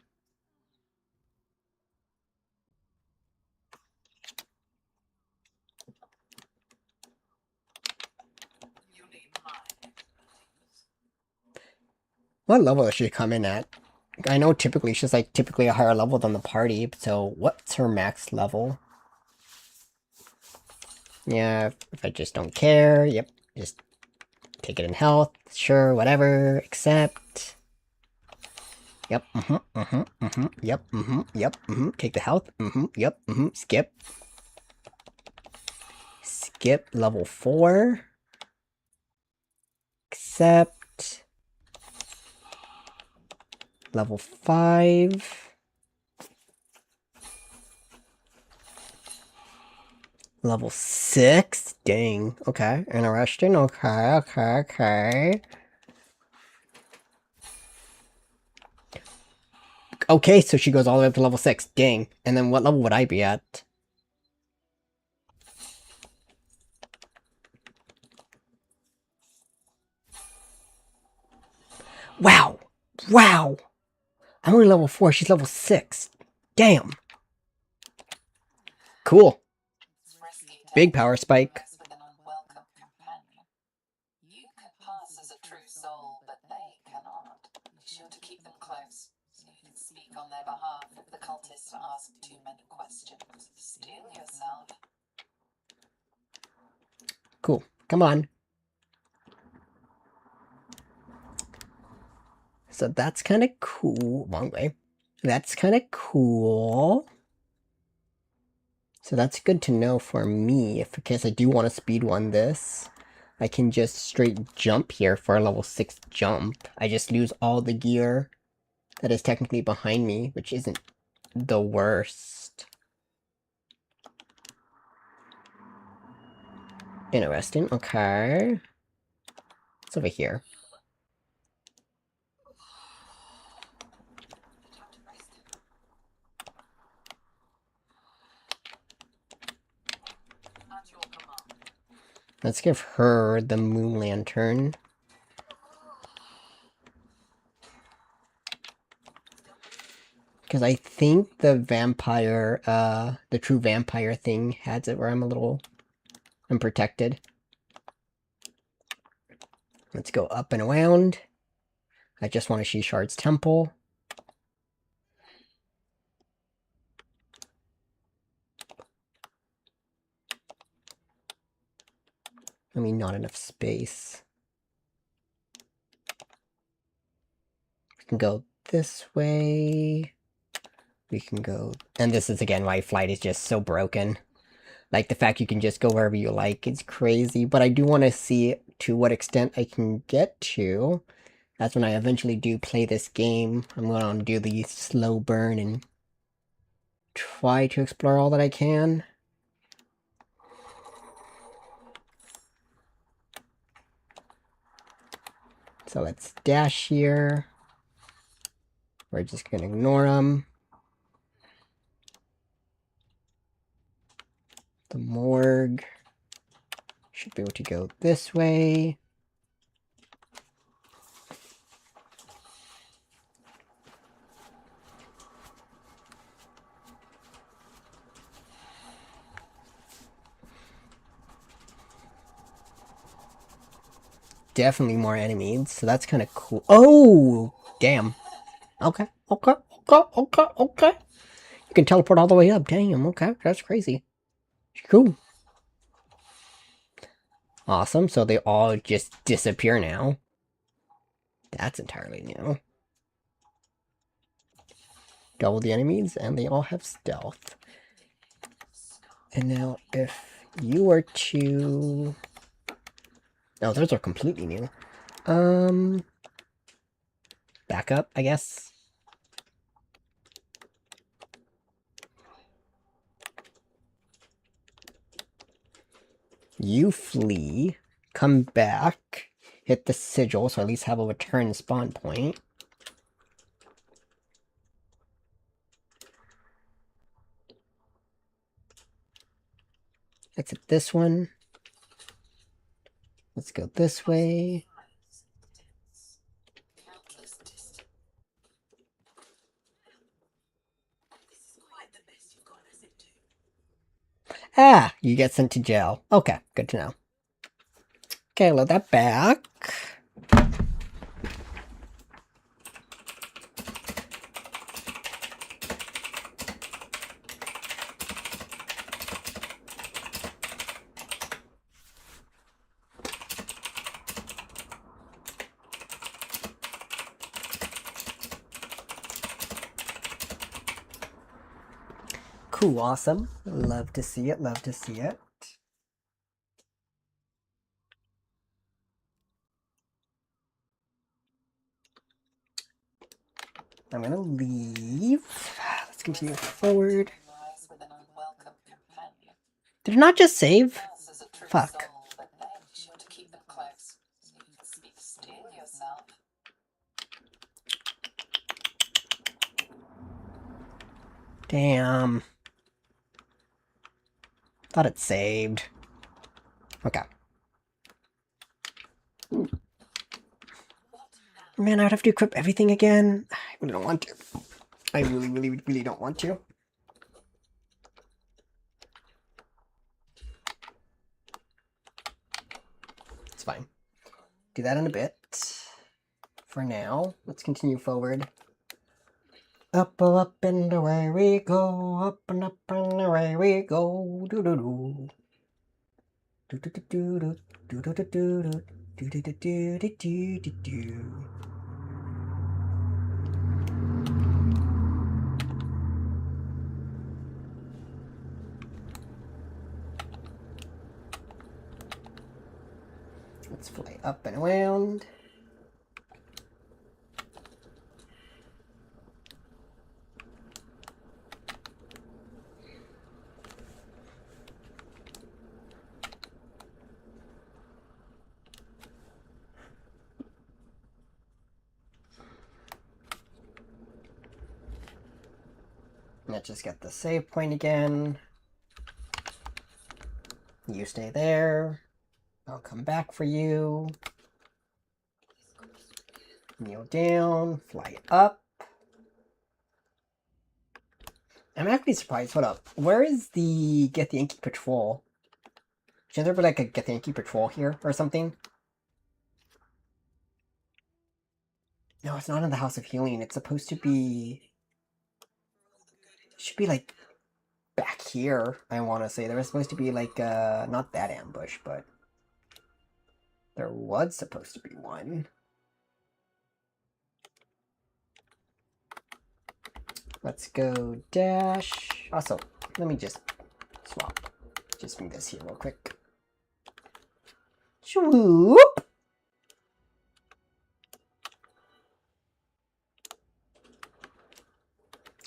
You need my expertise. What level does she come in at? I know typically she's like typically a higher level than the party, so what's her max level? Yeah, if I just don't care, yep, just take it in health, sure, whatever, accept. Yep, yep, yep, take the health, yep, skip. Skip level 4. Accept. Level 5. Level 6? Dang. Okay. Interesting. Okay. Okay, so she goes all the way up to level 6. Dang. And then what level would I be at? Wow. Wow. I'm only level 4. She's level 6. Damn. Cool. It's risky to Big power spike. mess with an unwelcome companion. You could pass as a true soul, but they cannot. Be sure to keep them close, so you can speak on their behalf if the cultists ask too many questions. Steel yourself. Cool. Come on. So that's kind of cool. Wrong way. That's kind of cool. So that's good to know for me, if in case I do want to speed run this. I can just straight jump here for a level 6 jump. I just lose all the gear that is technically behind me, which isn't the worst. Interesting, okay. It's over here. Let's give her the moon lantern. Because I think the vampire, the true vampire thing has it where I'm a little unprotected. Let's go up and around. I just want to see Shard's Temple. I mean, not enough space. We can go this way. We can go... And this is, again, why Flight is just so broken. Like, the fact you can just go wherever you like is crazy. But I do want to see to what extent I can get to. That's when I eventually do play this game. I'm going to do the slow burn and try to explore all that I can. So let's dash here. We're just going to ignore them. The morgue. Should be able to go this way. Definitely more enemies, so that's kind of cool. Oh, damn. Okay. You can teleport all the way up. Damn, okay. That's crazy. Cool. Awesome, so they all just disappear now. That's entirely new. Double the enemies, and they all have stealth. And now, if you were to... Oh, those are completely new. Back up, I guess. You flee, come back, hit the sigil, so at least have a return spawn point. Exit this one. Let's go this way. Ah, you get sent to jail. Okay, good to know. Okay, load that back. Cool, awesome. Love to see it, love to see it. I'm gonna leave. Let's continue forward. Did it not just save? Fuck. Damn. Thought it saved. Okay. Man, I'd have to equip everything again. I really don't want to. I really don't want to. It's fine. Do that in a bit. For now, let's continue forward. Up, and away we go. Up and away we go. Do do do. Do do do do do do do do do do do do do do do do. up and around. Let's just get the save point again. You stay there. I'll come back for you. Kneel down, fly up. I'm actually surprised. Hold up. Where is the Get the Yankee Patrol? Should there be like a Get the Yankee Patrol here or something? No, it's not in the House of Healing. It's supposed to be... It should be like back here, I want to say. There was supposed to be like, not that ambush, but there was supposed to be one. Let's go dash. Also, let me just swap. Just move this here real quick. Swoop!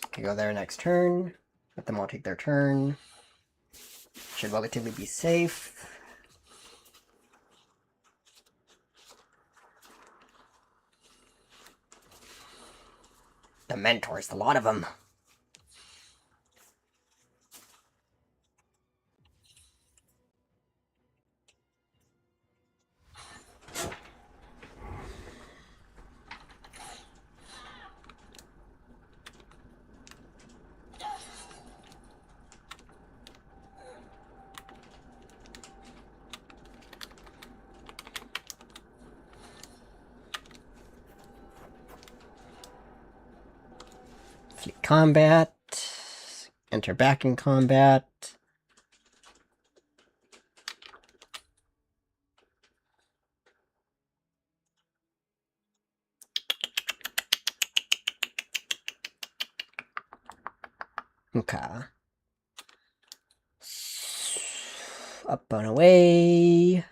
Okay, go there next turn. Let them all take their turn. Should relatively be safe. The mentors, a lot of them. Fleet combat. Enter back in combat. Okay. Up and away.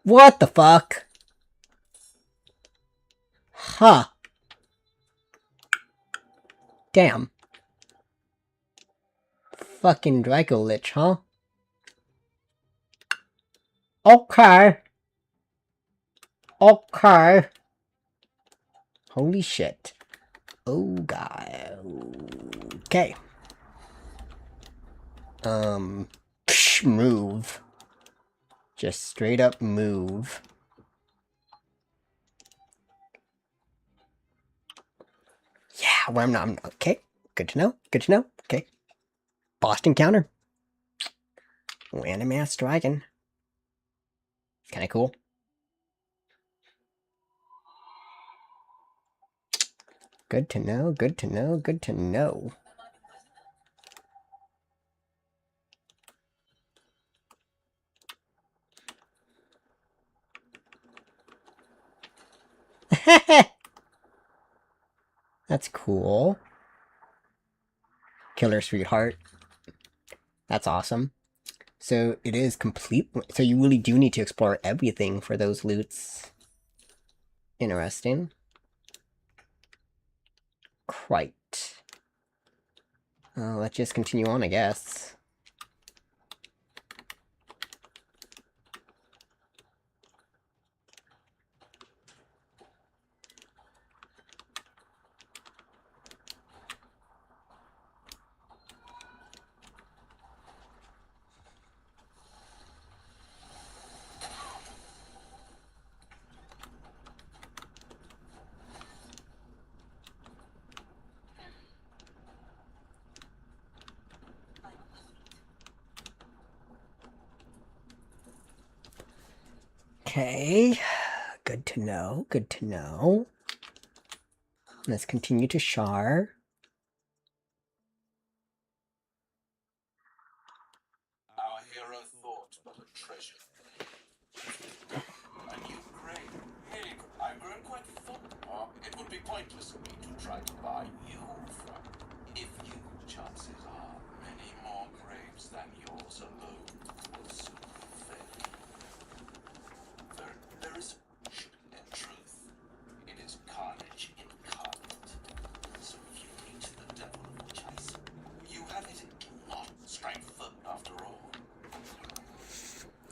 What the fuck? Huh. Damn. Fucking Draco Lich, huh? Okay. Okay. Holy shit. Oh god. Okay. Move. Just straight up move. Yeah, well, I'm okay. Good to know. Good to know. Okay. Boss encounter. Animass dragon. Kinda cool. Good to know, good to know, good to know. That's cool. Killer Sweetheart. That's awesome. So it is complete. So you really do need to explore everything for those loots. Interesting. Quite. Let's just continue on, I guess. Okay, good to know, good to know. Let's continue to Shar. Our hero thought but a treasure. A new grave. Really, I've grown quite fond. It would be pointless of me to try to buy you from. If you, chances are, many more graves than yours alone.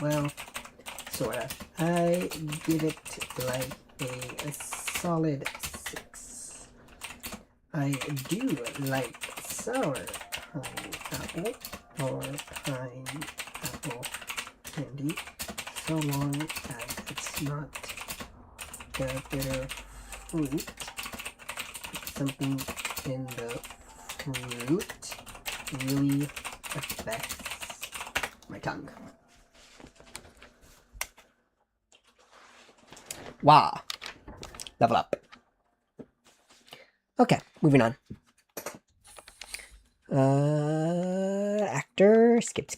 well, sort of. I give it like a solid 6. I do like sour pineapple or pineapple candy, so long as it's not the bitter fruit. Something in the fruit really affects my tongue. Wow. Level up. Okay, moving on. Actor. Skip.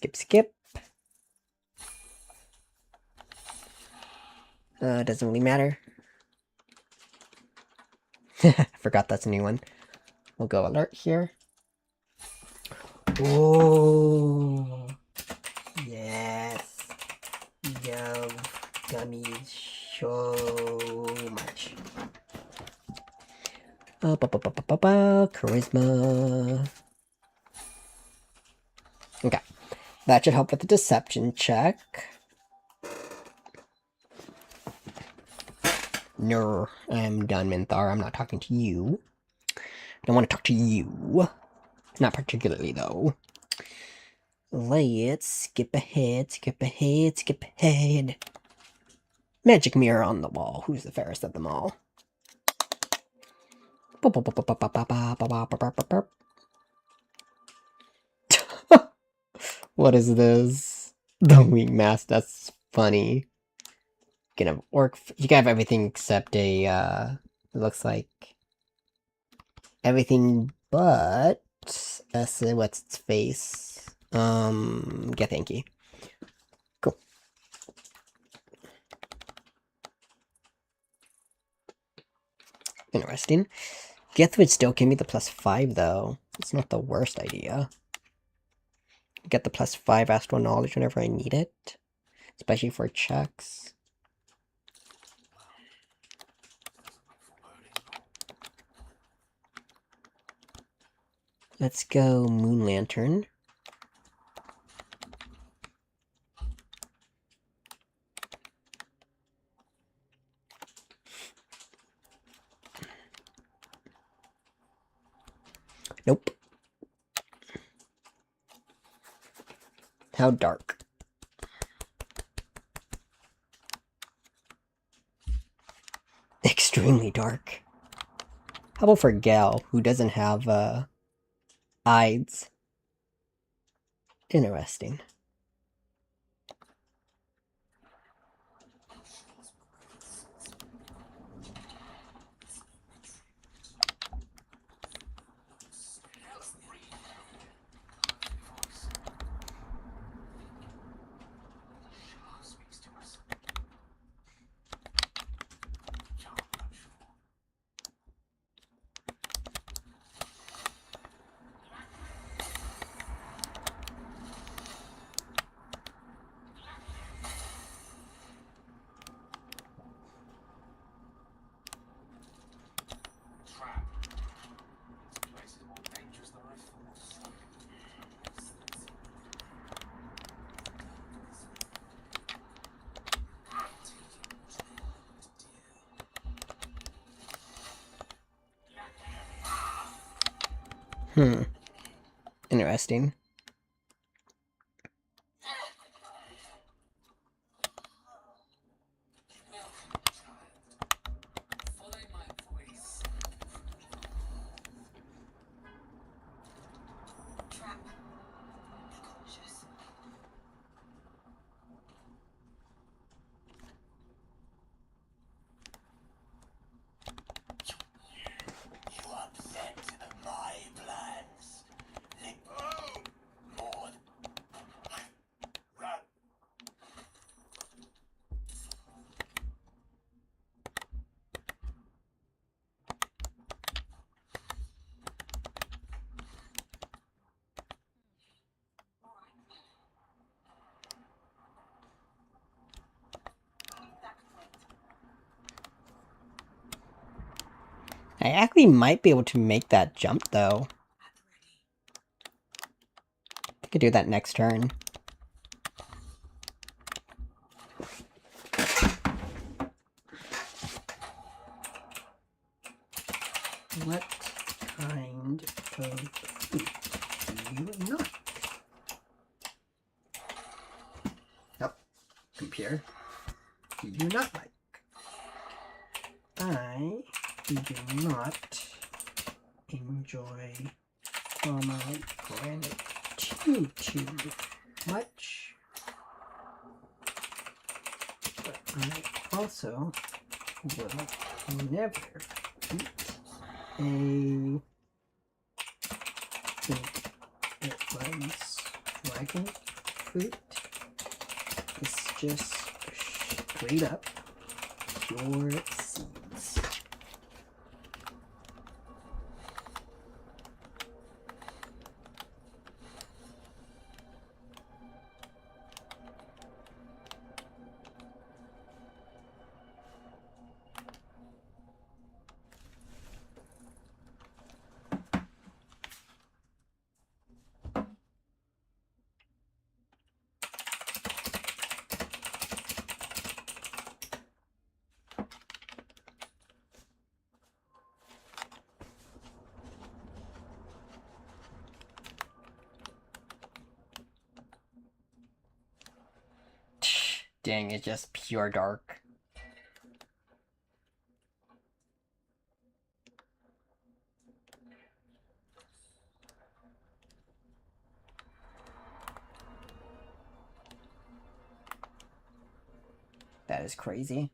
Doesn't really matter. Forgot that's a new one. We'll go alert here. Oh, yes. Love gummies so much. Charisma. Okay. That should help with the deception check. No, I'm done, Minthar. I'm not talking to you. Don't want to talk to you. Not particularly, though. Let's skip ahead. Magic mirror on the wall. Who's the fairest of them all? What is this? The wing mask. That's funny. You can have you can have everything except a, it looks like everything but, what's its face? Gethanky. Cool. Interesting. Geth would still give me the +5 though. It's not the worst idea. Get the +5 astral knowledge whenever I need it. Especially for checks. Let's go Moon Lantern. Nope. How dark? Extremely dark. How about for Gal, who doesn't have, eyes? Interesting. Interesting. You upset my plans. More. Run. I actually might be able to make that jump, though. I could do that next turn. What kind of fruit do you not? Oh, computer. Do you not like? I do not enjoy pomegranate too much. But I also will never eat a, think it was dragon fruit. It's just straight up pure seeds. Dang, it's just pure dark. That is crazy.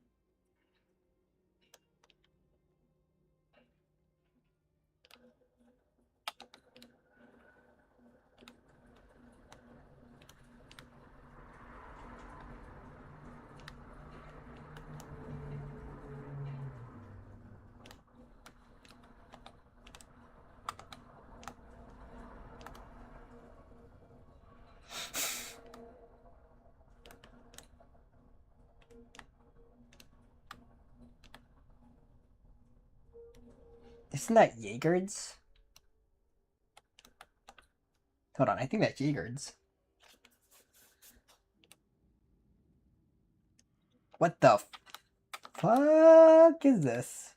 Isn't that Jaeger's? Hold on, I think that's Jaeger's. What the fuck is this?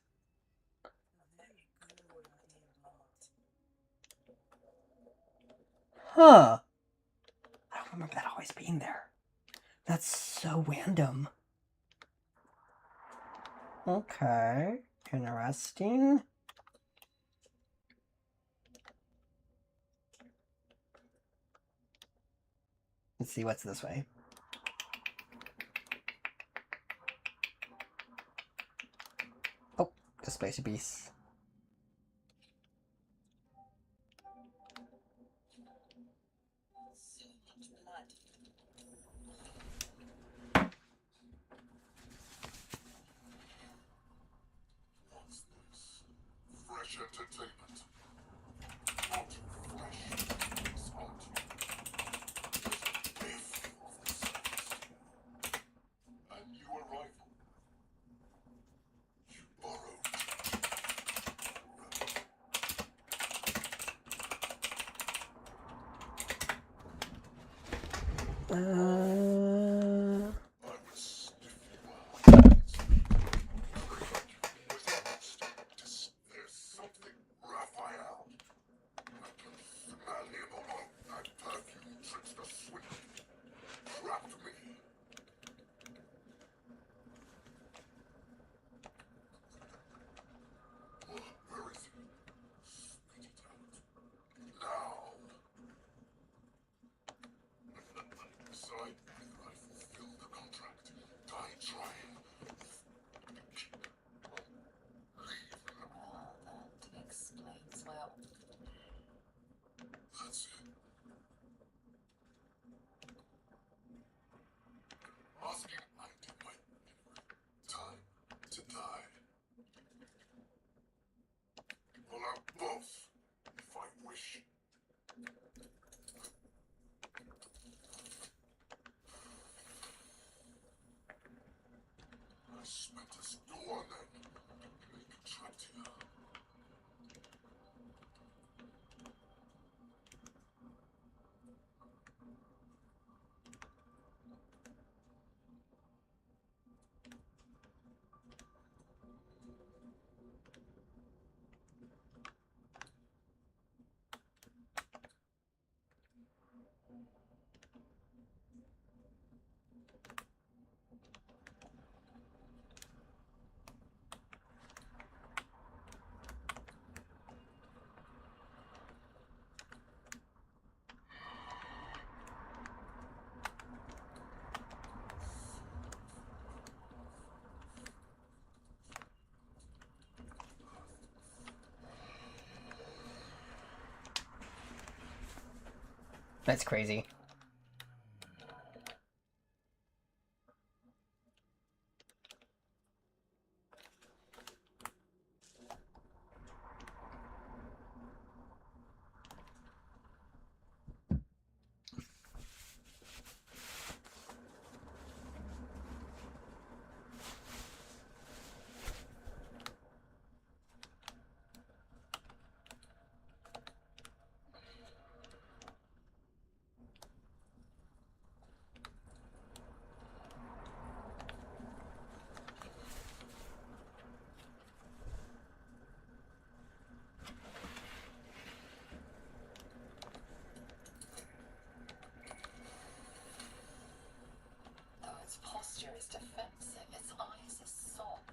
Huh. I don't remember that always being there. That's so random. Okay. Interesting. Let's see what's this way. Oh, display to beast. So much blood. What's this? Fresh entertainment. Not fresh. It's hot. There's a whiff of the service. A new arrival. You borrowed. I would sniff you out. There's something, Raphael. I can smell him among that perfume trickster swindle. Trapped me. Where is he? Spit it out. Now. Decide whether I fulfill the contract. Die trying. Well, that explains well. That's it. Asking I did my time to die. Well, I'm both, if I wish. I spent a store then. Make trapped here. That's crazy. Though its posture is defensive, its eyes are soft.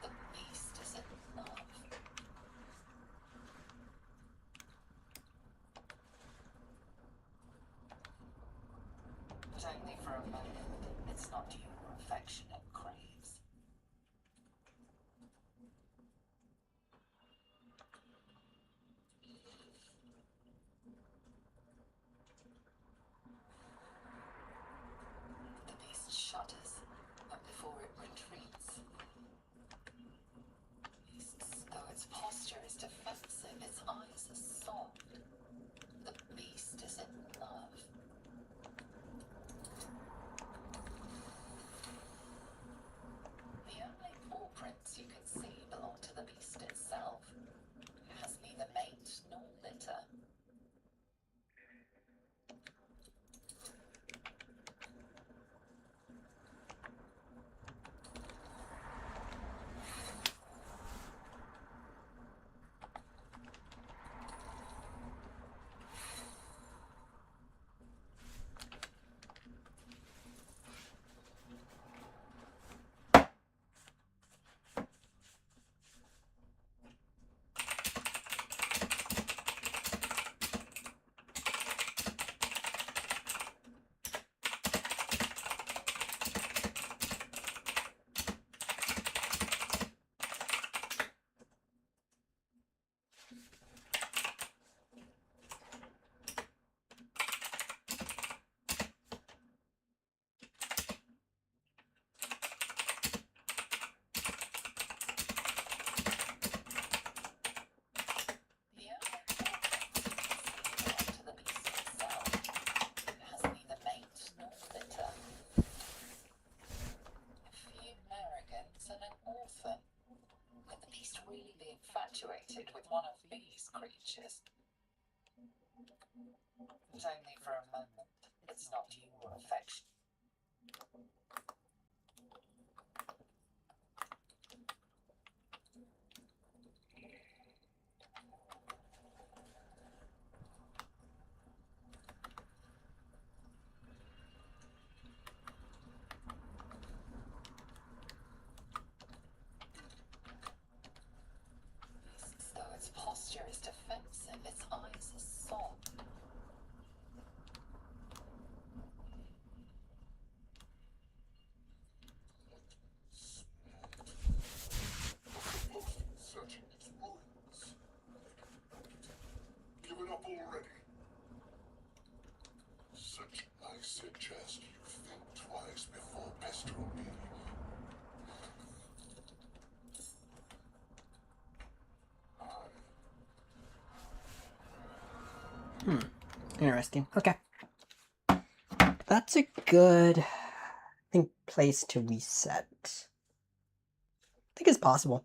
The beast is in love. But only for a moment. It's not your affection it craves. The beast shudders, but before it retreats. Though its posture is defensive, its eyes are soft. The beast is in love. The only paw prints you can see belong to the beast itself. It has neither mate nor litter. Infatuated with one of these creatures. But only for a moment. It's not your affection. Though its posture is defensive, its eyes are soft. Searching its ruins. Given up already? I suggest you think twice before pestering me. Interesting. Okay. That's a good, I think, place to reset. I think it's possible.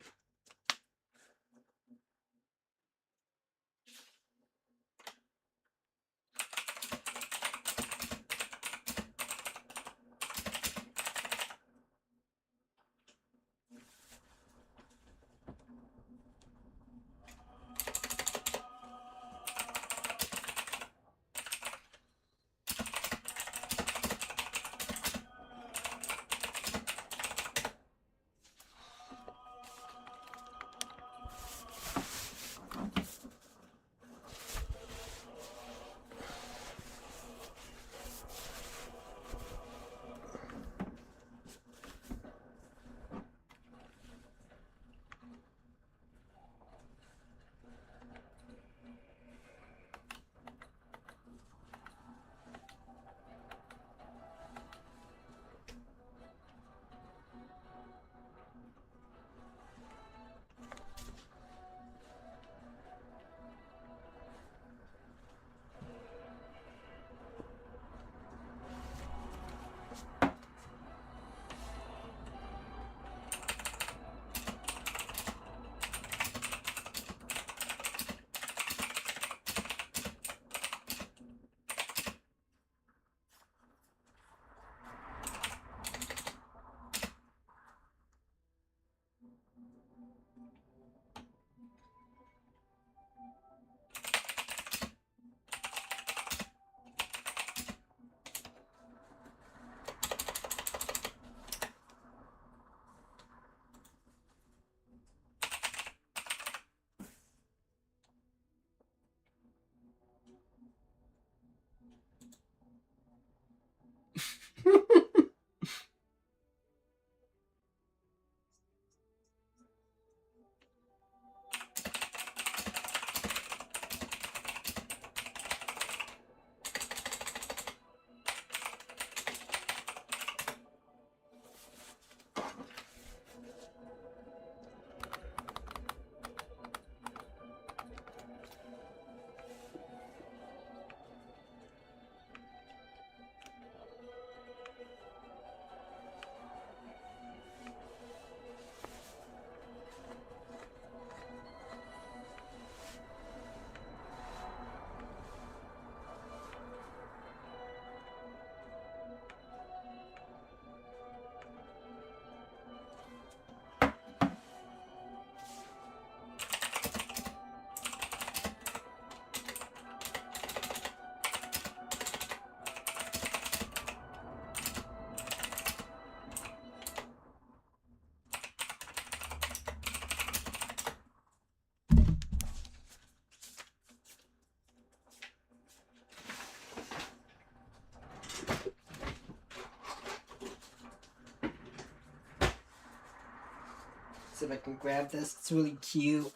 See if I can grab this. It's really cute.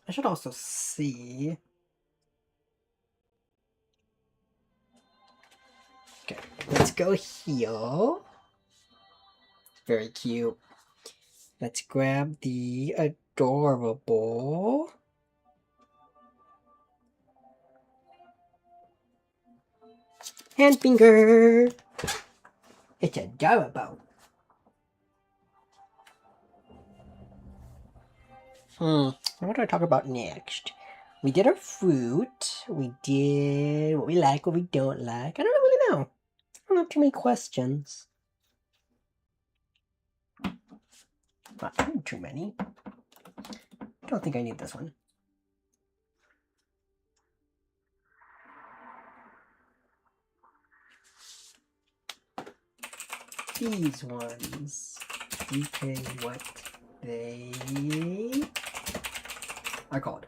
I should also see. Okay, let's go here. Very cute. Let's grab the adorable. Hand finger. It's adorable. What do I talk about next? We did our fruit. We did what we like, what we don't like. I don't really know. I don't have too many questions. Not too many. Don't think I need this one. These ones. Okay, what they are called.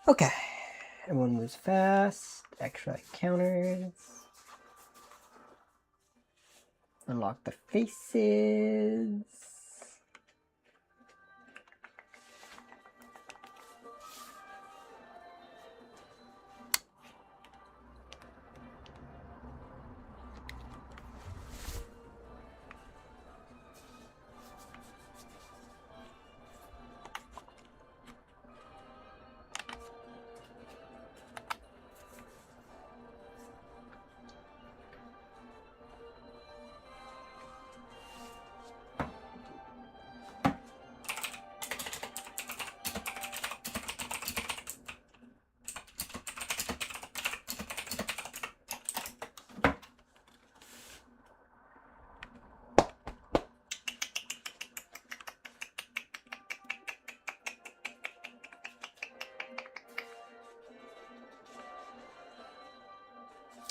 Okay. Everyone moves fast. Extra counters. Unlock the faces.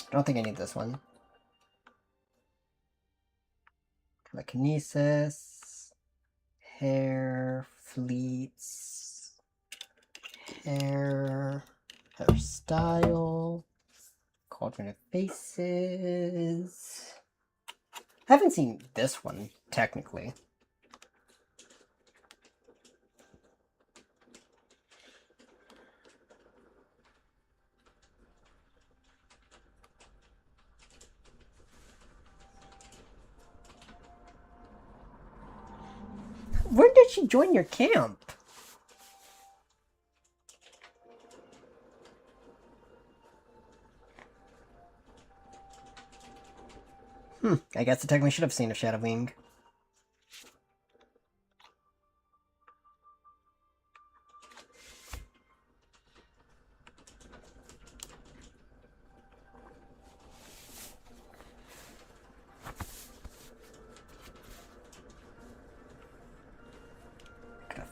I don't think I need this one. Telekinesis, hair, fleets, hairstyle, cauldron of faces. I haven't seen this one, technically. When did she join your camp? I guess I technically should have seen a Shadow Wing.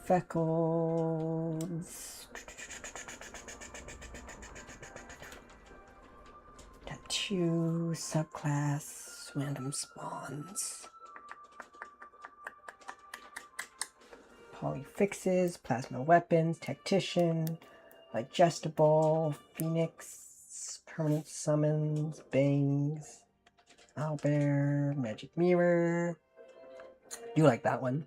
Freckles. Tattoo, subclass, random spawns. Polyfixes, plasma weapons, tactician, digestible, phoenix, permanent summons, bangs, owlbear, magic mirror. Do like that one.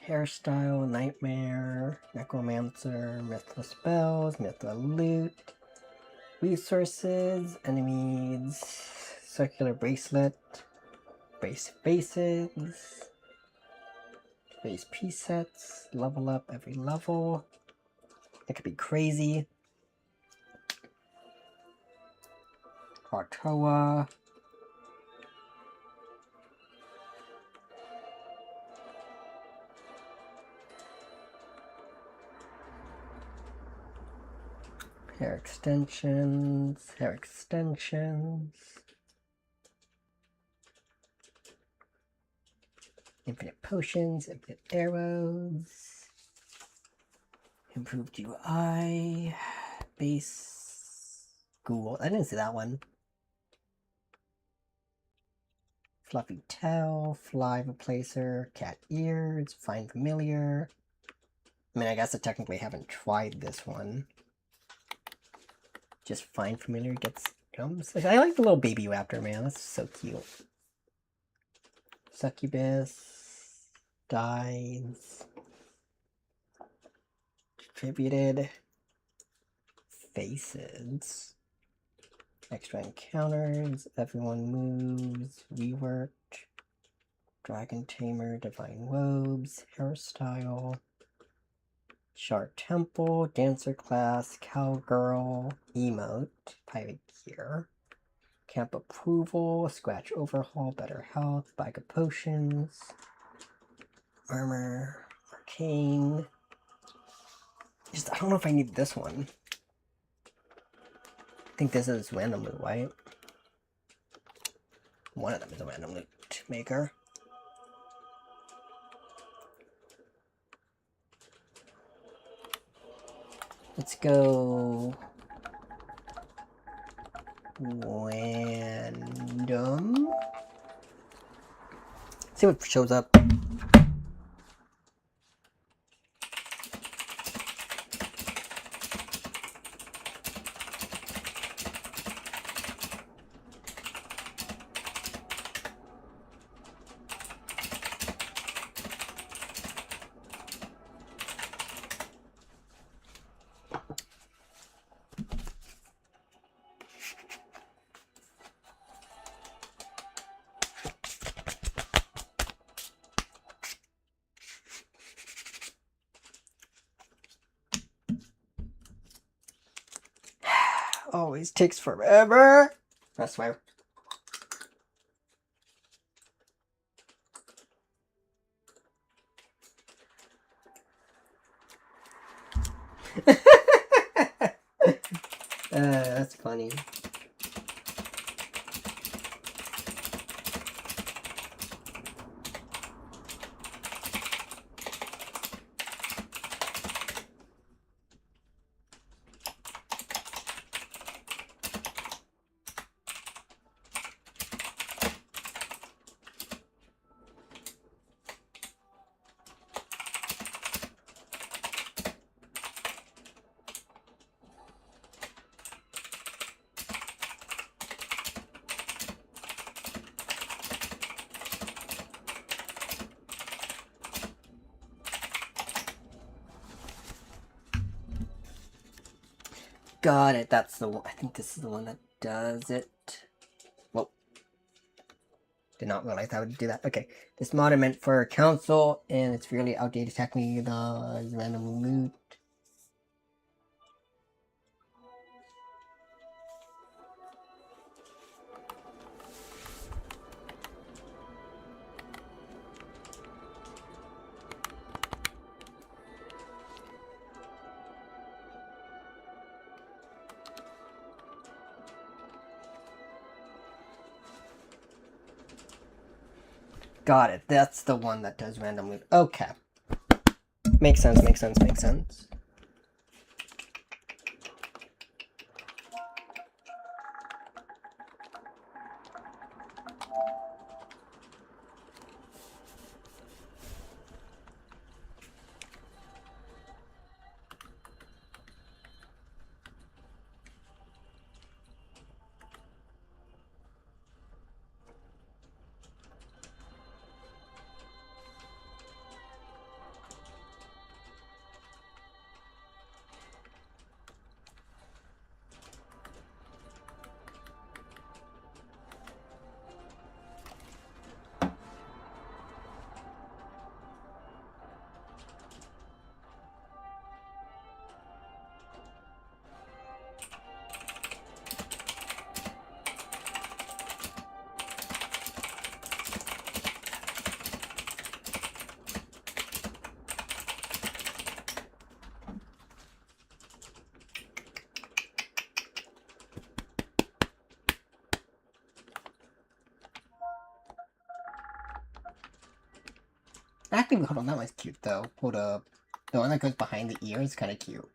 Hairstyle, nightmare, necromancer, mythos spells, mythos loot, resources, enemies, circular bracelet, base faces, base presets, level up every level. It could be crazy. Artoa. Hair extensions, hair extensions. Infinite potions, infinite arrows. Improved UI. Base. Ghoul. I didn't see that one. Fluffy tail, fly replacer, cat ears, find familiar. I mean, I guess I technically haven't tried this one. Just find familiar gets comes. I like the little baby raptor, man. That's so cute. Succubus dies. Distributed faces. Extra encounters. Everyone moves. Reworked. Dragon Tamer. Divine Robes. Hairstyle. Shard Temple. Dancer class. Cowgirl. Emote. Pirate gear. Camp approval. Scratch overhaul. Better health. Bag of potions. Armor. Arcane. Just, I don't know if I need this one. I think this is random loot, right? One of them is a random loot maker. Let's go random. See what shows up. Always takes forever. I swear. That's funny. Got it. That's the one. I think this is the one that does it. Well, did not realize I would do that. Okay. This mod I meant for council, and it's really outdated technique. The random loot. Got it. That's the one that does random loot. Okay. Makes sense, makes sense, makes sense. Actually, hold on, that was cute though. Hold up. The one that goes behind the ear is kind of cute.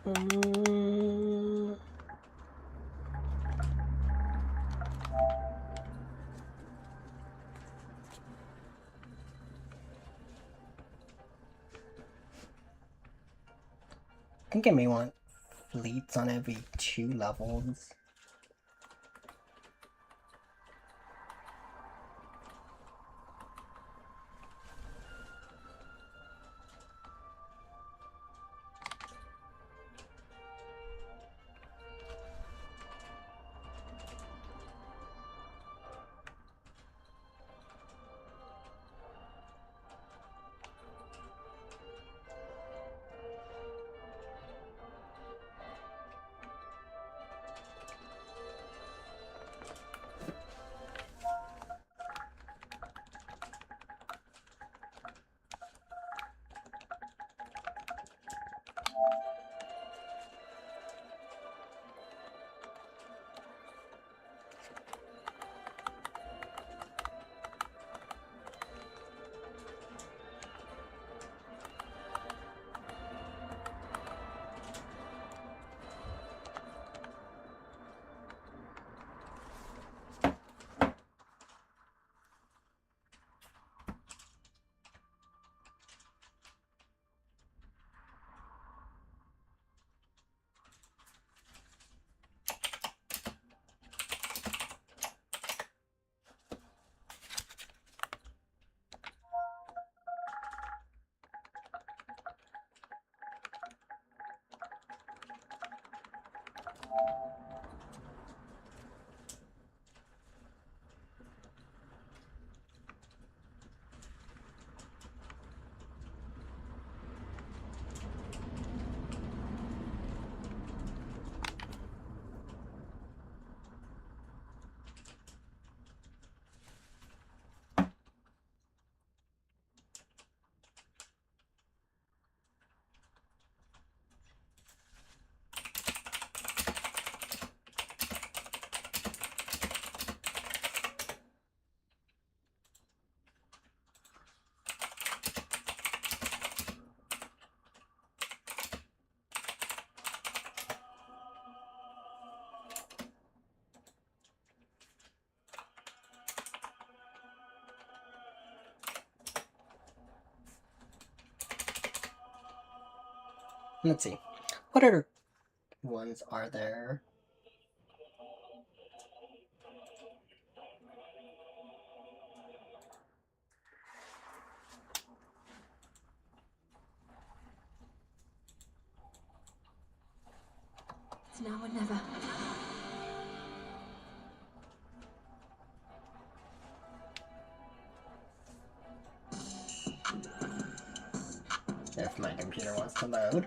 I think I may want fleets on every 2 levels. Let's see. What other ones are there? It's now or never. If my computer wants to load.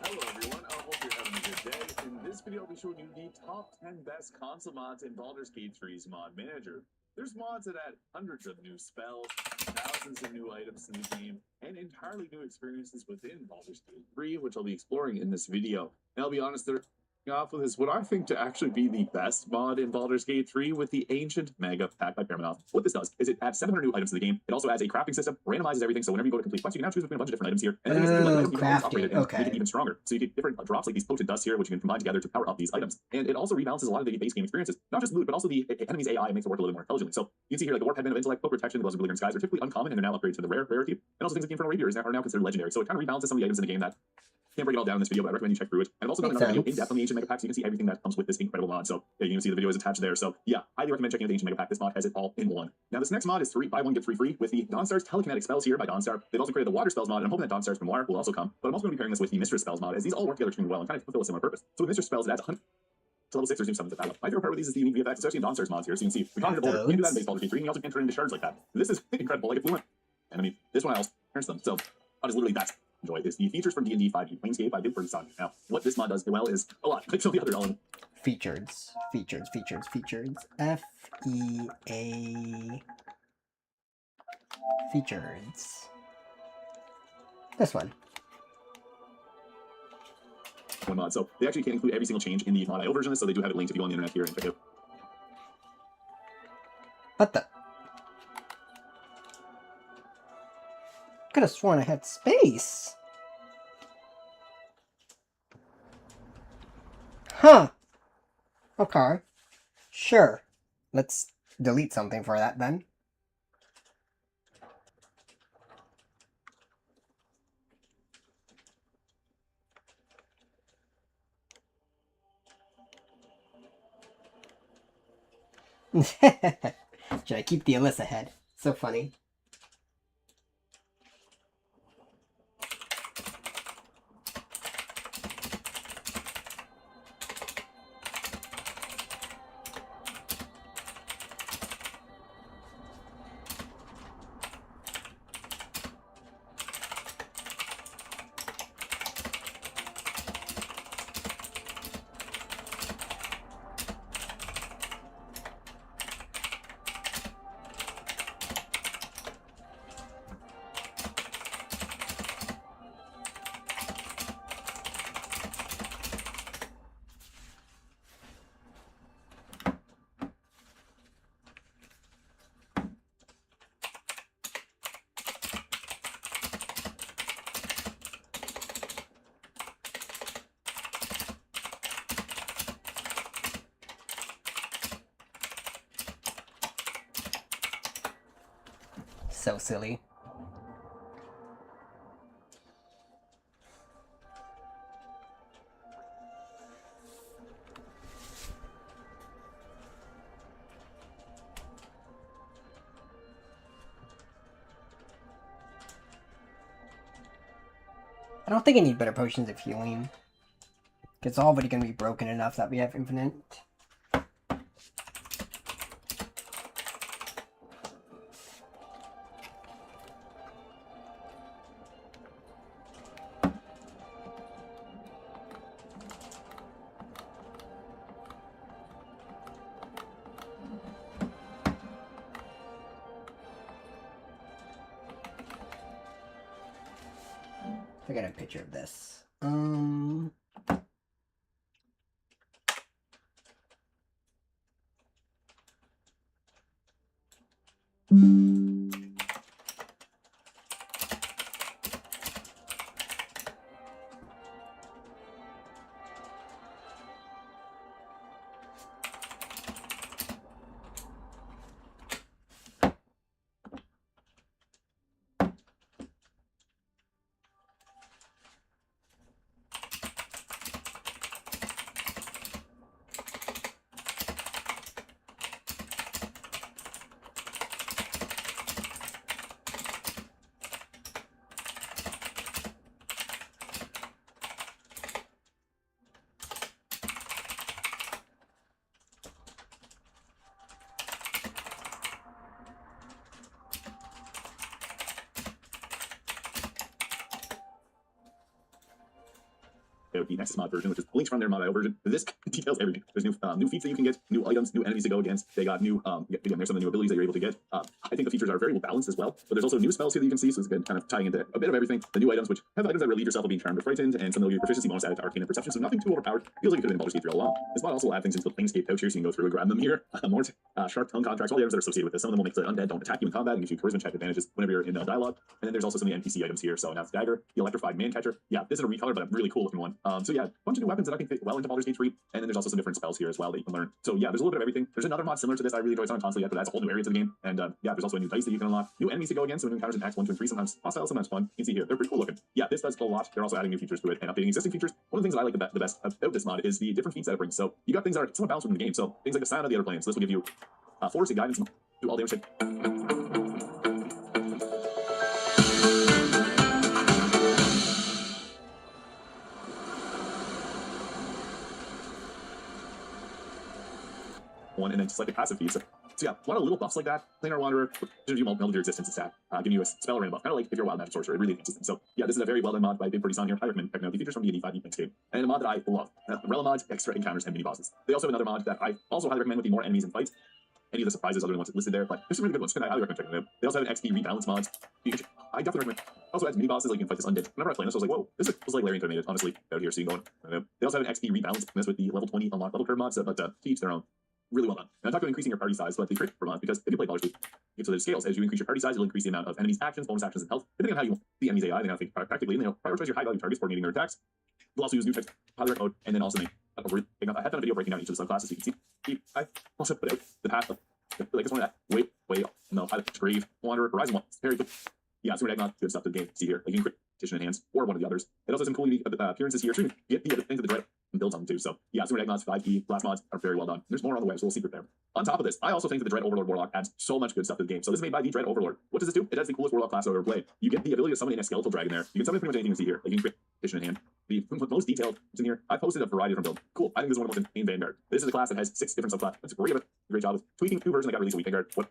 Hello everyone, I hope you're having a good day. In this video, I'll be showing you the top 10 best console mods in Baldur's Gate 3's Mod Manager. There's mods that add hundreds of new spells, thousands of new items to the game, and entirely new experiences within Baldur's Gate 3, which I'll be exploring in this video. And I'll be honest, they're off with is what I think to actually be the best mod in Baldur's Gate 3 with the Ancient Mega Pack by Paramount. What this does is it adds 700 new items to the game. It also adds a crafting system, randomizes everything, so whenever you go to complete quests, you can now choose between a bunch of different items here. And then you can crafting, it and make it even stronger. So you get different drops like these potent dust here, which you can combine together to power up these items. And it also rebalances a lot of the base game experiences, not just loot, but also the enemy's AI makes it work a little more intelligently. So you can see here like the Warp Headband of Intellect, Book Protection, the Gloves of Brilliant Skies are typically uncommon and they're now upgraded to the rarity. And also things like the Infernal Rapier are now considered legendary. So it kind of rebalances some of the items in the game that can't break it all down in this video, but I recommend you check through it. And I've also done another video in depth on the Ancient Mega Pack, so you can see everything that comes with this incredible mod. So yeah, you can see the video is attached there. So yeah, highly recommend checking out the Ancient Mega Pack. This mod has it all in one. Now this next mod is buy one get 3 free with the Dawnstar's Telekinetic Spells here by Dawnstar. They've also created the Water Spells mod, and I'm hoping that Dawnstar's Memoir will also come. But I'm also going to be pairing this with the Mistress Spells mod, as these all work together extremely well and kind of fulfill a similar purpose. So with Mistress Spells, it adds 100 to level 6 or summons at battle. My favorite part with these is the unique VFX, especially in Dawnstar's mods here. So you can see we can't hit a boulder. You can do that in Baseball 3, and you also can turn into shards like that. This is incredible, like a fluent. And I mean, this one else turns them. So that is literally that. Enjoy is the features from D&D 5e Planescape by Bitburg Sun. Now, what this mod does well is a lot. Like some of the other elements. Features. F-E-A. Features. This one. One mod. So they actually can't include every single change in the mod.io version, so they do have it linked if you go on the internet here and check it out. What the? Could have sworn I had space. Huh. Okay. Sure. Let's delete something for that then. Should I keep the Alyssa head? So funny. So silly. I don't think I need better potions of healing. It's already gonna be broken enough that we have infinite. I got a picture of this. The Nexus mod version, which is links from their mod IO version. This details everything. There's new feats that you can get, new items, new enemies to go against. They got new, again, there's some of the new abilities that you're able to get. I think the features are very well balanced as well. But there's also new spells here that you can see, so it's kind of tying into a bit of everything. The new items, which have items that relieve yourself of being charmed or frightened, and some of your proficiency bonus added to arcane and perception, so nothing too overpowered. Feels like it could have been Baldur's Gate 3 all along. This mod also will add things into the Planescape pouch here, so you can go through and grab them here. More sharp tongue contracts, all the items that are associated with this. Some of them will make the undead don't attack you in combat and give you charisma check advantages whenever you're in dialogue. And then there's also some of the NPC items here. So now it's Dagger, the Electrified Man Catcher. Yeah, this is a recolor, but a really cool looking one. So yeah, a bunch of new weapons that I think fit well into Baldur's Gate 3. And then there's also some different spells here as well that you can learn. So yeah, there's a little bit of everything. There's another mod similar to this I really enjoy. It's not constantly yet, but that's a whole new area to the game. And yeah, there's also a new dice that you can unlock, new enemies to go against, so new encounters in Acts 1, 2, and 3. Sometimes hostile, sometimes fun. You can see here, they're pretty cool looking. Yeah, this does a lot. They're also adding new features to it and updating existing features. One of the things that I like the best about this mod is the different feats that it brings. So you got things that are somewhat balanced within the game. So things like the sound of the other planes. So this will give you force and guidance, do all damage check. One and then just like the passive feats. So yeah, a lot of little buffs like that. Planar Wanderer, gives you multiple your existence and stat, giving you a spell random buff, kind of like if you're a wild magic sorcerer. It really enhances them. So yeah, this is a very well done mod by Big Pretty Son here. I recommend checking out the features from D&D 5e Planescape. And a mod that I love, Relic mods, extra encounters, and mini bosses. They also have another mod that I also highly recommend with the more enemies and fights. Any of the surprises other than what's listed there, but there's some really good ones. I highly recommend checking them out. They also have an XP rebalance mods. I definitely recommend. Also adds mini bosses like you can fight this undead. Whenever I played this, I was like, whoa, this was like Larry could have made it, honestly, out here. So you can go on. They also have an XP rebalance this with the level 20 unlock level curve mods, but to each their own. really well done. And I'm talking about increasing your party size slightly per month, because if you play Baldur's Gate, so there's scales. As you increase your party size, you'll increase the amount of enemies' actions, bonus actions, and health, depending on how you want the enemy's AI. They now think practically, and they'll prioritize your high-value targets coordinating their attacks. You'll also use new types of highlight mode, and then also make I have done a video breaking down each of the subclasses, so you can see. I also put out the path of like this one that way no highlight grave wanderer horizon one very good. Yeah, so not good stuff to the game. See here, like you can petition enhance or one of the others. It also has some cool appearances here. So you can get the other things of the dread and builds on them too. So yeah, Super Agnots, 5E, blast mods are very well done. There's more on the web, so we'll secret there. On top of this, I also think that the Dread Overlord Warlock adds so much good stuff to the game. So this is made by the Dread Overlord. What does this do? It has the coolest Warlock class I've ever played. You get the ability to summon in a skeletal dragon there. You can summon pretty much anything you see here. Like you can petition in hand. The most detailed is in here. I posted a variety of different builds. Cool. I think this is one of the most in Vanguard. This is a class that has 6 different subclasses. That's a great job of tweaking 2 versions that got released a week Vanguard. What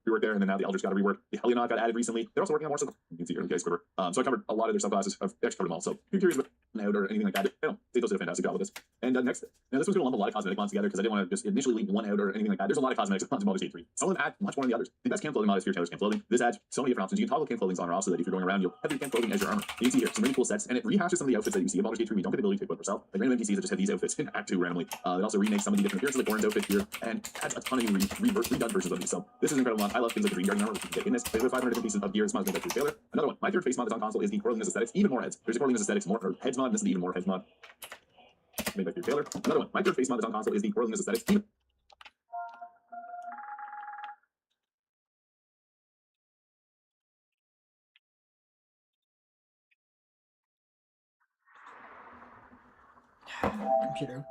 rework there, and then now the Eldritch got a rework. The Helionaut got added recently. They're also working on more stuff. You can see here in the Squiver. So I covered a lot of their subclasses. I've actually covered them all. So if you're curious about Node or anything like that, I don't think those did a fantastic job with this. And next, now this one's going to lump a lot of cosmetic mods together because I didn't want to just initially leave one out or anything like that. There's a lot of cosmetics mods in Baldur's Gate 3. Some of them add much more than the others. The best camp clothing mod is Fear Taylor's camp clothing. This adds so many different options. You can toggle camp clothing on or off so that if you're going around, you'll have your camp clothing as your armor. You can see here some really cool sets, and it rehashes some of the outfits that you see in Baldur's Gate 3. We don't get the ability to equip yourself. Like random NPCs that just have these outfits in Act 2 randomly. It also remakes some of the different appearances, like Orin's outfit here, and adds a ton of new redone versions of these. So this is an incredible mod. I love things like the Green Guardian armor, which you can get in this. There's 500 different pieces of gear. This mod is made by Taylor. Another one. My favorite face mod that's on console is the Corrling Aesthetics, even more heads. There's a Corrling Aesthetics more or heads mod, and this is the even more heads mod. Made by Taylor. Another one. My favorite face mod that's on console is the Corrling Aesthetics, even Computer.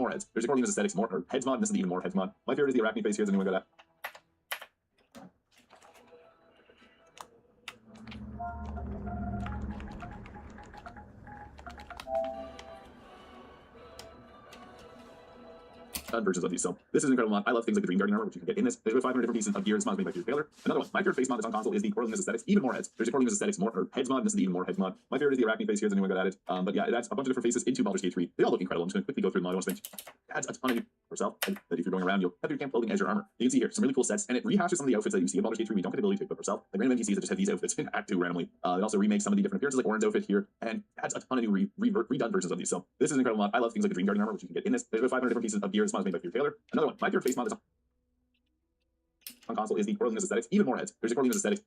more heads. There's a Corrling Aesthetics more or heads mod, and this is the even more heads mod. My favorite is the Arachne face here. Does anyone got that? Versions of these. So this is an incredible mod. I love things like the Dream Guardian armor, which you can get in this. There's about 500 different pieces of gear. This mod is made by Taylor. Another one. My favorite face mod that's on console is the Corrling Aesthetics, even more heads. There's a Corrling Aesthetics more or heads mod, and this is the even more heads mod. My favorite is the Arachne face here. Does anyone got added? But yeah, it adds a bunch of different faces into Baldur's Gate 3. They all look incredible. I'm just going to quickly go through them. I don't want to spend adds a ton of yourself, and that if you're going around, you'll have your camp clothing as your armor. You can see here some really cool sets, and it rehashes some of the outfits that you see in Baldur's Gate 3. We don't get the ability to equip yourself. Like random NPCs that just have these outfits in Act 2 randomly. It also remakes some of the different appearances, like Orin's outfit here, and adds a ton of new redone versions of these. So this is an incredible mod. I love things like the Dream Guardian armor, which you can get in this. There's about 500 different pieces of gear. This mod is made by Taylor. Another one. My favorite face mod that's on console is the Corrling Aesthetics, even more heads. There's a Corrling Aesthetics.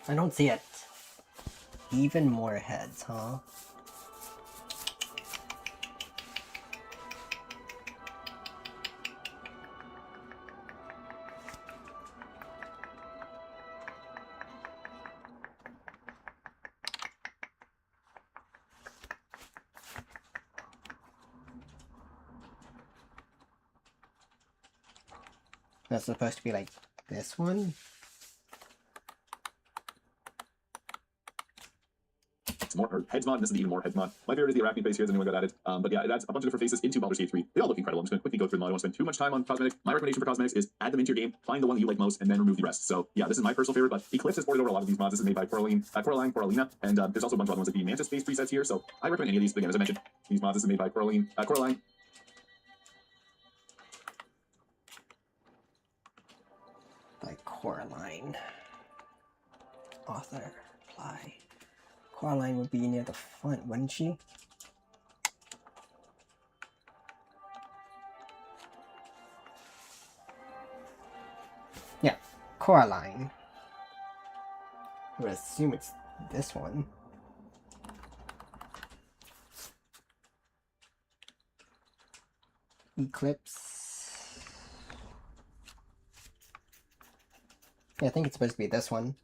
I don't see it. Even more heads, huh? That's supposed to be like this one? More or heads mod, and this is the even more heads mod. My favorite is the Arachne face here. Does anyone got added? But yeah, it adds a bunch of different faces into Baldur's Gate 3. They all look incredible. I'm just going to quickly go through them. I don't want to spend too much time on cosmetics. My recommendation for cosmetics is add them into your game, find the one that you like most, and then remove the rest. So yeah, this is my personal favorite, but Eclipse has ported over a lot of these mods. This is made by Coralina, and there's also a bunch of other ones like the Mantis face presets here. So I recommend any of these. Again, as I mentioned, these mods. This is made by Coraline. By Coraline. Author. Apply. Coraline would be near the front, wouldn't she? Yeah, Coraline. I would assume it's this one. Eclipse. Yeah, I think it's supposed to be this one.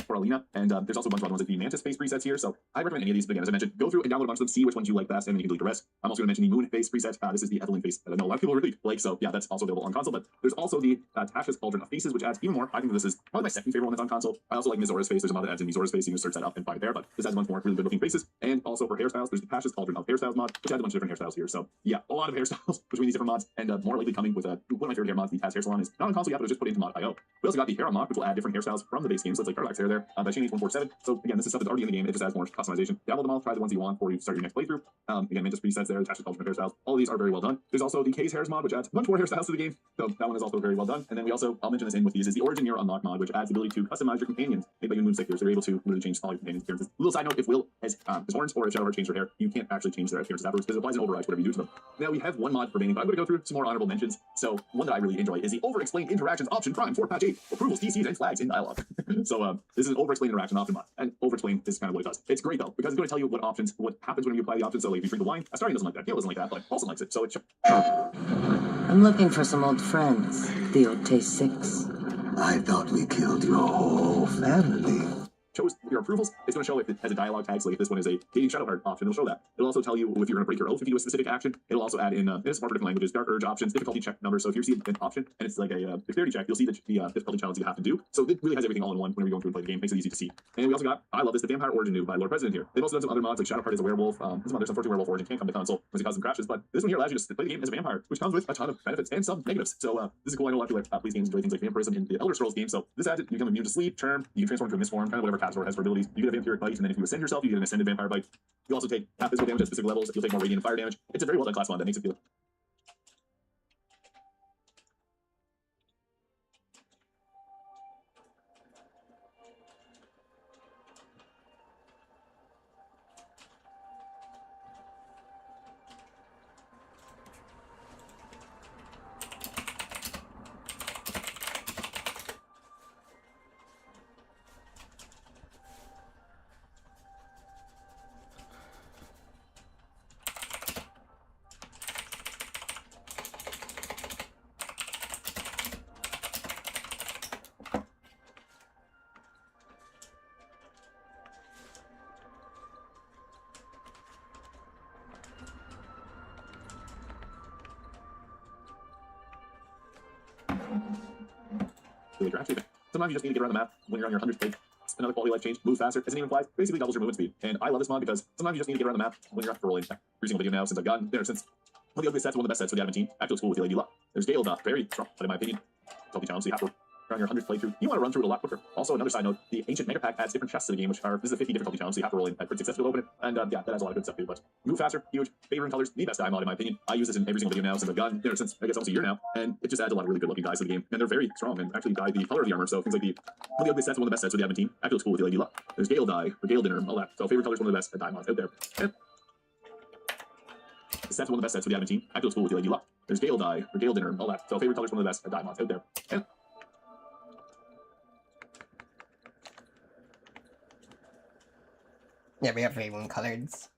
for Alina, and there's also a bunch of other ones like the Mantis face presets here. So I recommend any of these. Again, as I mentioned, go through and download a bunch of them, see which ones you like best, and then you can delete the rest. I'm also going to mention the Moon face preset. This is the Evelyn face that I know a lot of people really like. So yeah, that's also available on console. But there's also the Tasha's Cauldron of Faces, which adds even more. I think this is probably my second favorite one that's on console. I also like Mizora's face. There's a mod that adds in Mizora's face. You can search that up and find it there. But this adds a bunch more really good looking faces. And also for hairstyles, there's the Tasha's Cauldron of Hairstyles mod, which adds a bunch of different hairstyles here. So yeah, a lot of hairstyles between these different mods, and more likely coming with one of my favorite hair mods, the Taz Hair Salon, is not on console yet, but it's just put into mod.io. We also got the Hair On mod, which will add different hairstyles from the base game. So it's like Parallax hair there by Chain H147. So again, this is stuff that's already in the game. It just adds more customization. Download them all, try the ones you want before you start your next playthrough. Again, Mantis presets there, Tasha's Cauldron of Hairstyles. All of these are very well done. There's also the K's Hairs mod, which adds a bunch more hairstyles to the game. So that one is also very well done. And then we also, I'll mention this in with these, is the Origin Year Unlock mod, which adds the ability to customize your companions made by your Moonstick here. So you're able to really change all your companions' appearances. Little side note, if Will has horns or if Shadowheart changed her hair, you can't actually change their appearances afterwards because it applies an override to whatever you do to them. Now we have one mod remaining, but I'm going to go through some more honorable mentions. So one that I really enjoy is the Over-Explained Interactions option prime for patch 8. Approvals, DCs, and flags in dialogue. So this is an Over-Explained Interaction option mod. And Over-Explained is kind of what it does. It's great though, because it's going to tell you what happens when you apply the options. So like if you drink the wine, Astarion doesn't like that, Gale doesn't like that, but Paulson likes it. So it's I'm looking for some old friends. Theo T6. I thought we killed your whole family. shows your approvals. It's going to show if it has a dialogue tag. So like if this one is a dating Shadowheart option, it'll show that. It'll also tell you if you're going to break your oath if you do a specific action. It'll also add in it's more for different languages, dark urge options, difficulty check number. So if you see an option and it's like a dexterity check, you'll see the difficulty challenge you have to do. So it really has everything all in one whenever you're going through and play the game. Makes it easy to see. And we also got, I love this, the Vampire Origin New by Lord President here. They've also done some other mods like Shadowheart is a werewolf. This mod, there's unfortunately werewolf origin can't come to console because it causes some crashes, but this one here allows you to play the game as a vampire, which comes with a ton of benefits and some negatives. So this is cool. I know a lot of people play games enjoy things like vampirism in the Elder Scrolls game. So this adds it, you become immune to sleep, charm, you can transform into a mistform, kind of whatever Catasaur has for abilities. You get a vampiric bite, and then if you ascend yourself, you get an ascended vampire bite. You also take half physical damage at specific levels. You'll take more radiant and fire damage. It's a very well done class mod that makes it feel. Really drastic. Sometimes you just need to get around the map when you're on your 100th plate. Another quality of life change, move faster, as the name implies, basically doubles your movement speed. And I love this mod because sometimes you just need to get around the map when you're after rolling. Every single video now since I've gotten there, since one of the ugliest sets, one of the best sets for the admin team, actually school with the Lady Luck. There's Gale, very strong, but in my opinion, healthy challenge, so you have to around your 100th playthrough. You want to run through it a lot quicker. Also, another side note, the Ancient Mega Pack adds different chests to the game, which are, this is a 50 difficulty challenge, so you have to roll in at crit success to open it. And yeah, that has a lot of good stuff too. But move faster, huge, favoring colors, the best dye mod in my opinion. I use this in every single video now since I've gotten there, since I guess almost a year now, and it just adds a lot of really good looking dyes to the game. And they're very strong and actually dye the color of the armor. So things like one of the ugliest sets, one of the best sets for the admin team. Actually looks cool with the Lady Luck. There's Gale dye, or Gale dinner, all that. So favorite colors, one of the best dye mods out there. And the set's one of the best sets for the admin team. Actually looks cool with the Lady Luck. There's Gale dye, or Gale dinner, all that. So favorite colors, one of the best dye mods out there. And Yeah, we have rainbow colors.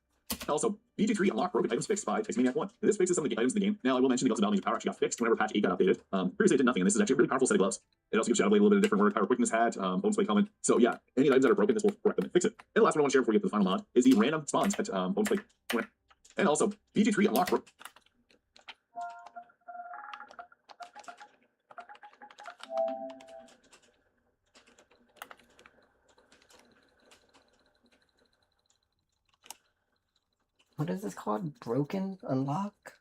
also, BG3 unlock broken items fixed by Maniac 1. This fixes some of the items in the game. Now, I will mention the gloves of power actually got fixed whenever patch 8 got updated. Previously, it did nothing, and this is actually a really powerful set of gloves. It also gives Shadowblade a little bit of different word power quickness hat, bonus plate comment. So, yeah, any items that are broken, this will correct them and fix it. And the last one I want to share before we get to the final mod is the random spawns at bonus plate. And also, BG3 unlock What is this called? Broken unlock?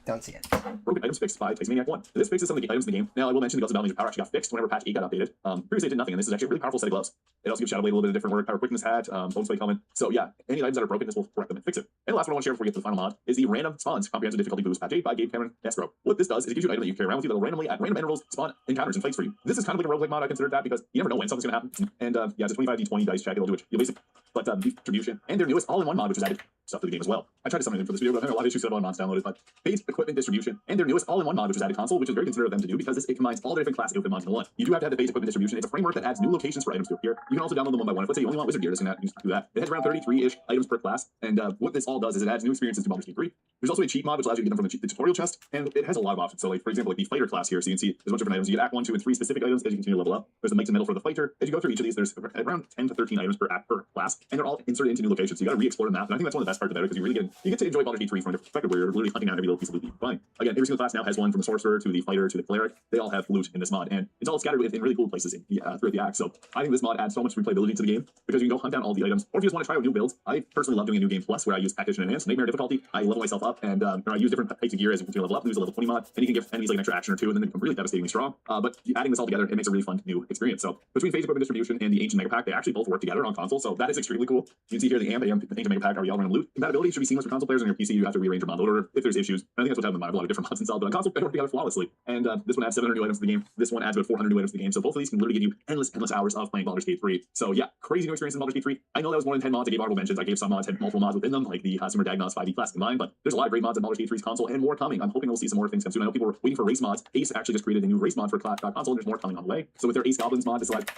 Don't see it. broken items fixed by Maniac 1. This fixes some of the items in the game. Now, I will mention the gloves of power actually got fixed whenever patch 8 got updated. Previously, it did nothing, and this is actually a really powerful set of gloves. It also gives Shadowblade a little bit of different word power quickness hat, bonus plate comment. So, yeah, any items that are broken, this will correct them and fix it. And the last one I want to share before we get to the final mod is the random spawns comprehensive difficulty boost patch 8 by Gabe Cameron Escrow. What this does is it gives you an item that you carry around with you that will randomly at random intervals spawn encounters and fights for you. This is kind of like a roguelike mod. I consider that because you never know when something's going to happen. And yeah, it's a 25d20 dice check. It'll do it. You basically, but distribution and their newest all-in-one mod, which is added stuff to the game as well. I tried to summon them for this video, but I have a lot of issues set up on mods downloaded. But Paige equipment distribution, and their newest all-in-one mod, which was added console, which is very considerate of them to do because it combines all their different classic equipment mods into one. You do have to have the base equipment distribution. It's a framework that adds new locations for items to appear. You can also download them one by one. If let's say you only want wizard gear, you can do that. It has around 33-ish items per class, and what this all does is it adds new experiences to Baldur's Gate 3. There's also a cheat mod which allows you to get them from the tutorial chest, and it has a lot of options. So, like for example, like the fighter class here, so you can see there's a bunch of different items. You get Act 1, 2, and 3 specific items as you continue to level up. There's the knights and metal for the fighter. As you go through each of these, there's around 10 to 13 items per act per class, and they're all inserted into new locations. So you got to re-explore the map, and I think that's one of the best parts about it because you get to enjoy Baldur's Gate 3 from a different perspective, where you're literally hunting out every little piece of loot you can find. Again, every single class now has one, from the sorcerer to the fighter to the cleric. They all have loot in this mod, and it's all scattered in really cool places throughout the act. So I think this mod adds so much replayability to the game because you can go hunt down all the items, or if you just want to try out new builds. I personally love doing a new game plus where I use Tactician Enhanced, Nightmare difficulty. I level myself up, and I use different types of gear as you continue to level up. Use a level 20 mod, and you can give enemies like an extra action or two, and then they become really devastatingly strong. But adding this all together, it makes a really fun new experience. So between phase equipment distribution and the ancient mega pack, they actually both work together on console. So that is extremely cool. You can see here the ancient mega pack are all random loot. Compatibility should be seamless for console players. On your PC, you have to rearrange your mod order if there's issues. And I think that's what's happening. I have a lot of different mods installed, but on console, they work together flawlessly. And this one adds 700 new items to the game. This one adds about 400 new items to the game. So both of these can literally give you endless hours of playing Baldur's Gate 3. So yeah, crazy new experience in Baldur's Gate 3. I know that was more than 10 mods. I gave honorable mentions. I gave some mods had multiple mods within them, like the Simmer Dagnos 5e class combined. But there's a lot of great mods in Baldur's Gate 3's console and more coming. I'm hoping we'll see some more things come soon. I know people were waiting for race mods. Ace actually just created a new race mod for console, and there's more coming on the way. So with their Ace Goblins mod, it's like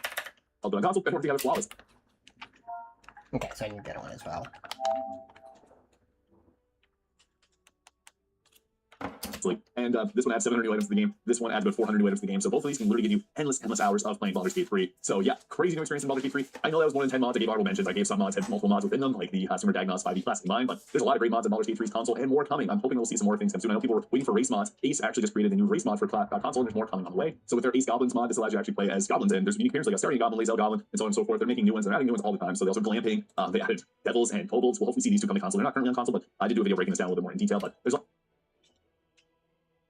all done on console, they work together flawless. Okay, so I need that one as well. And this one adds 700 new items to the game. This one adds about 400 new items to the game. So both of these can literally give you endless hours of playing Baldur's Gate 3. So yeah, crazy new experience in Baldur's Gate 3. I know that was more than 10 mods. I gave honorable mentions. I gave some mods had multiple mods within them, like the Simmer Dagnos 5e class combined. But there's a lot of great mods in Baldur's Gate 3's console and more coming. I'm hoping we'll see some more things come soon. I know people were waiting for race mods. Ace actually just created a new race mod for console, and there's more coming on the way. So with their Ace Goblins mod, this allows you to actually play as goblins, and there's unique appearances like a Astarian Goblin, Lazel Goblin, and so on and so forth. They're making new ones. They're adding new ones all the time. So they also glamping. They added devils and kobolds. We'll hopefully see these two coming to console. They're not currently on console, but I did do a video breaking this down a little bit more in detail. But there's